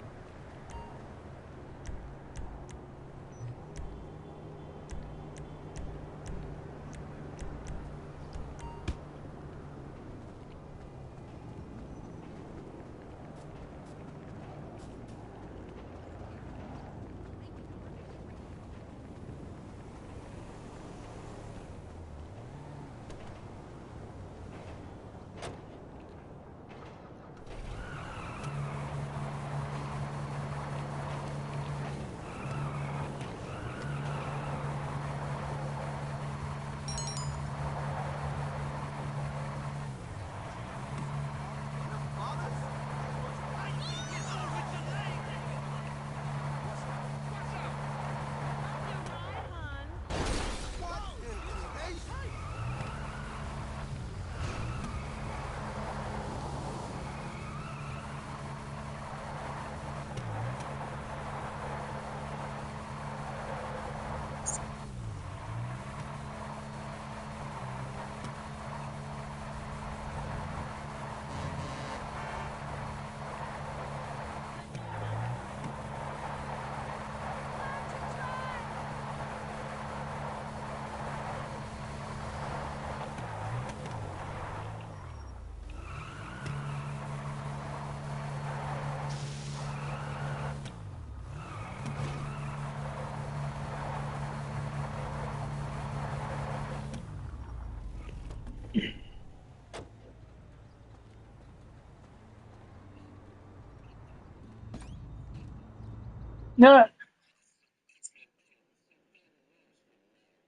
No.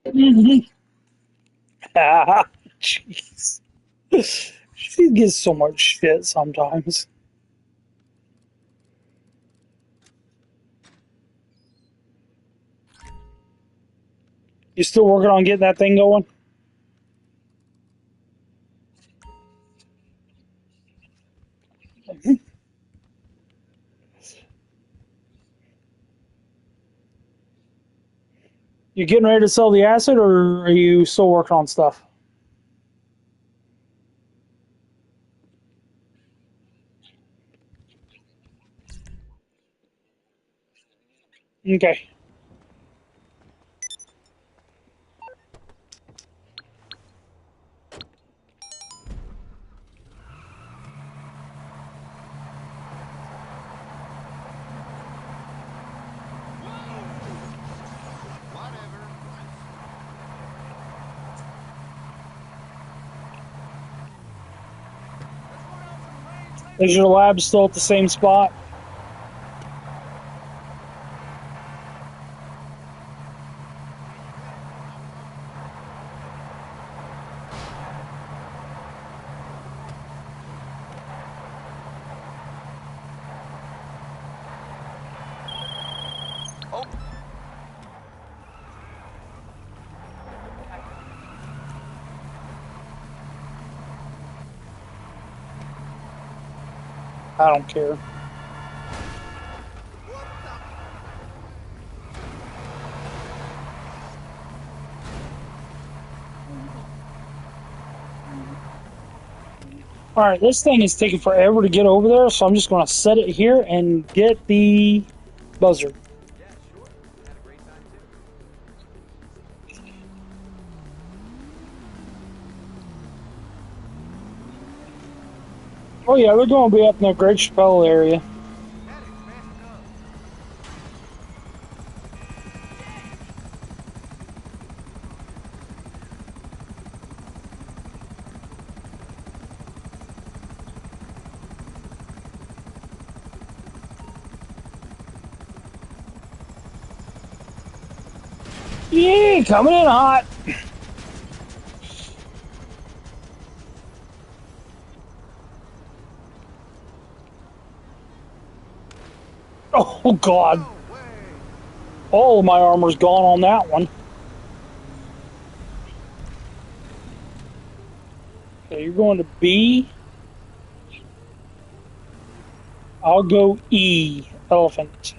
Jeez. She gets so much shit sometimes. You still working on getting that thing going? You getting ready to sell the asset, or are you still working on stuff? Okay. Is your lab still at the same spot? I don't care. Alright, this thing is taking forever to get over there, so I'm just going to set it here and get the buzzer. Oh yeah, we're going to be up in the Great Chappelle area. Yeah, coming in hot. Oh God. All of my armor's gone on that one. Okay, you're going to B. I'll go E, elephant.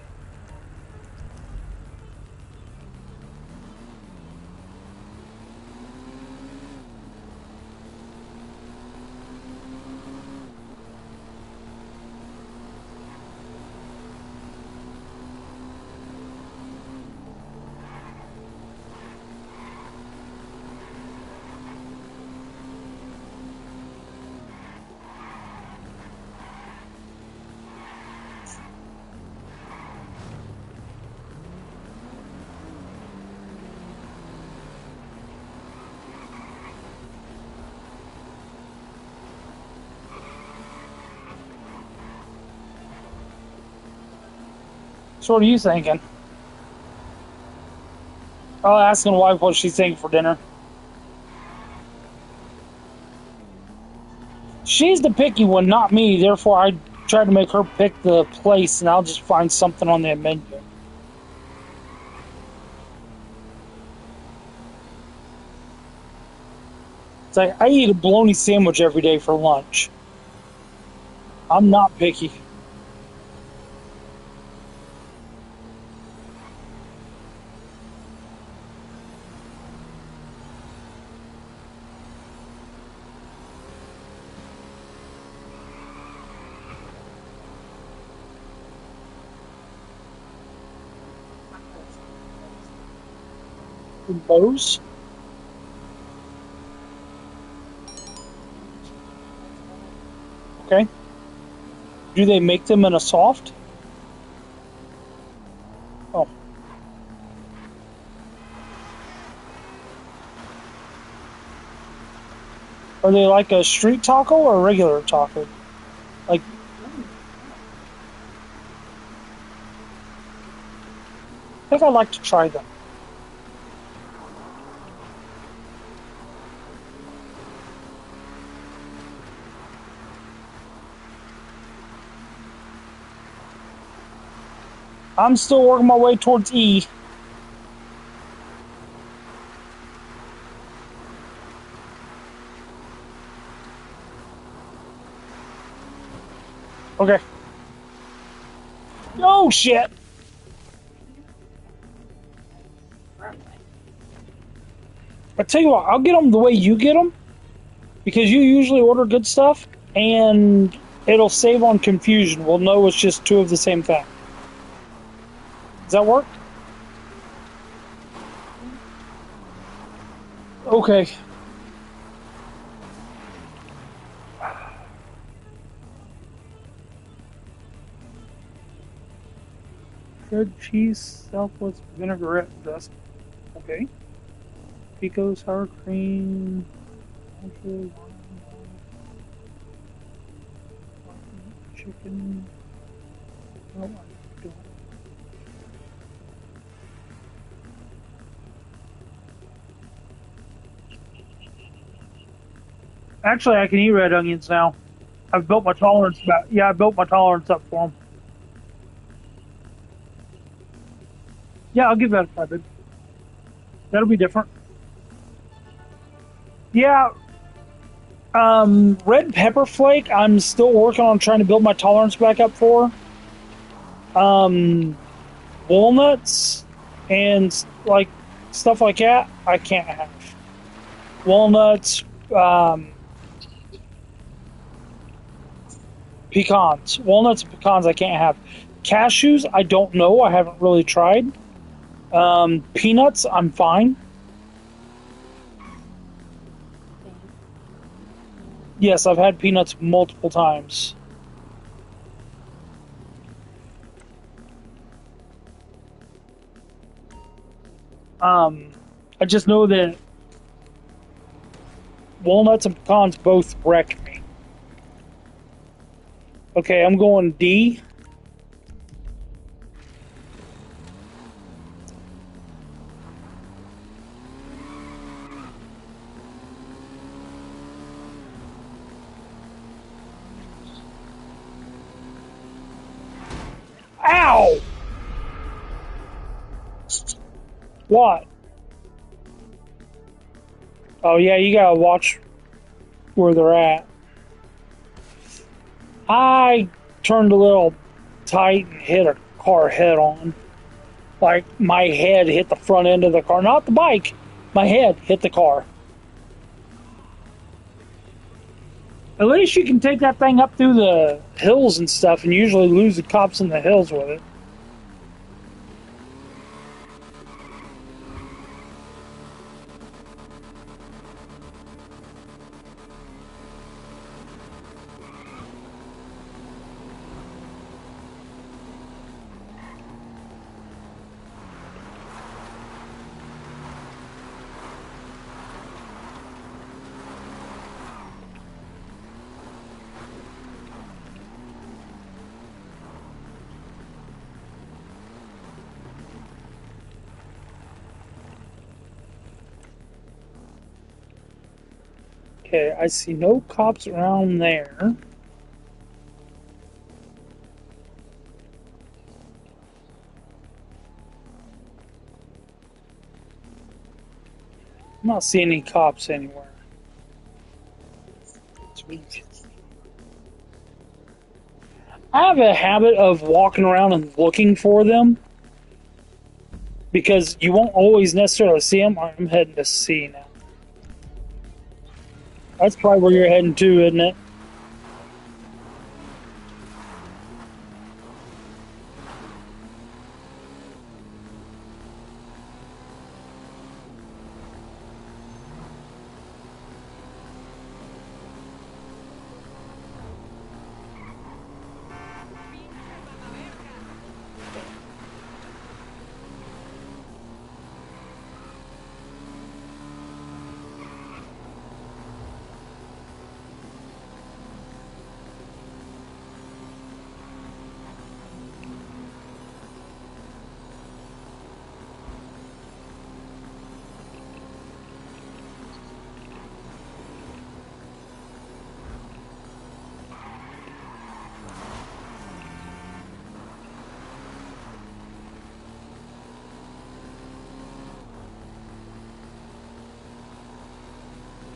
So what are you thinking? I'll ask my wife what she's thinking for dinner. She's the picky one, not me. Therefore, I try to make her pick the place, and I'll just find something on the menu. It's like I eat a bologna sandwich every day for lunch. I'm not picky. Bose? Okay. Do they make them in a soft? Oh. Are they like a street taco or a regular taco? Like, I think I'd like to try them. I'm still working my way towards E. Okay. Oh, shit. I tell you what, I'll get them the way you get them, because you usually order good stuff, and it'll save on confusion. We'll know it's just two of the same thing. Does that work? Okay. Shredded cheese, Southwest vinaigrette dressing. Okay. Pico sour cream. Chicken. Oh, I don't. Actually, I can eat red onions now. I've built my tolerance back. Yeah, I built my tolerance up for them. Yeah, I'll give that a try, babe. That'll be different. Yeah, Red pepper flake, I'm still working on trying to build my tolerance back up for. Walnuts and like stuff like that, I can't have. Walnuts, pecans. Walnuts and pecans I can't have. Cashews, I don't know. I haven't really tried. Peanuts, I'm fine. Yes, I've had peanuts multiple times. I just know that walnuts and pecans both wreck me. Okay, I'm going D. Ow! What? Oh yeah, you gotta watch where they're at. I turned a little tight and hit a car head on. Like my head hit the front end of the car, not the bike. My head hit the car. At least you can take that thing up through the hills and stuff and usually lose the cops in the hills with it. Okay, I see no cops around there. I'm not seeing any cops anywhere. Sweet. I have a habit of walking around and looking for them because you won't always necessarily see them. I'm heading to C now. That's probably where you're heading to, isn't it?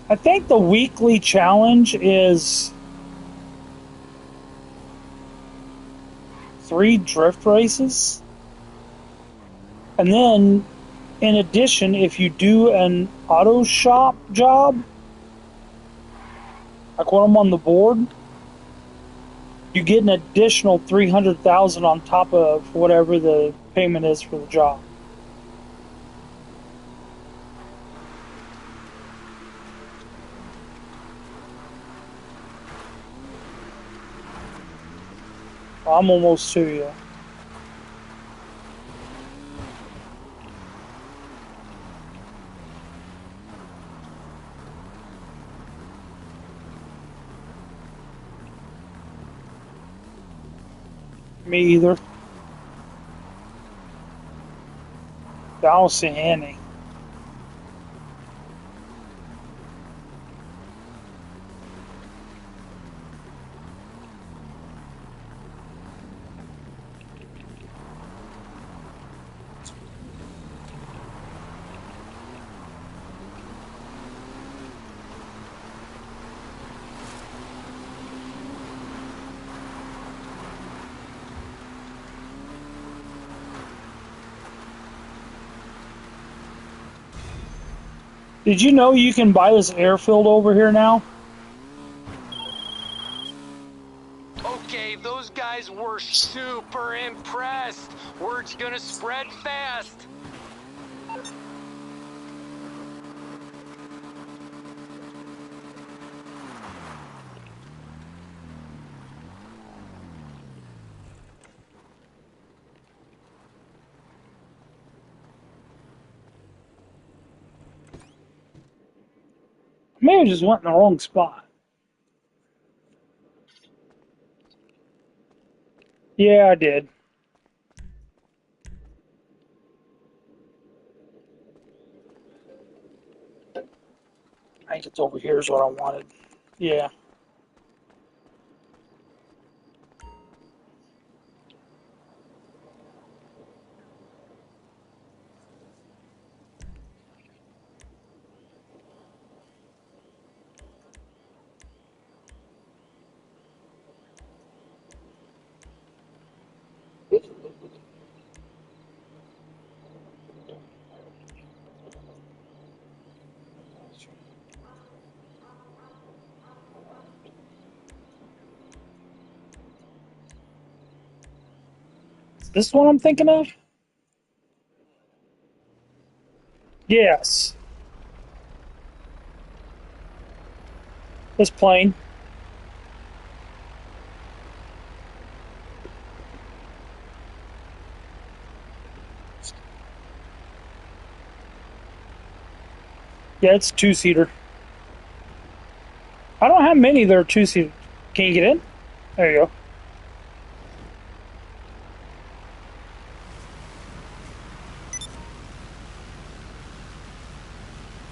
I think the weekly challenge is 3 drift races. And then, in addition, if you do an auto shop job, like when I'm on the board, you get an additional 300,000 on top of whatever the payment is for the job. I'm almost to you. Me either. I don't see any. Did you know you can buy this airfield over here now?
Okay, those guys were super impressed. Word's gonna spread fast.
Maybe I just went in the wrong spot. Yeah, I did. I think it's over here is what I wanted. Yeah. Is this what I'm thinking of? Yes. This plane. Yeah, it's two-seater. I don't have many that are two-seater. Can you get in? There you go.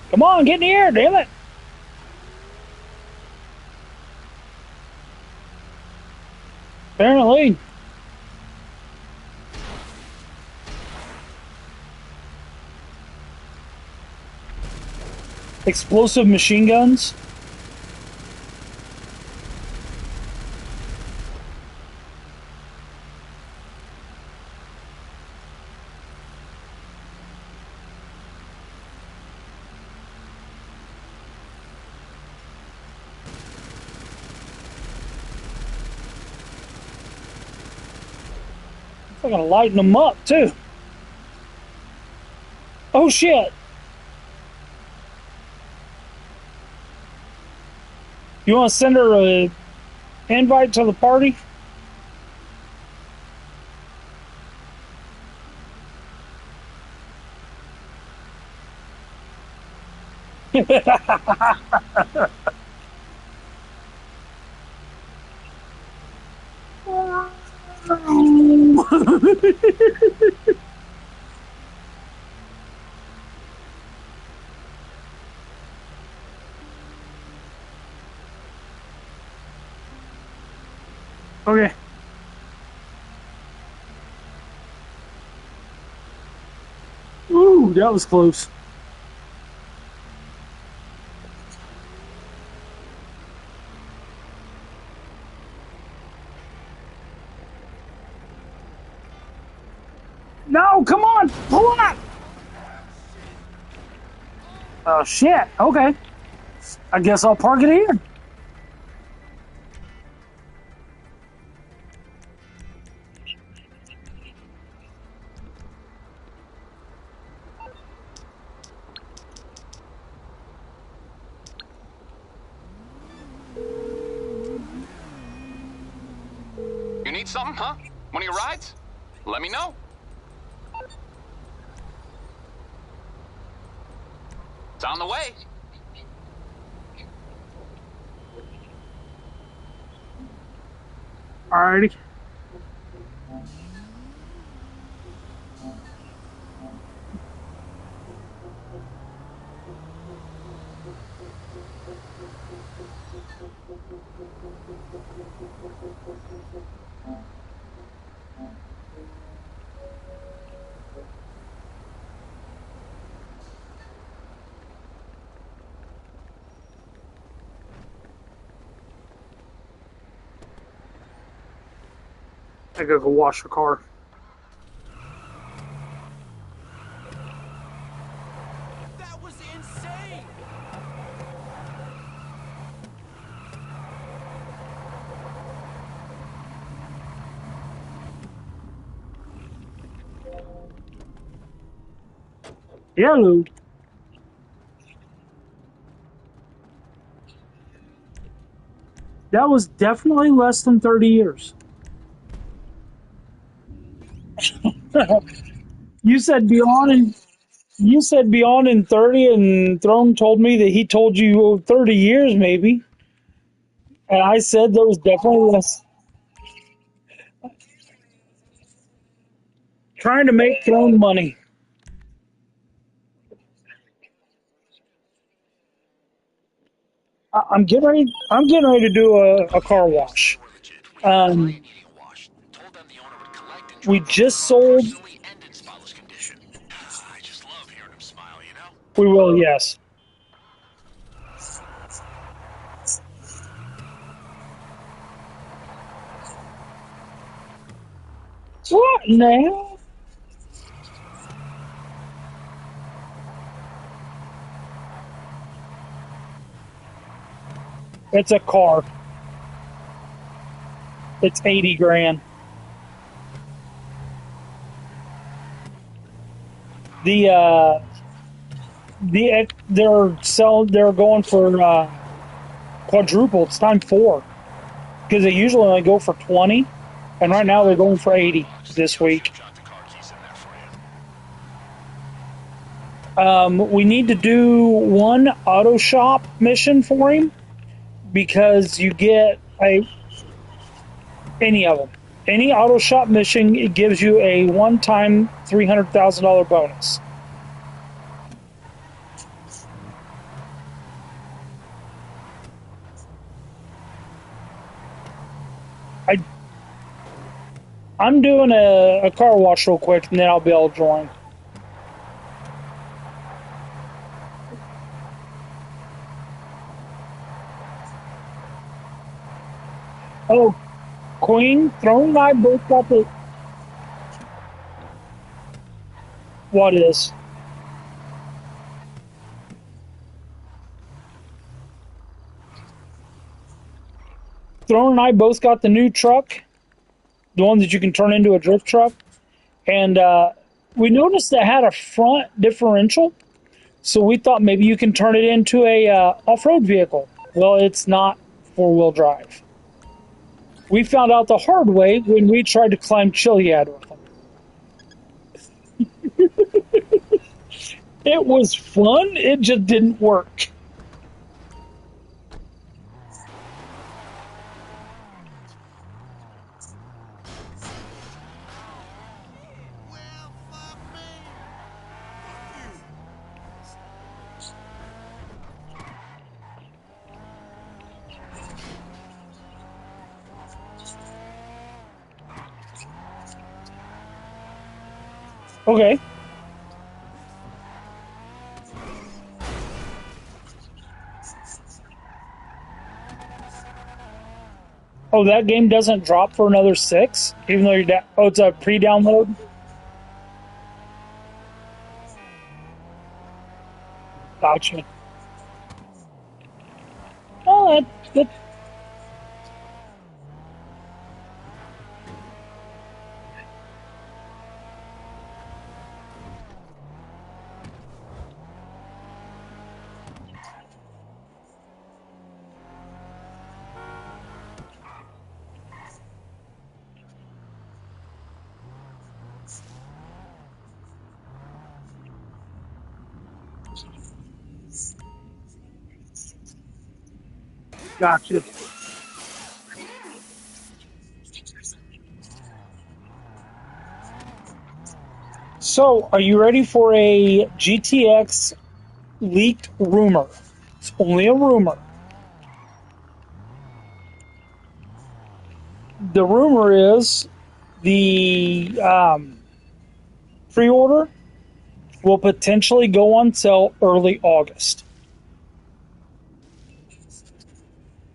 Come on, get in the air, damn it. Apparently. Explosive machine guns. I'm gonna lighten them up too. Oh shit. You want to send her an invite to the party? Okay. Ooh, that was close. No, come on, pull up. Oh shit. Okay. I guess I'll park it here.
You need something, huh? One of your rides? Let me know. It's on the way.
Alrighty. I gotta go wash the car.
That was insane!
Yeah, Lou. That was definitely less than 30 years. You said beyond in 30, and Throne told me that he told you 30 years maybe. And I said there was definitely less. Trying to make Throne money. I'm getting ready to do a car wash. We just sold. We will, yes. What now? It's a car. It's 80 grand. They're going for quadruple. It's time 4 because they usually only go for 20, and right now they're going for 80 this week. We need to do one auto shop mission for him because you get any of them. Any auto shop mission, it gives you a one-time $300,000 bonus. I'm doing a car wash real quick, and then I'll be able to join. Oh, Queen, Throne, and I both got the... What is? Throne and I both got the new truck, the one that you can turn into a drift truck, and we noticed that it had a front differential, so we thought maybe you can turn it into a off-road vehicle. Well, it's not four-wheel drive. We found out the hard way when we tried to climb Chiliad with them. It was fun, it just didn't work. Okay. Oh, that game doesn't drop for another 6, even though you're oh, it's a pre-download. Gotcha. Oh, that. Gotcha. So, are you ready for a GTX leaked rumor? It's only a rumor. The rumor is the pre-order will potentially go on sale early August.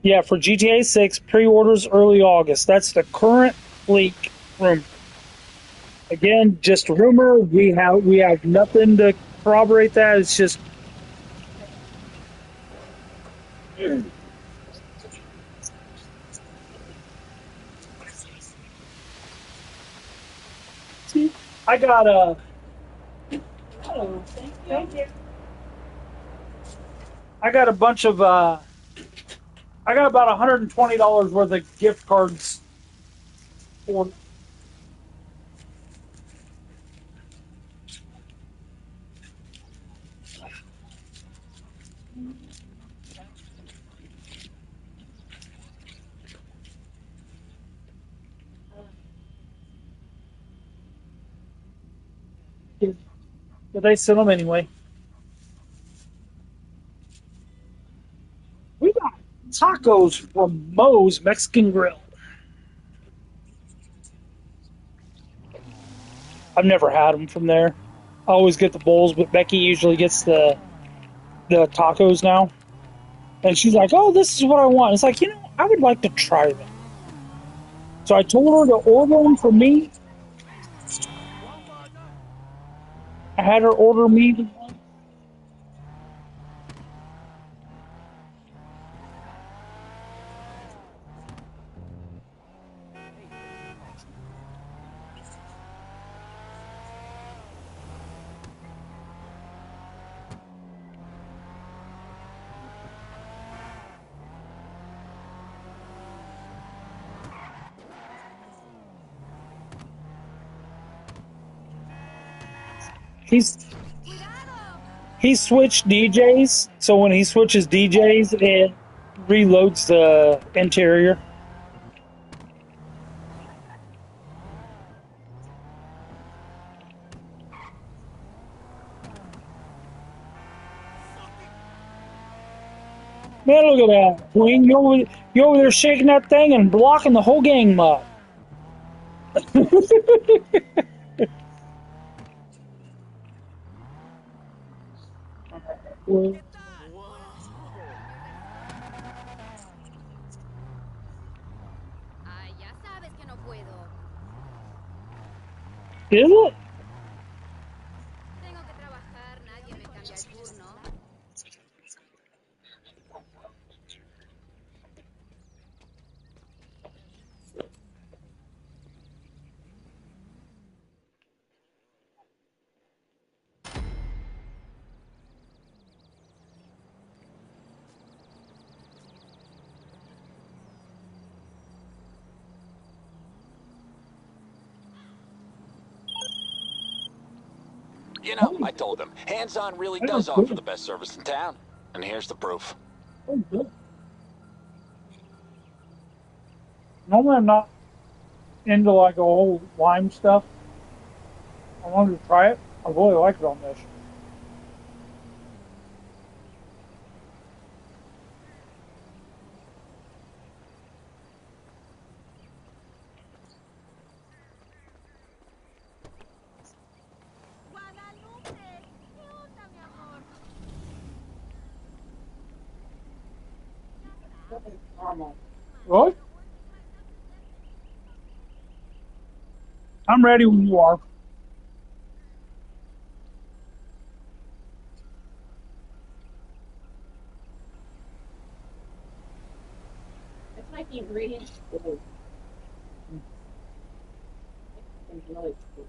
Yeah, for GTA 6, pre-orders early August. That's the current leak rumor. Again, just a rumor. We have nothing to corroborate that. It's just see, I got a. Hello, thank you. Thank you. I got a bunch of I got about $120 worth of gift cards for. But they sell them anyway. We got tacos from Moe's Mexican Grill. I've never had them from there. I always get the bowls, but Becky usually gets the tacos now. And she's like, "Oh, this is what I want." It's like, I would like to try them. So I told her to order them for me. I had her order me. He switched DJs, so when he switches DJs, it reloads the interior. Man, look at that, Queen. You over there shaking that thing and blocking the whole gang up. Is it?
You know, I told him, hands-on really does offer the best service in town. And here's the proof.
Oh, good. Normally I'm not into like a whole lime stuff. I wanted to try it. I really like it on this. What? I'm ready when you are.
It's like the ingredients. It's really cool.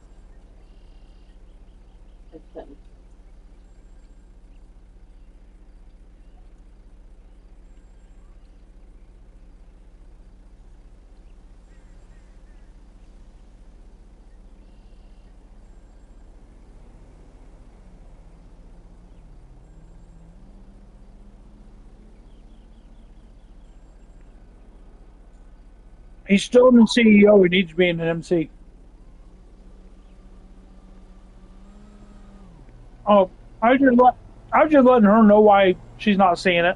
He's still in the CEO. He needs to be in an MC. Oh, I was just letting her know why she's not seeing it.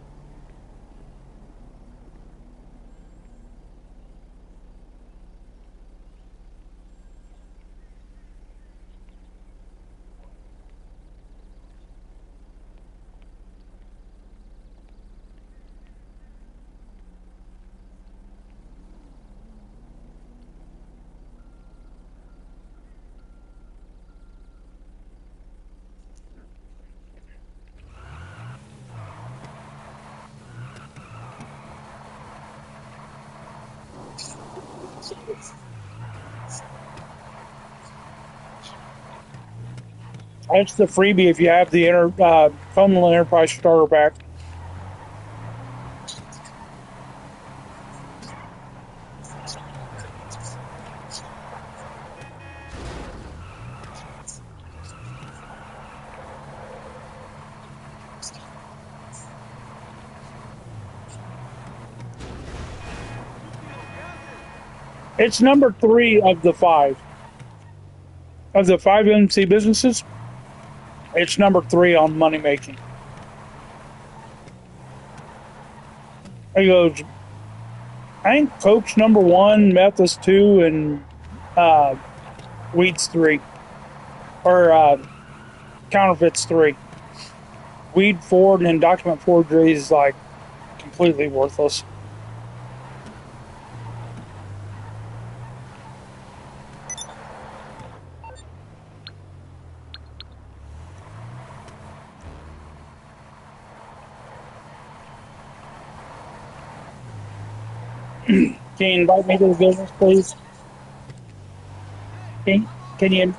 That's the freebie if you have the Cumberland Enterprise starter pack. It's number 3 of the 5. Of the 5 MC businesses, it's number 3 on money making. He goes, I think Coke's number 1, meth is 2, and weed's 3. Or counterfeit's 3. Weed 4 and document forgery is like completely worthless. Can you invite me to the business, please? Can you?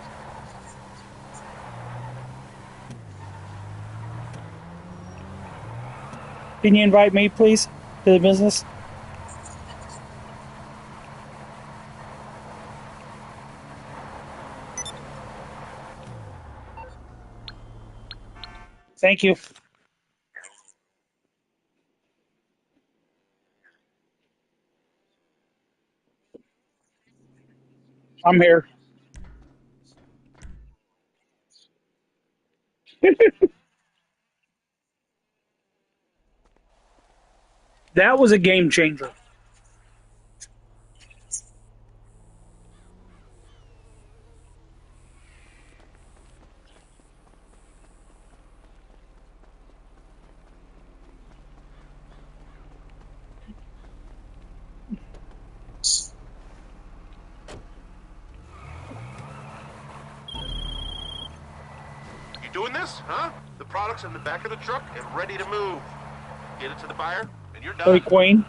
Can you invite me, please, to the business? Thank you. I'm here. That was a game changer.
You doing this, huh? The product's in the back of the truck and ready to move. Get it to the buyer, and you're done.
Hey, Queen.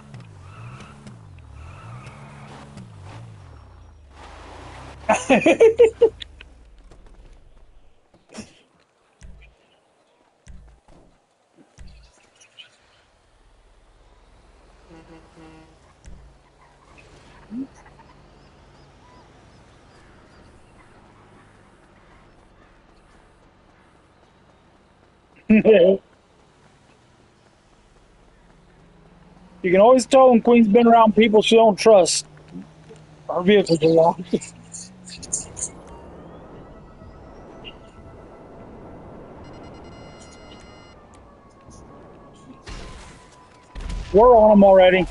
You can always tell when Queen's been around people she don't trust. Our vehicles are locked. We're on them already.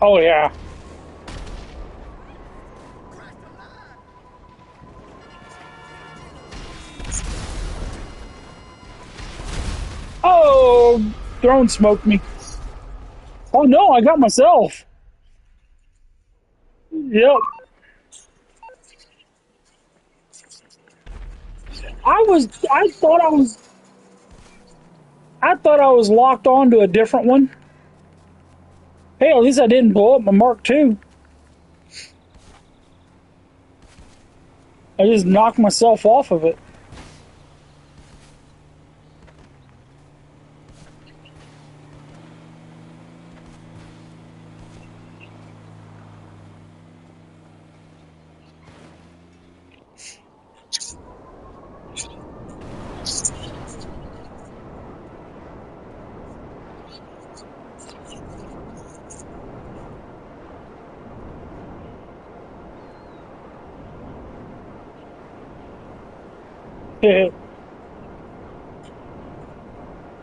Oh, yeah. Oh, drone smoked me. Oh, no, I got myself. Yep. I thought I was locked on to a different one. Hey, at least I didn't blow up my Mark II. I just knocked myself off of it.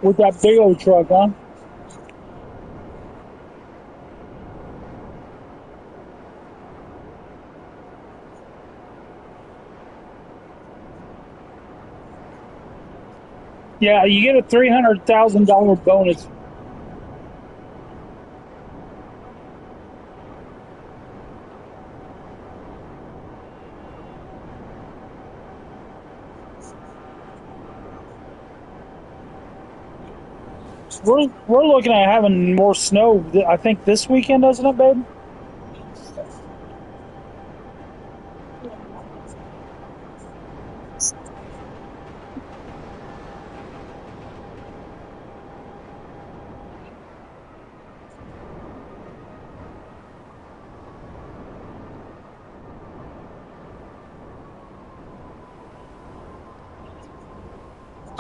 With that big old truck, huh? Yeah, you get a $300,000 bonus. We're looking at having more snow. I think this weekend, doesn't it, babe?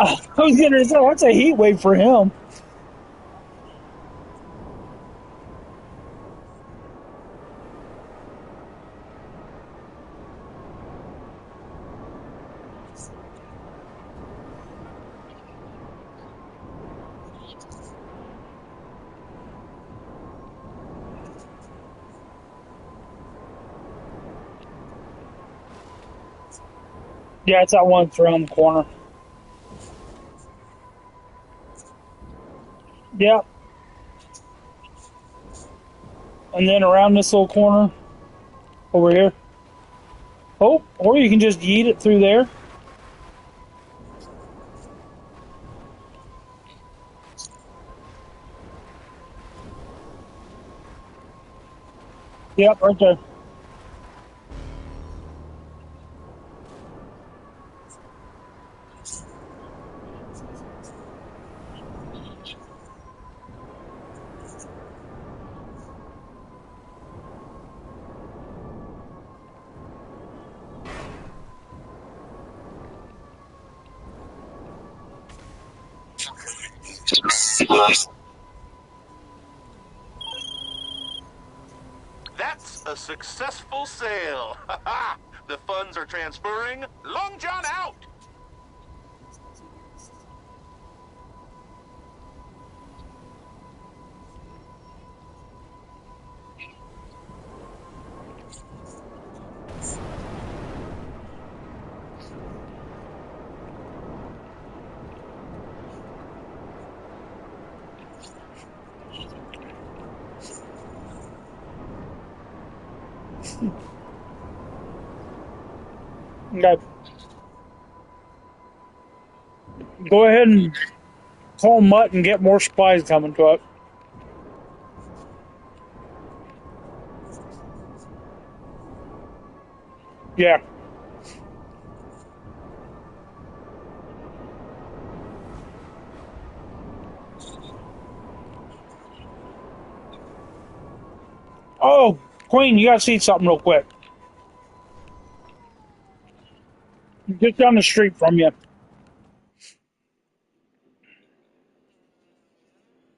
I was gonna say that's a heat wave for him. Yeah, it's that one that's around the corner. Yep. And then around this little corner over here. Oh, or you can just yeet it through there. Yep, right there.
That's a successful sale. The funds are transferring. Long John out.
Okay. Go ahead and call Mutt and get more supplies coming to it. Yeah. Oh, Queen, you gotta see something real quick. Just down the street from you.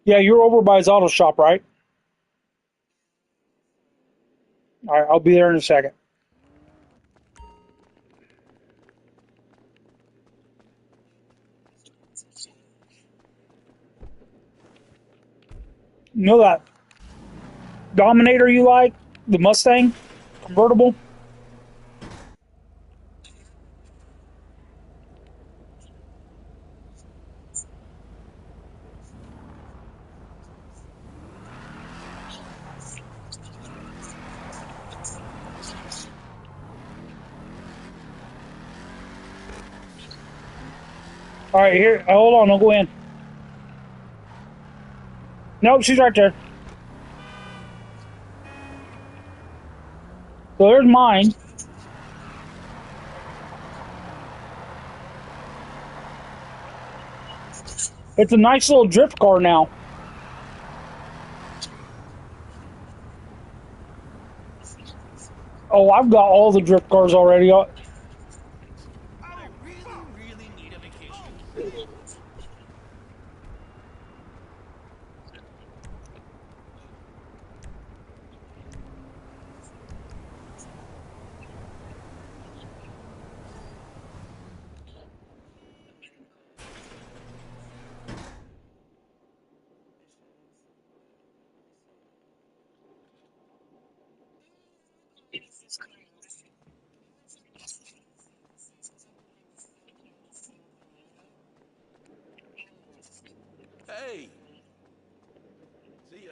Yeah, you're over by his auto shop, right? All right, I'll be there in a second. You know that Dominator you like? The Mustang convertible? All right, here. Hold on, I'll go in. Nope, she's right there. So there's mine. It's a nice little drift car now. Oh, I've got all the drift cars already.
Hey. See ya.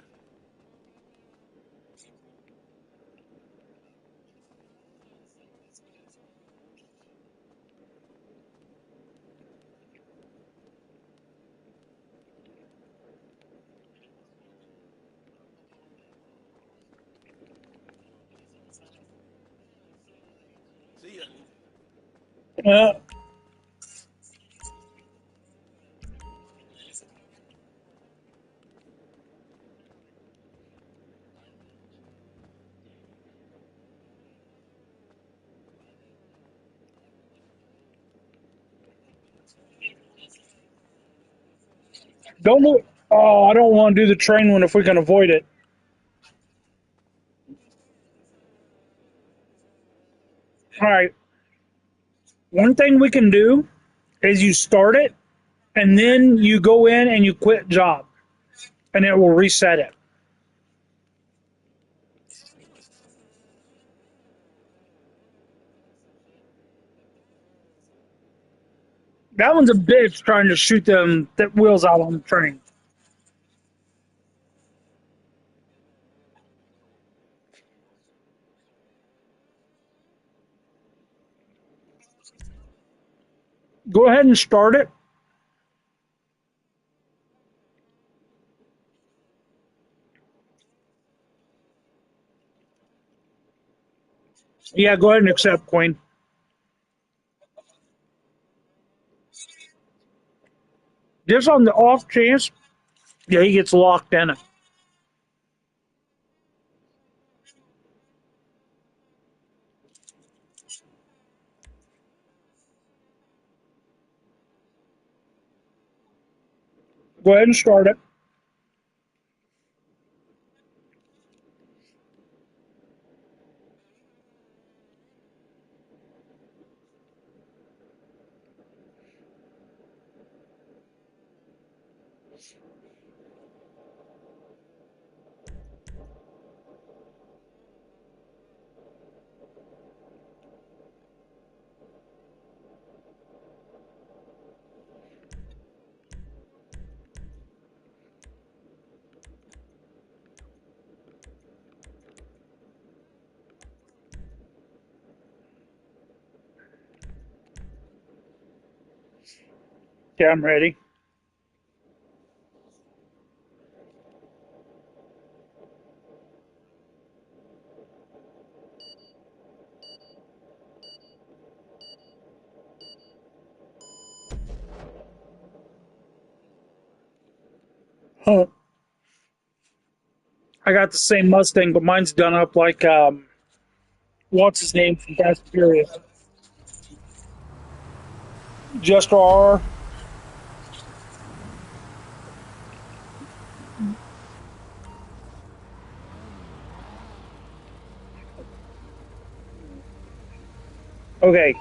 Don't look. Oh, I don't want to do the train one if we can avoid it. All right. One thing we can do is you start it, and then you go in and you quit job, and it will reset it. That one's a bitch trying to shoot them that wheels out on the train. Go ahead and start it. Yeah, go ahead and accept, Queen. Just on the off chance, yeah, he gets locked in it. Go ahead and start it. Yeah, I'm ready. Huh. I got the same Mustang, but mine's done up like what's his name from Fast and Furious? Just R. Okay.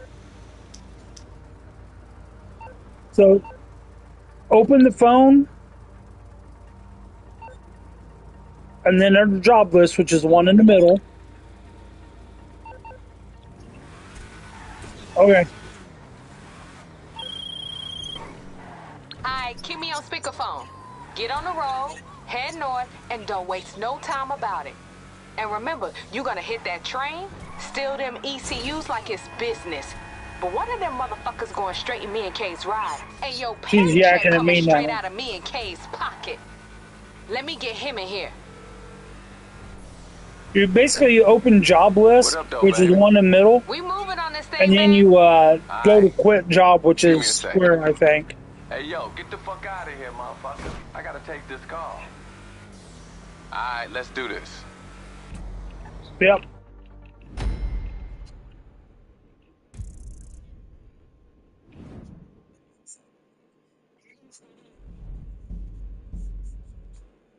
So open the phone and then enter the job list, which is the one in the middle. Okay.
Alright, keep me on speakerphone. Get on the road, head north, and don't waste no time about it. And remember, you're gonna hit that train, steal them ECUs like it's business. But one of them motherfuckers going straight in me and Kay's ride. And your paycheck coming straight out of me and Kay's pocket. Let me get him in here.
You basically open job list, which is the one in the middle.
We moving on this thing,
and then you go to quit job, which is square, I think.
Hey, yo, get the fuck out of here, motherfucker. I gotta take this call. Alright, let's do this.
Yep.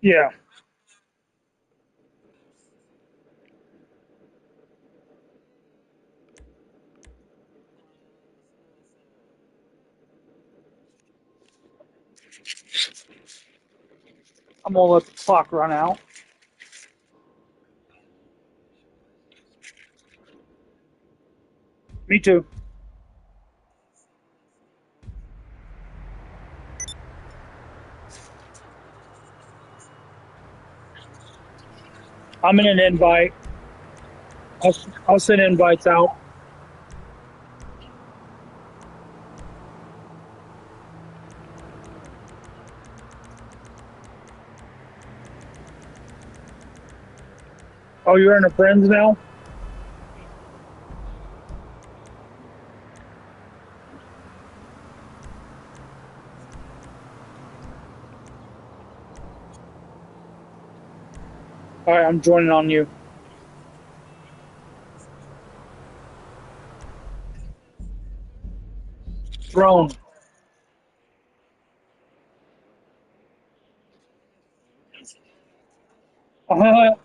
Yeah. I'm gonna let the clock run out. Me too. I'm in an invite. I'll send invites out. Oh, you're in a friends now? Alright, I'm joining on you. Drone. Uh-huh.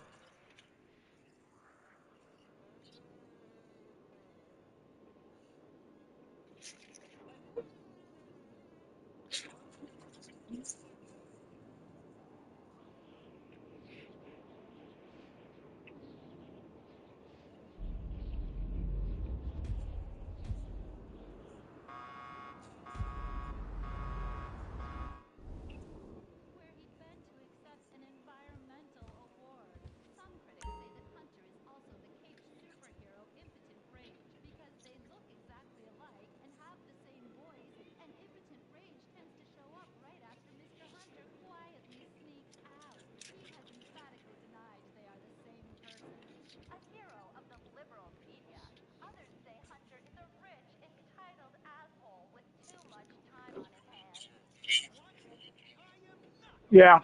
Yeah.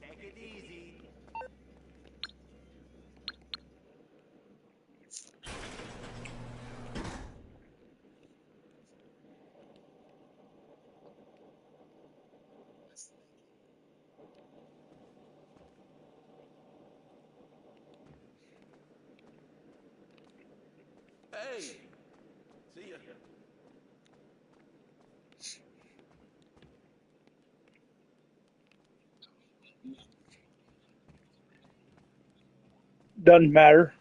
Take it easy. Hey, see ya.
Doesn't matter.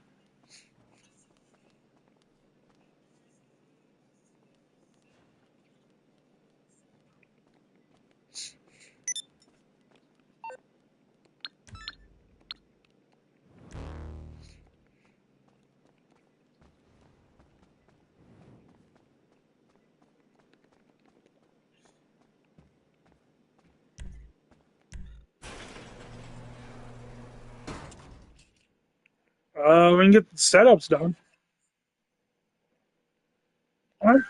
We can get the setups done. All right.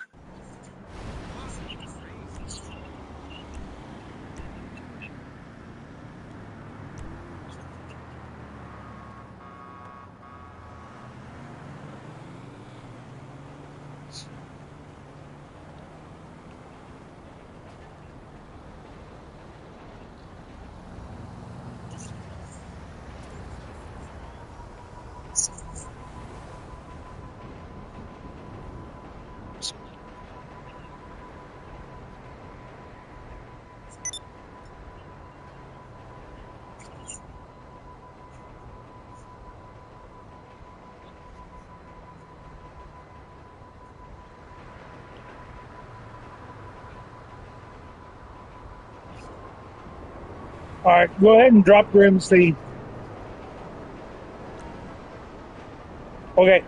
All right, go ahead and drop your MC. Okay.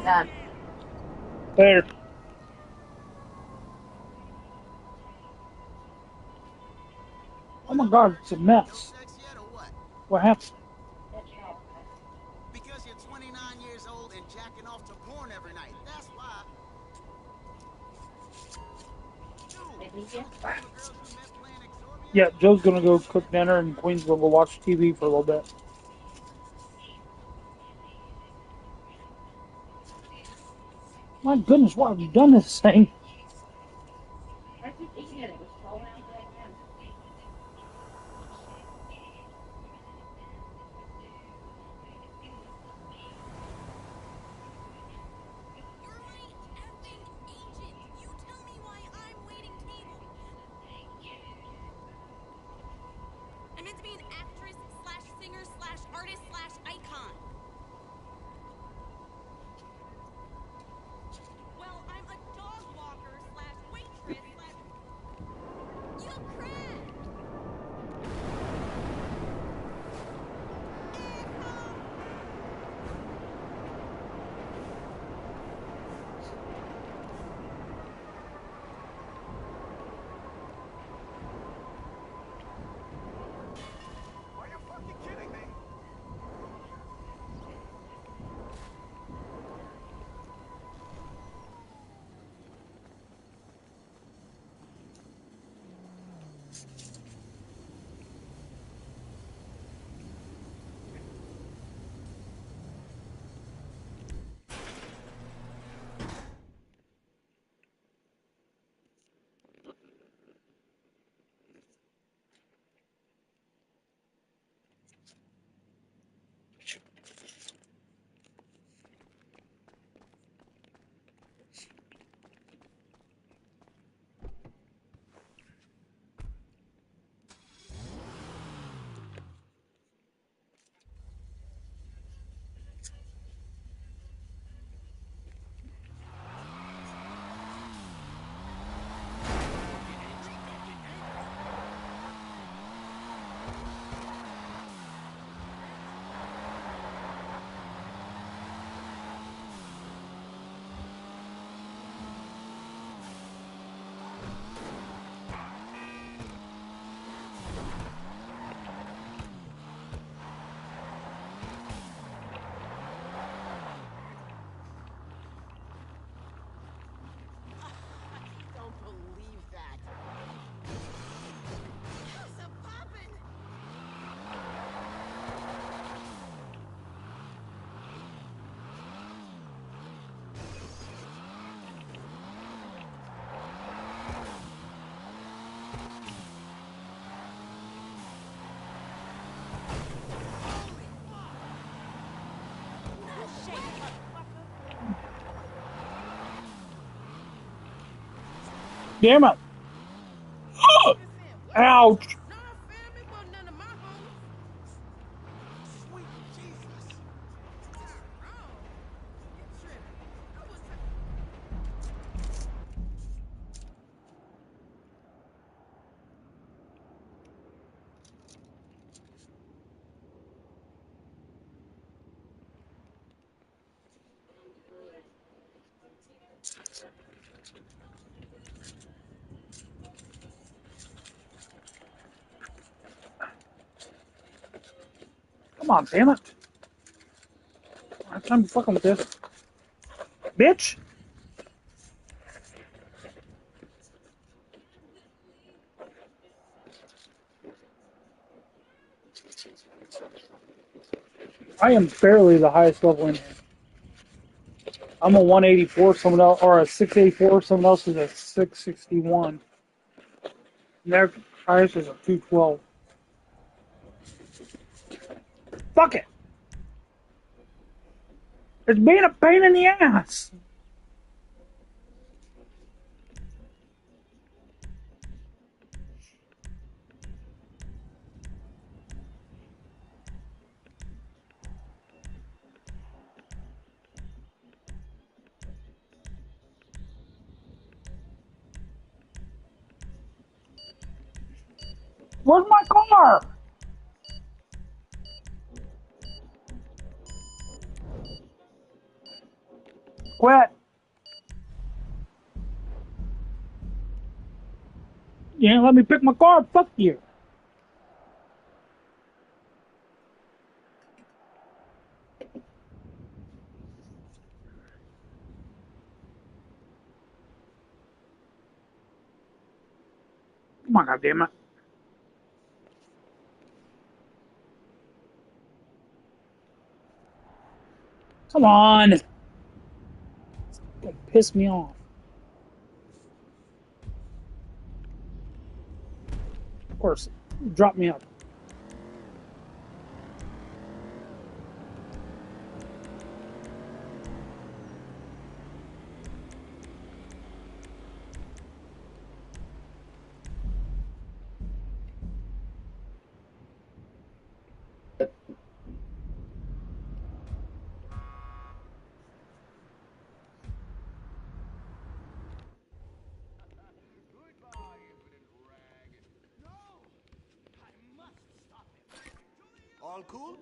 Done.
There. Oh my God, it's a mess. What happened?
Because you're 29 years old and jacking off to porn every night. That's why.
Yeah, Joe's gonna go cook dinner and Queen's gonna go watch TV for a little bit. My goodness, why have you done this thing?
I keep eating it. It was falling out back in.
meant to be an actress slash singer slash artist slash icon. Well, I'm a dog walker slash waitress slash... You crap!
Are you fucking kidding me?
Don't believe that. How's it poppin'?
Damn it! Ouch! Come on, damn it! I have time to fucking with this, bitch. I am barely the highest level in here. I'm a 184, someone else, or a 684, someone else is a 661. And their highest is a 212. Fuck it! It's being a pain in the ass! Where's my car? Quit. You ain't let me pick my car? Fuck you. Come on, goddammit. Come on. Don't piss me off. Of course, drop me up.
All cool?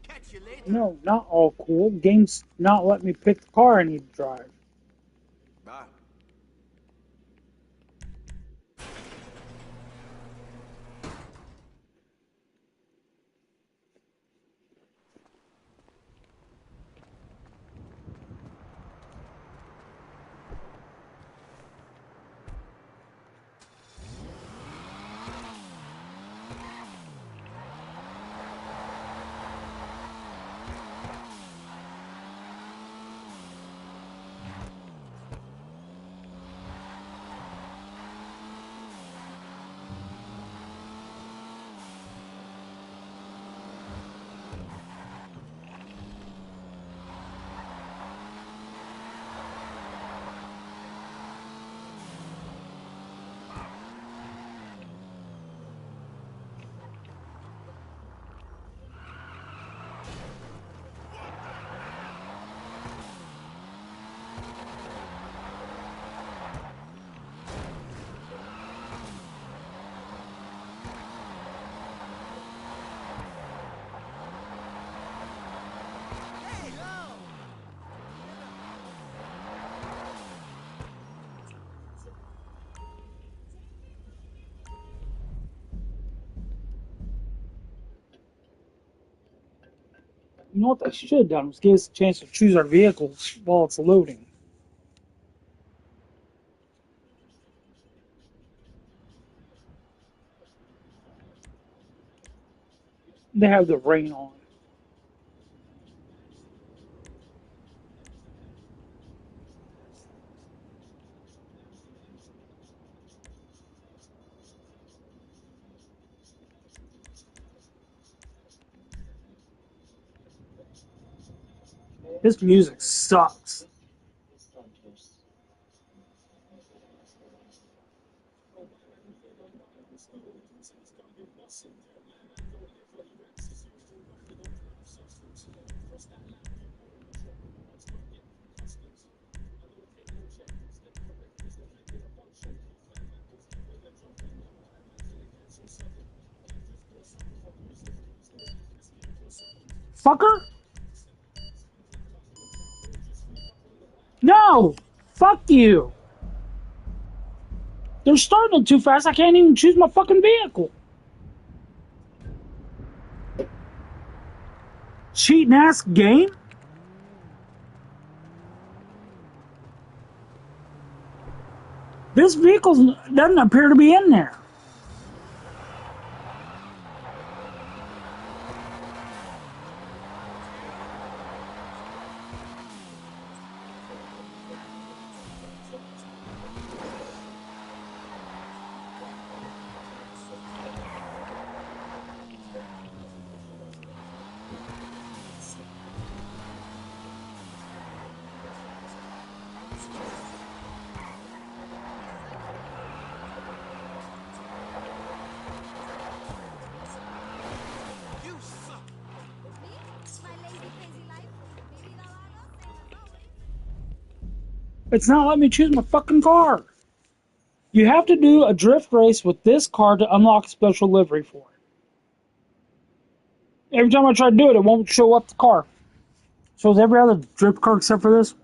Catch you later.
No, not all cool. Game's not letting me pick the car I need to drive.
Bye.
You know what they should have done was give us a chance to choose our vehicles while it's loading. They have the rain on. This music sucks. Fucker? No! Fuck you! They're starting it too fast, I can't even choose my fucking vehicle. Cheating ass game? This vehicle doesn't appear to be in there. It's not letting me choose my fucking car. You have to do a drift race with this car to unlock a special livery for it. Every time I try to do it, it won't show up the car. Shows every other drift car except for this.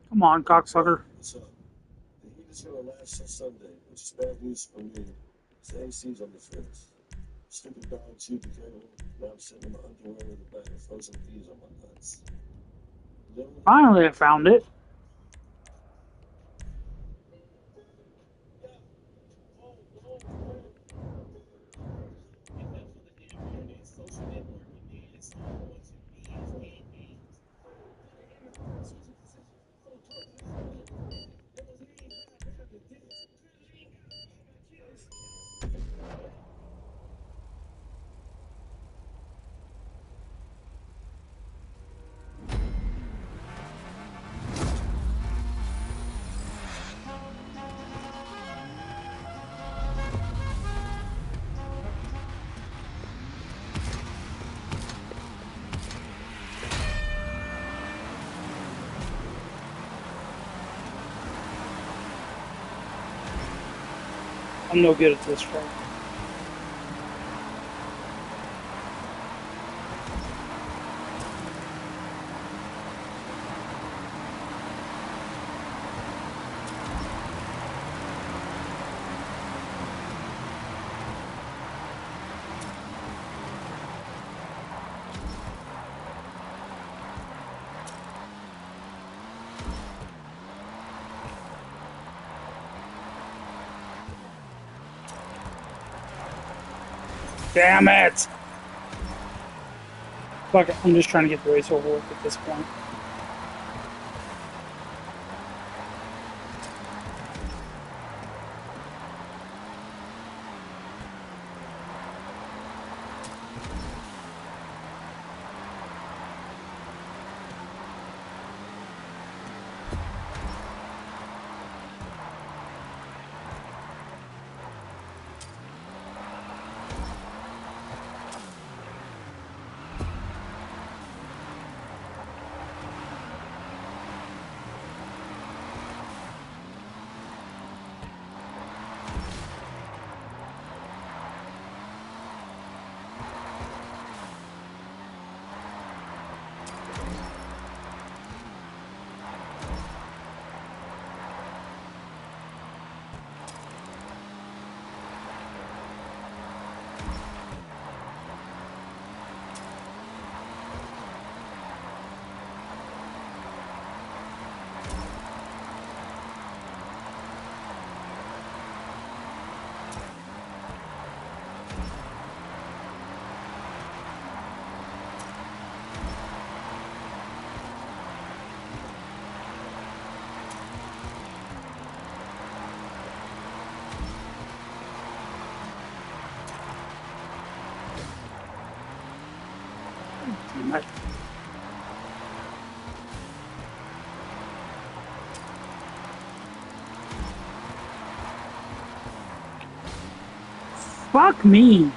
Come on, cocksucker.
What's up? The heat is gonna last till Sunday, which is bad news for me. The AC's on the fritz. Stupid dog chewed the cable. Now I'm sitting in my underwear with a bag of frozen peas on my nuts.
Finally, I found it. I'm no good at this track. Damn it! Fuck it, I'm just trying to get the race over with at this point. Fuck me!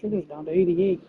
Sugar's down to 88.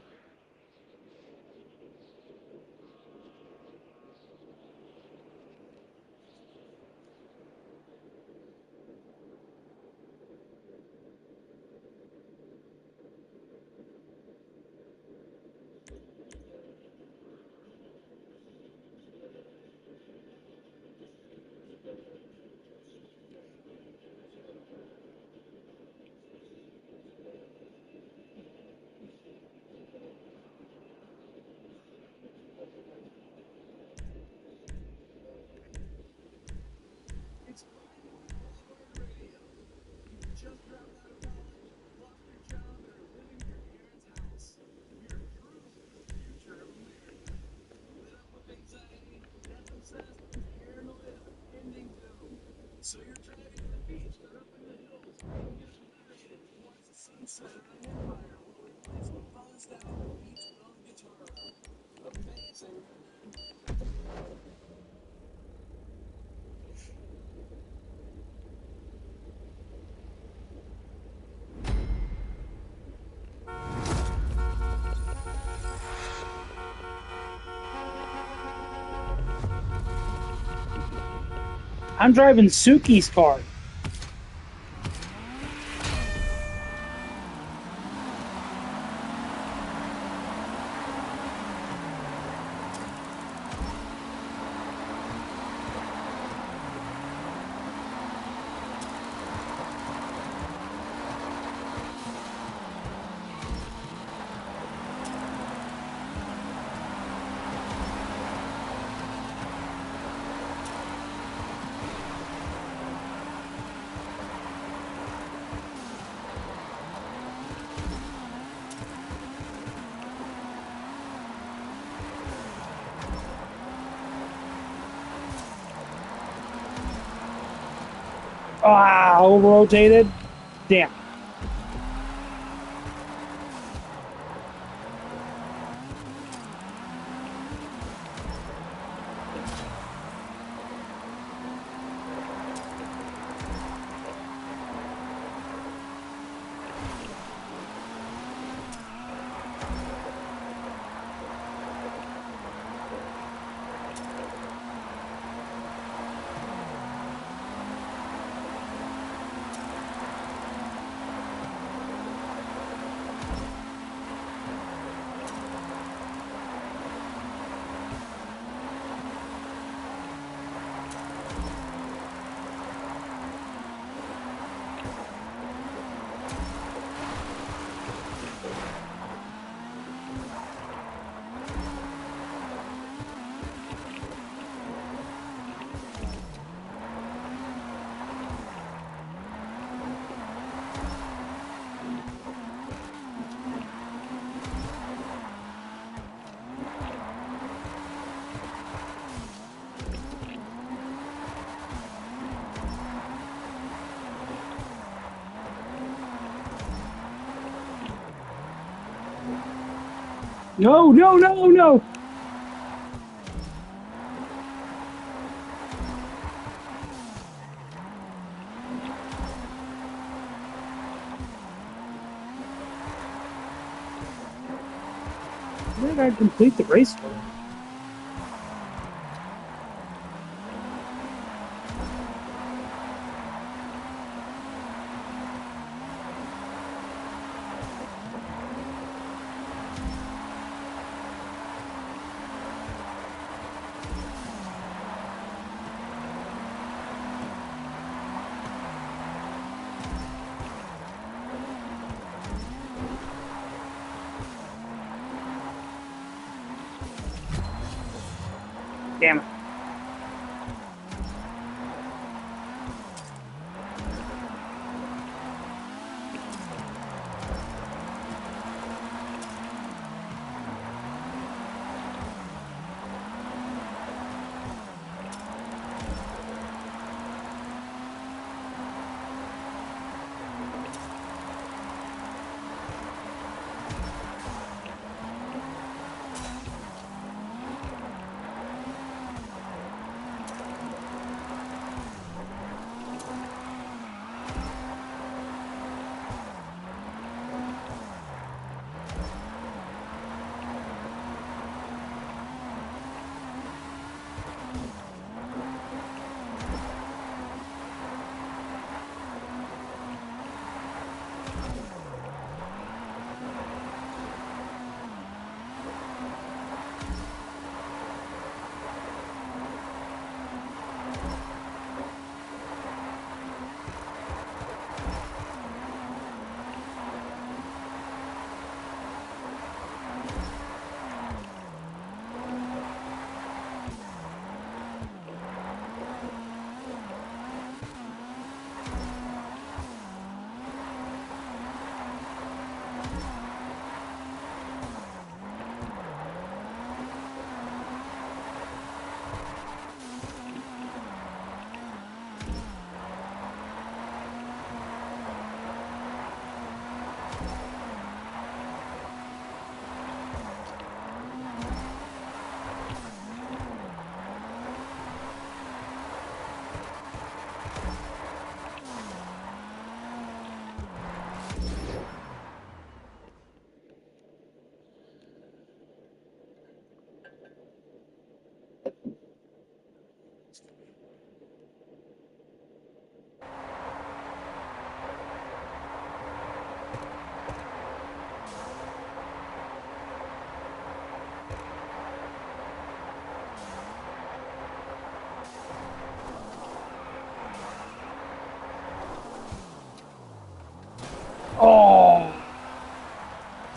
So you're driving to the beach or up in the hills, you get obliterated to watch the sunset on an empire while we play some buzzed out beach bum guitar. Amazing, man.
I'm driving Suki's car. Ah, over-rotated. Damn. No, no, no, no! Where did I complete the race for?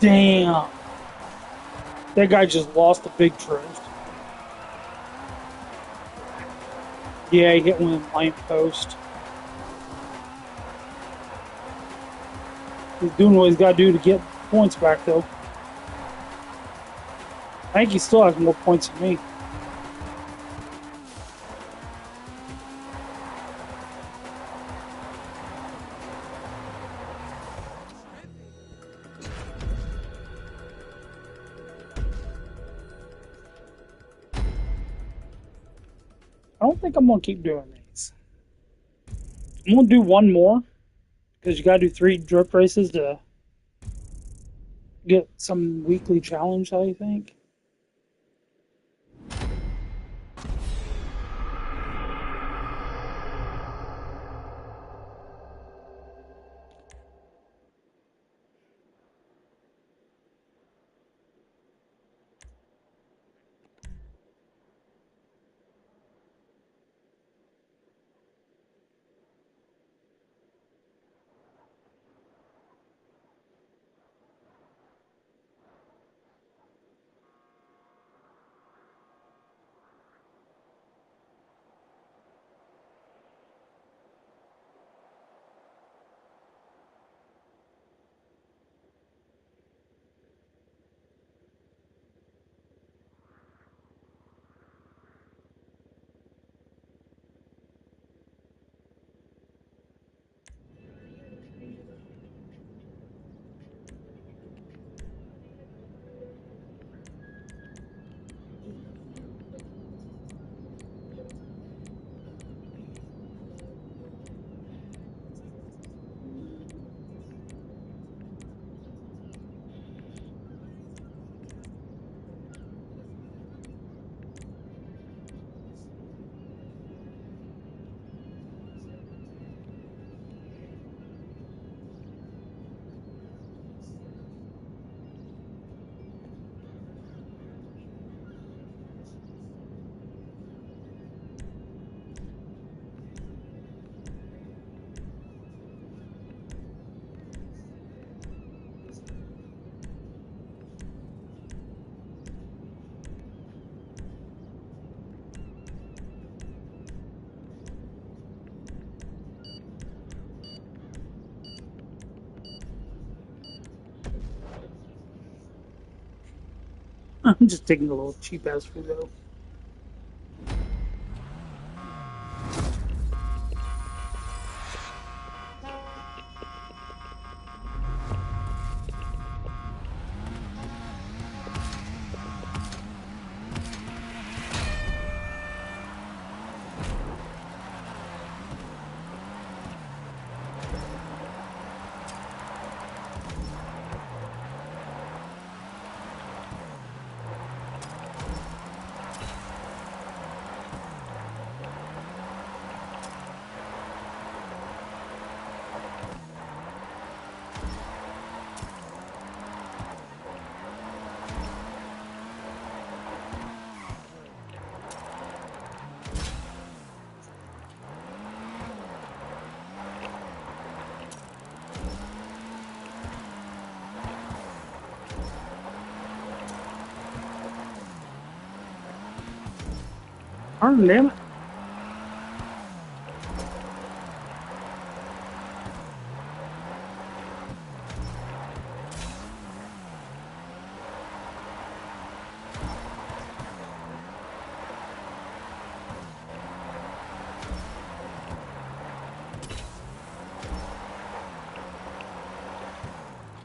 Damn. That guy just lost a big drift. Yeah, he hit one of the lamp post. He's doing what he's got to do to get points back, though. I think he still has more points than me. I don't think I'm going to keep doing these. I'm going to do one more, because you got to do 3 drip races to get some weekly challenge, I think. I'm just taking a little cheap ass Fugo. Darn damn it.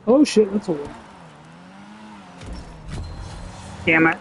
Oh shit, that's a win. Damn it.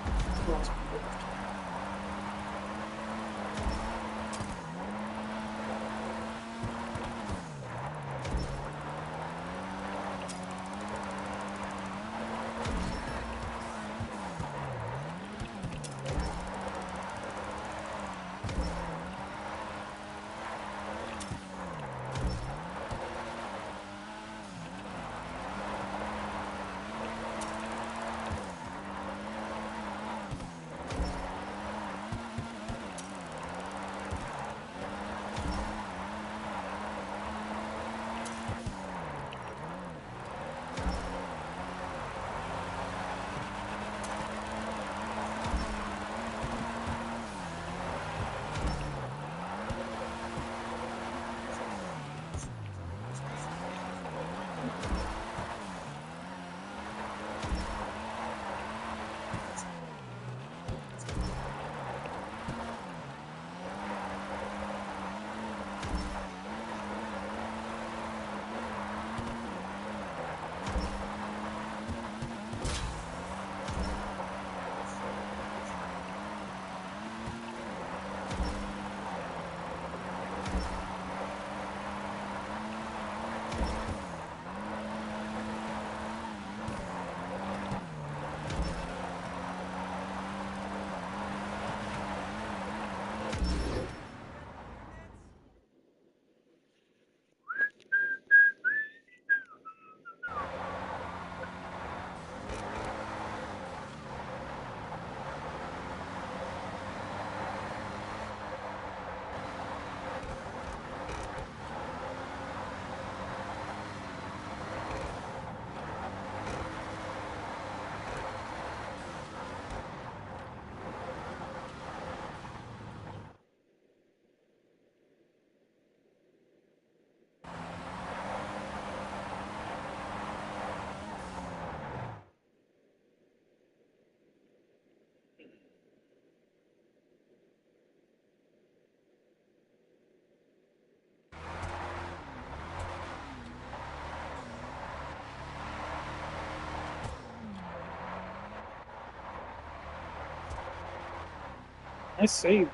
I saved.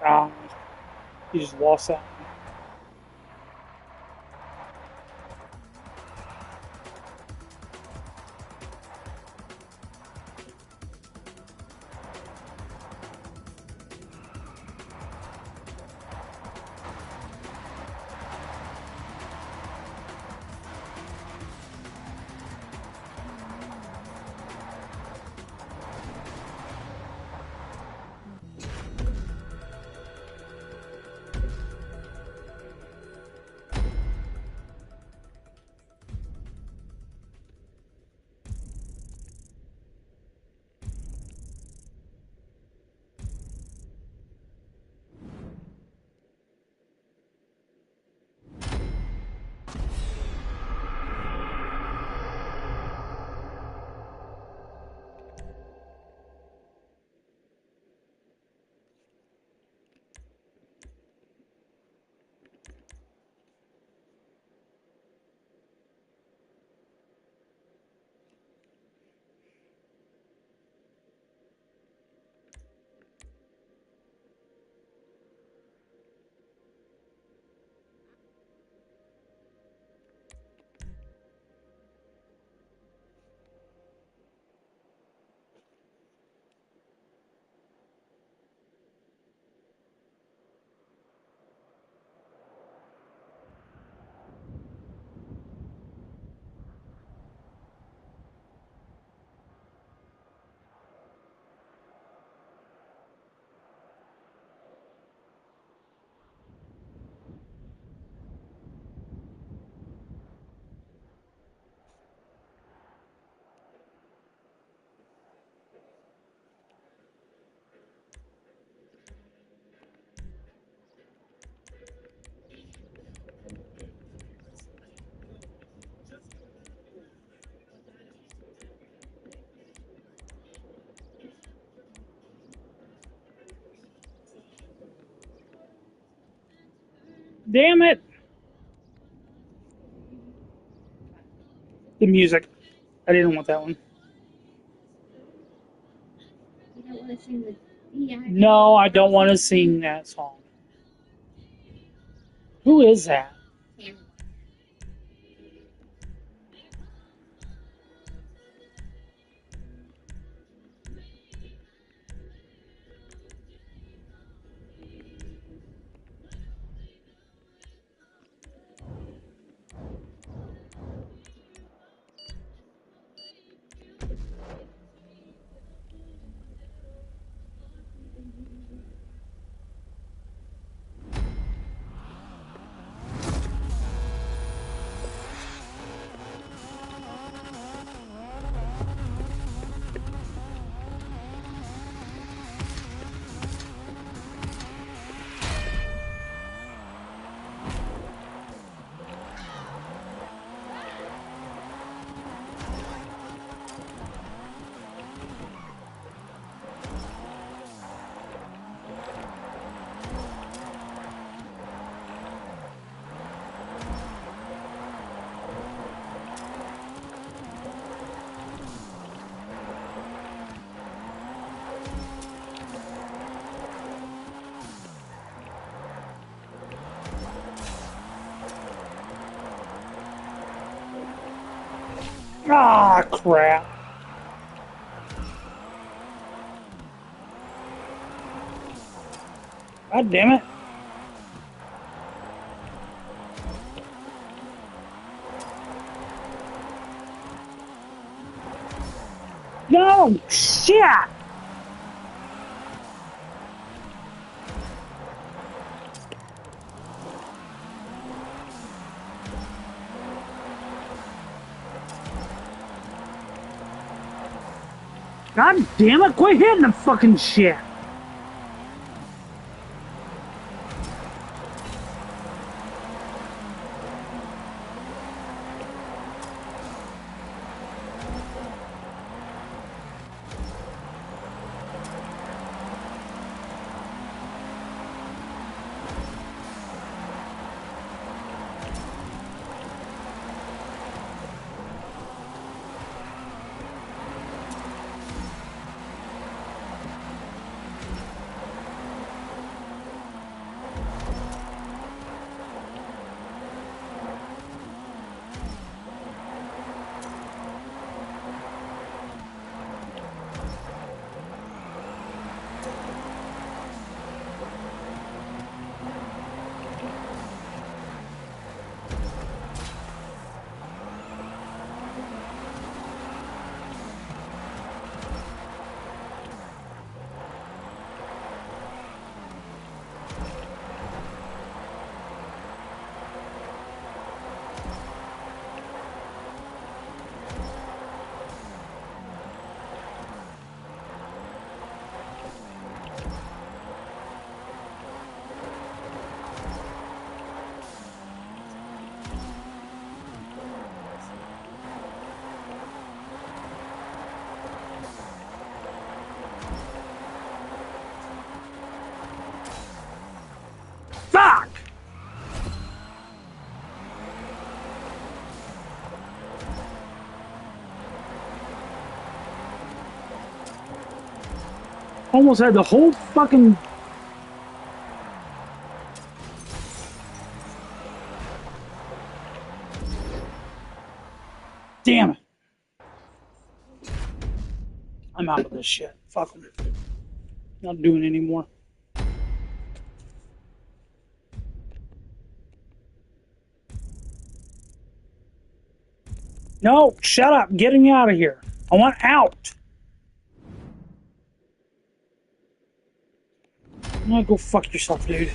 Ah, you just lost that. Damn it! The music. I didn't want that one.
You don't want to sing the VIP?
No, I don't want to sing that song. Who is that? Ah, crap. God damn it. No! Shit! God damn it, quit hitting the fucking shit! almost had the whole fucking... Damn it. I'm out of this shit. Fuck them. Not doing it anymore. No, shut up. Get me out of here. I want out. I'm gonna go fuck yourself, dude.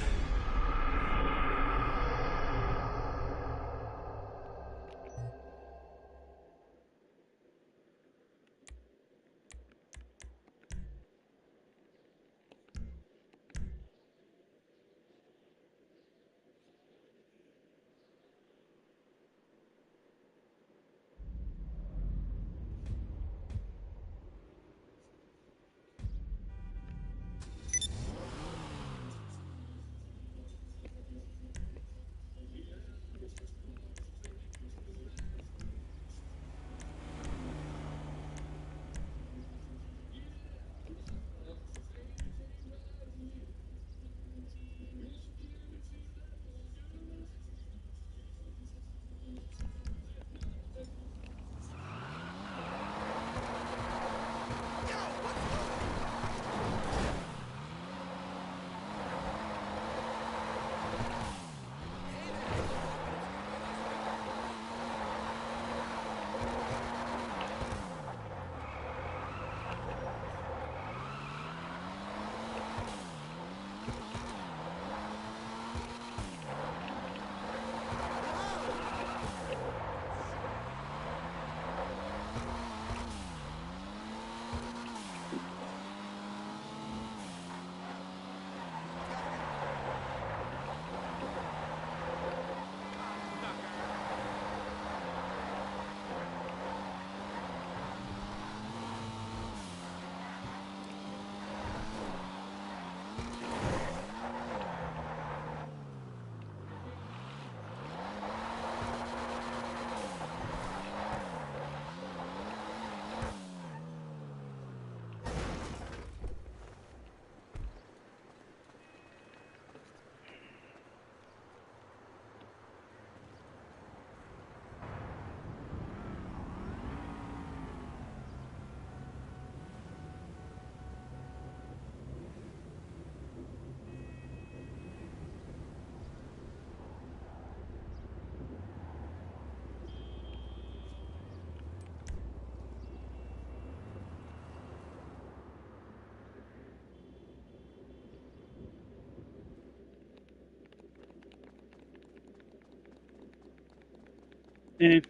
And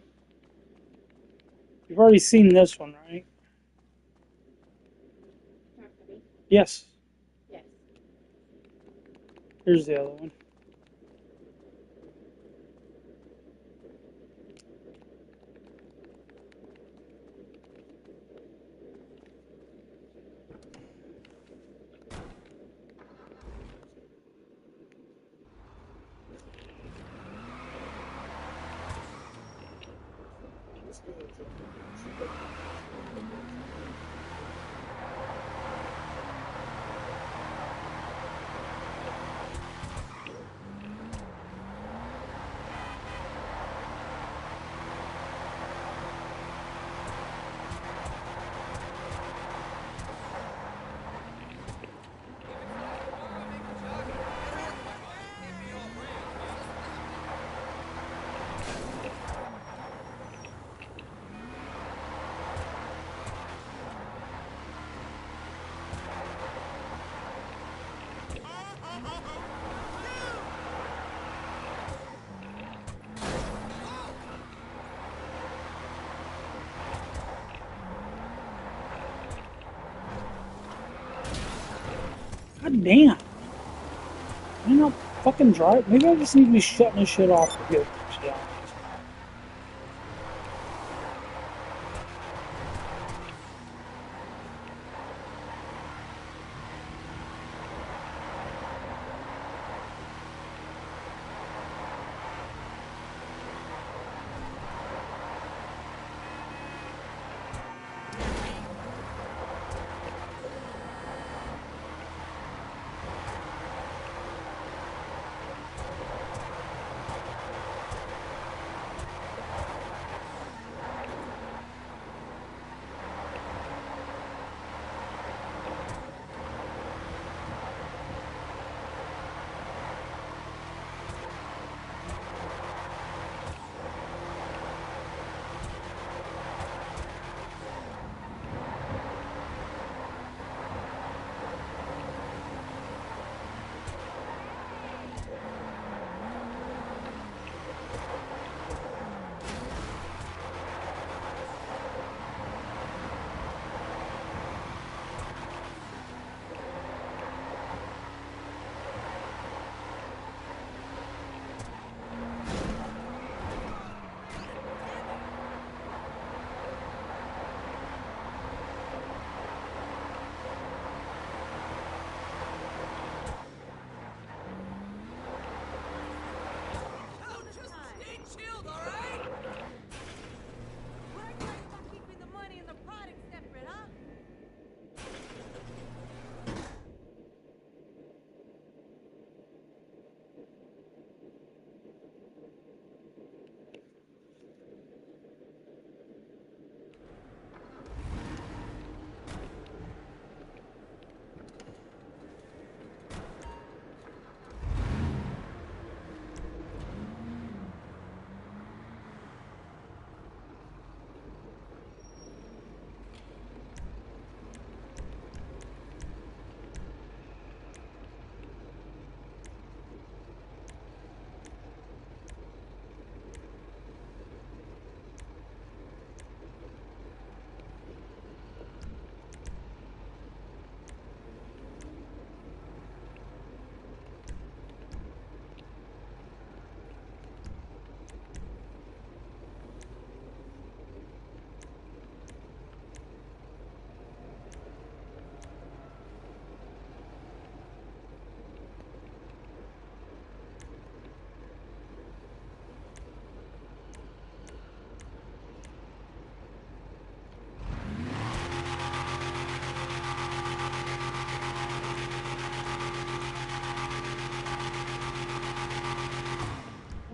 you've already seen this one, right? Yes.
Yes.
Here's the other one. God damn. I'm not fucking drive. Maybe I just need to be shutting this shit off for good. Yeah.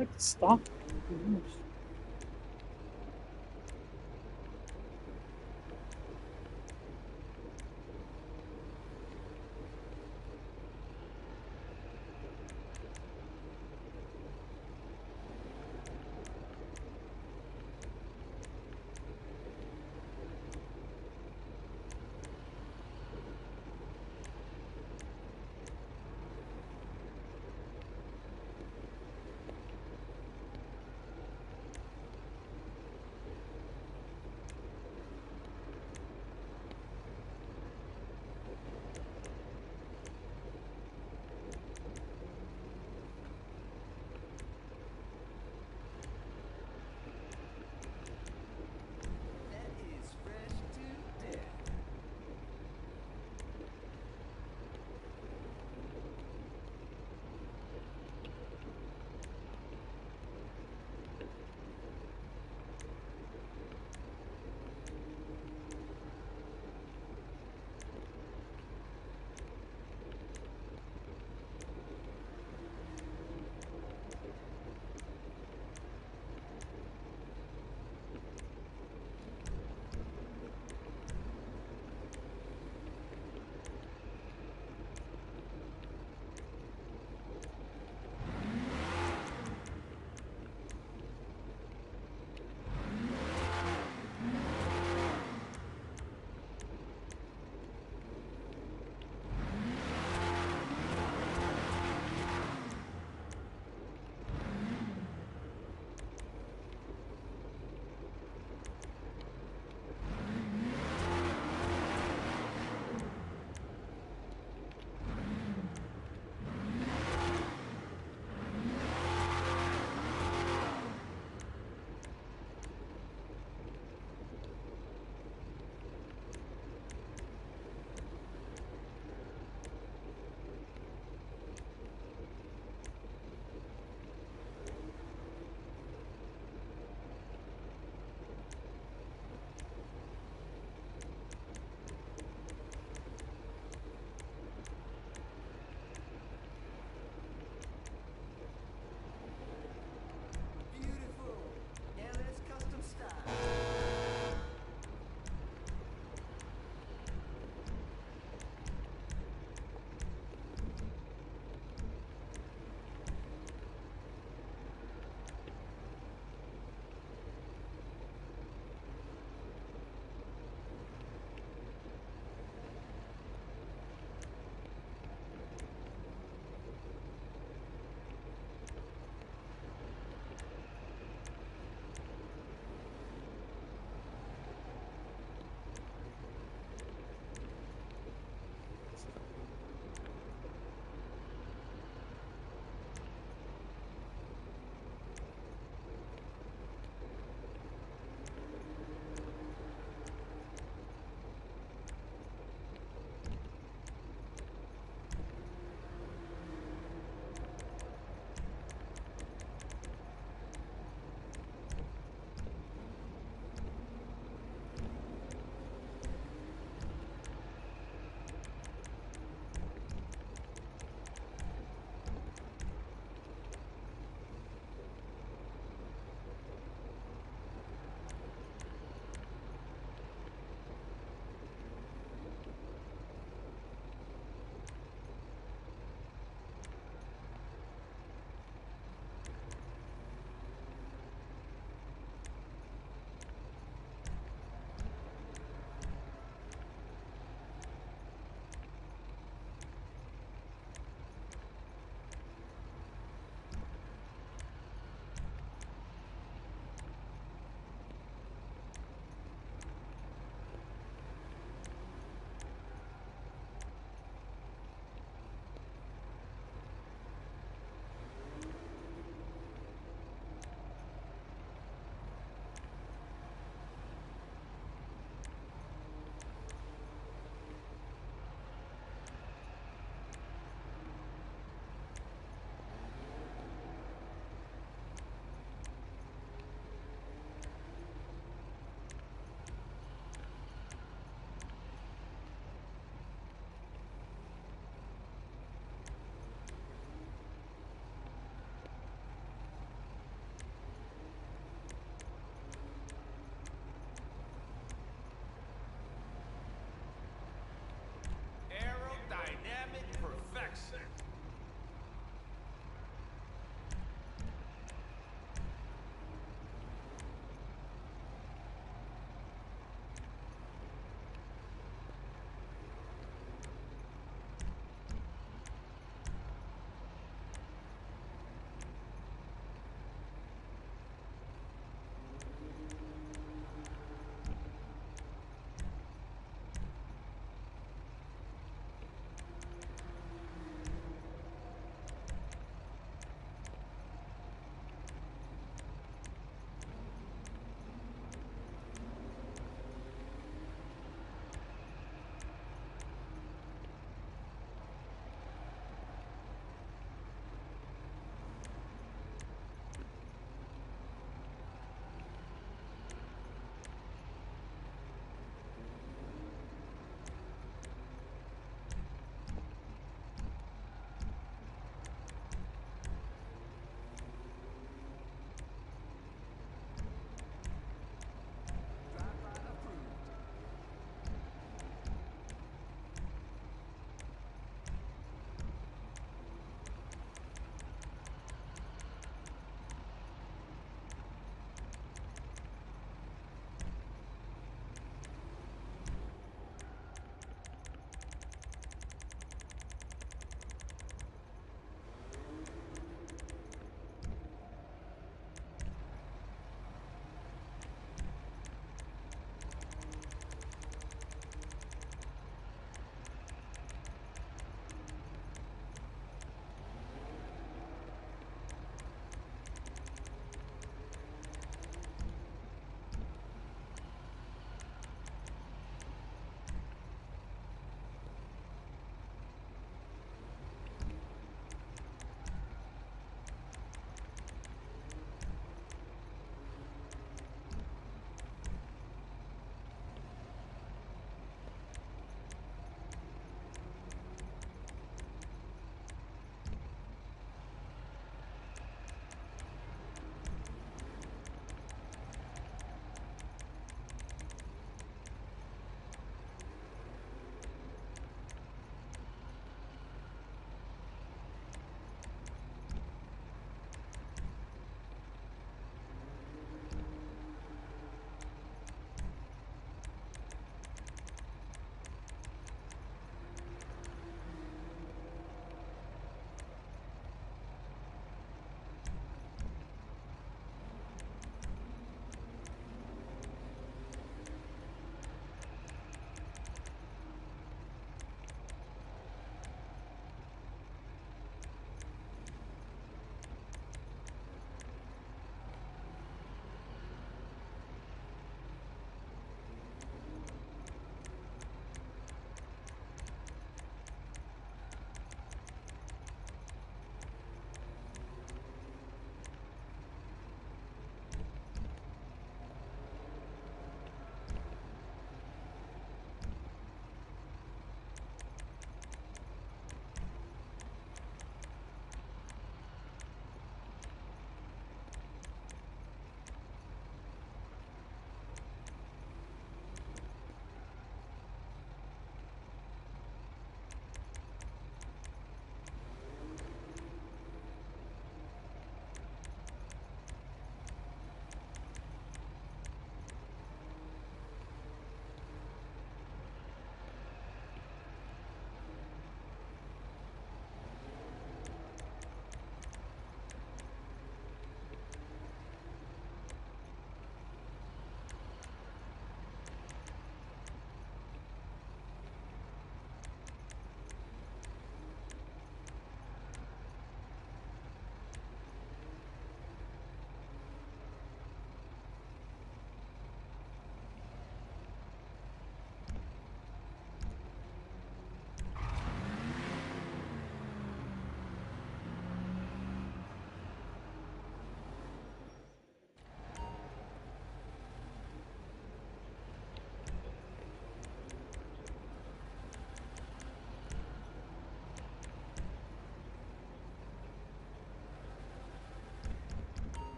like to stop.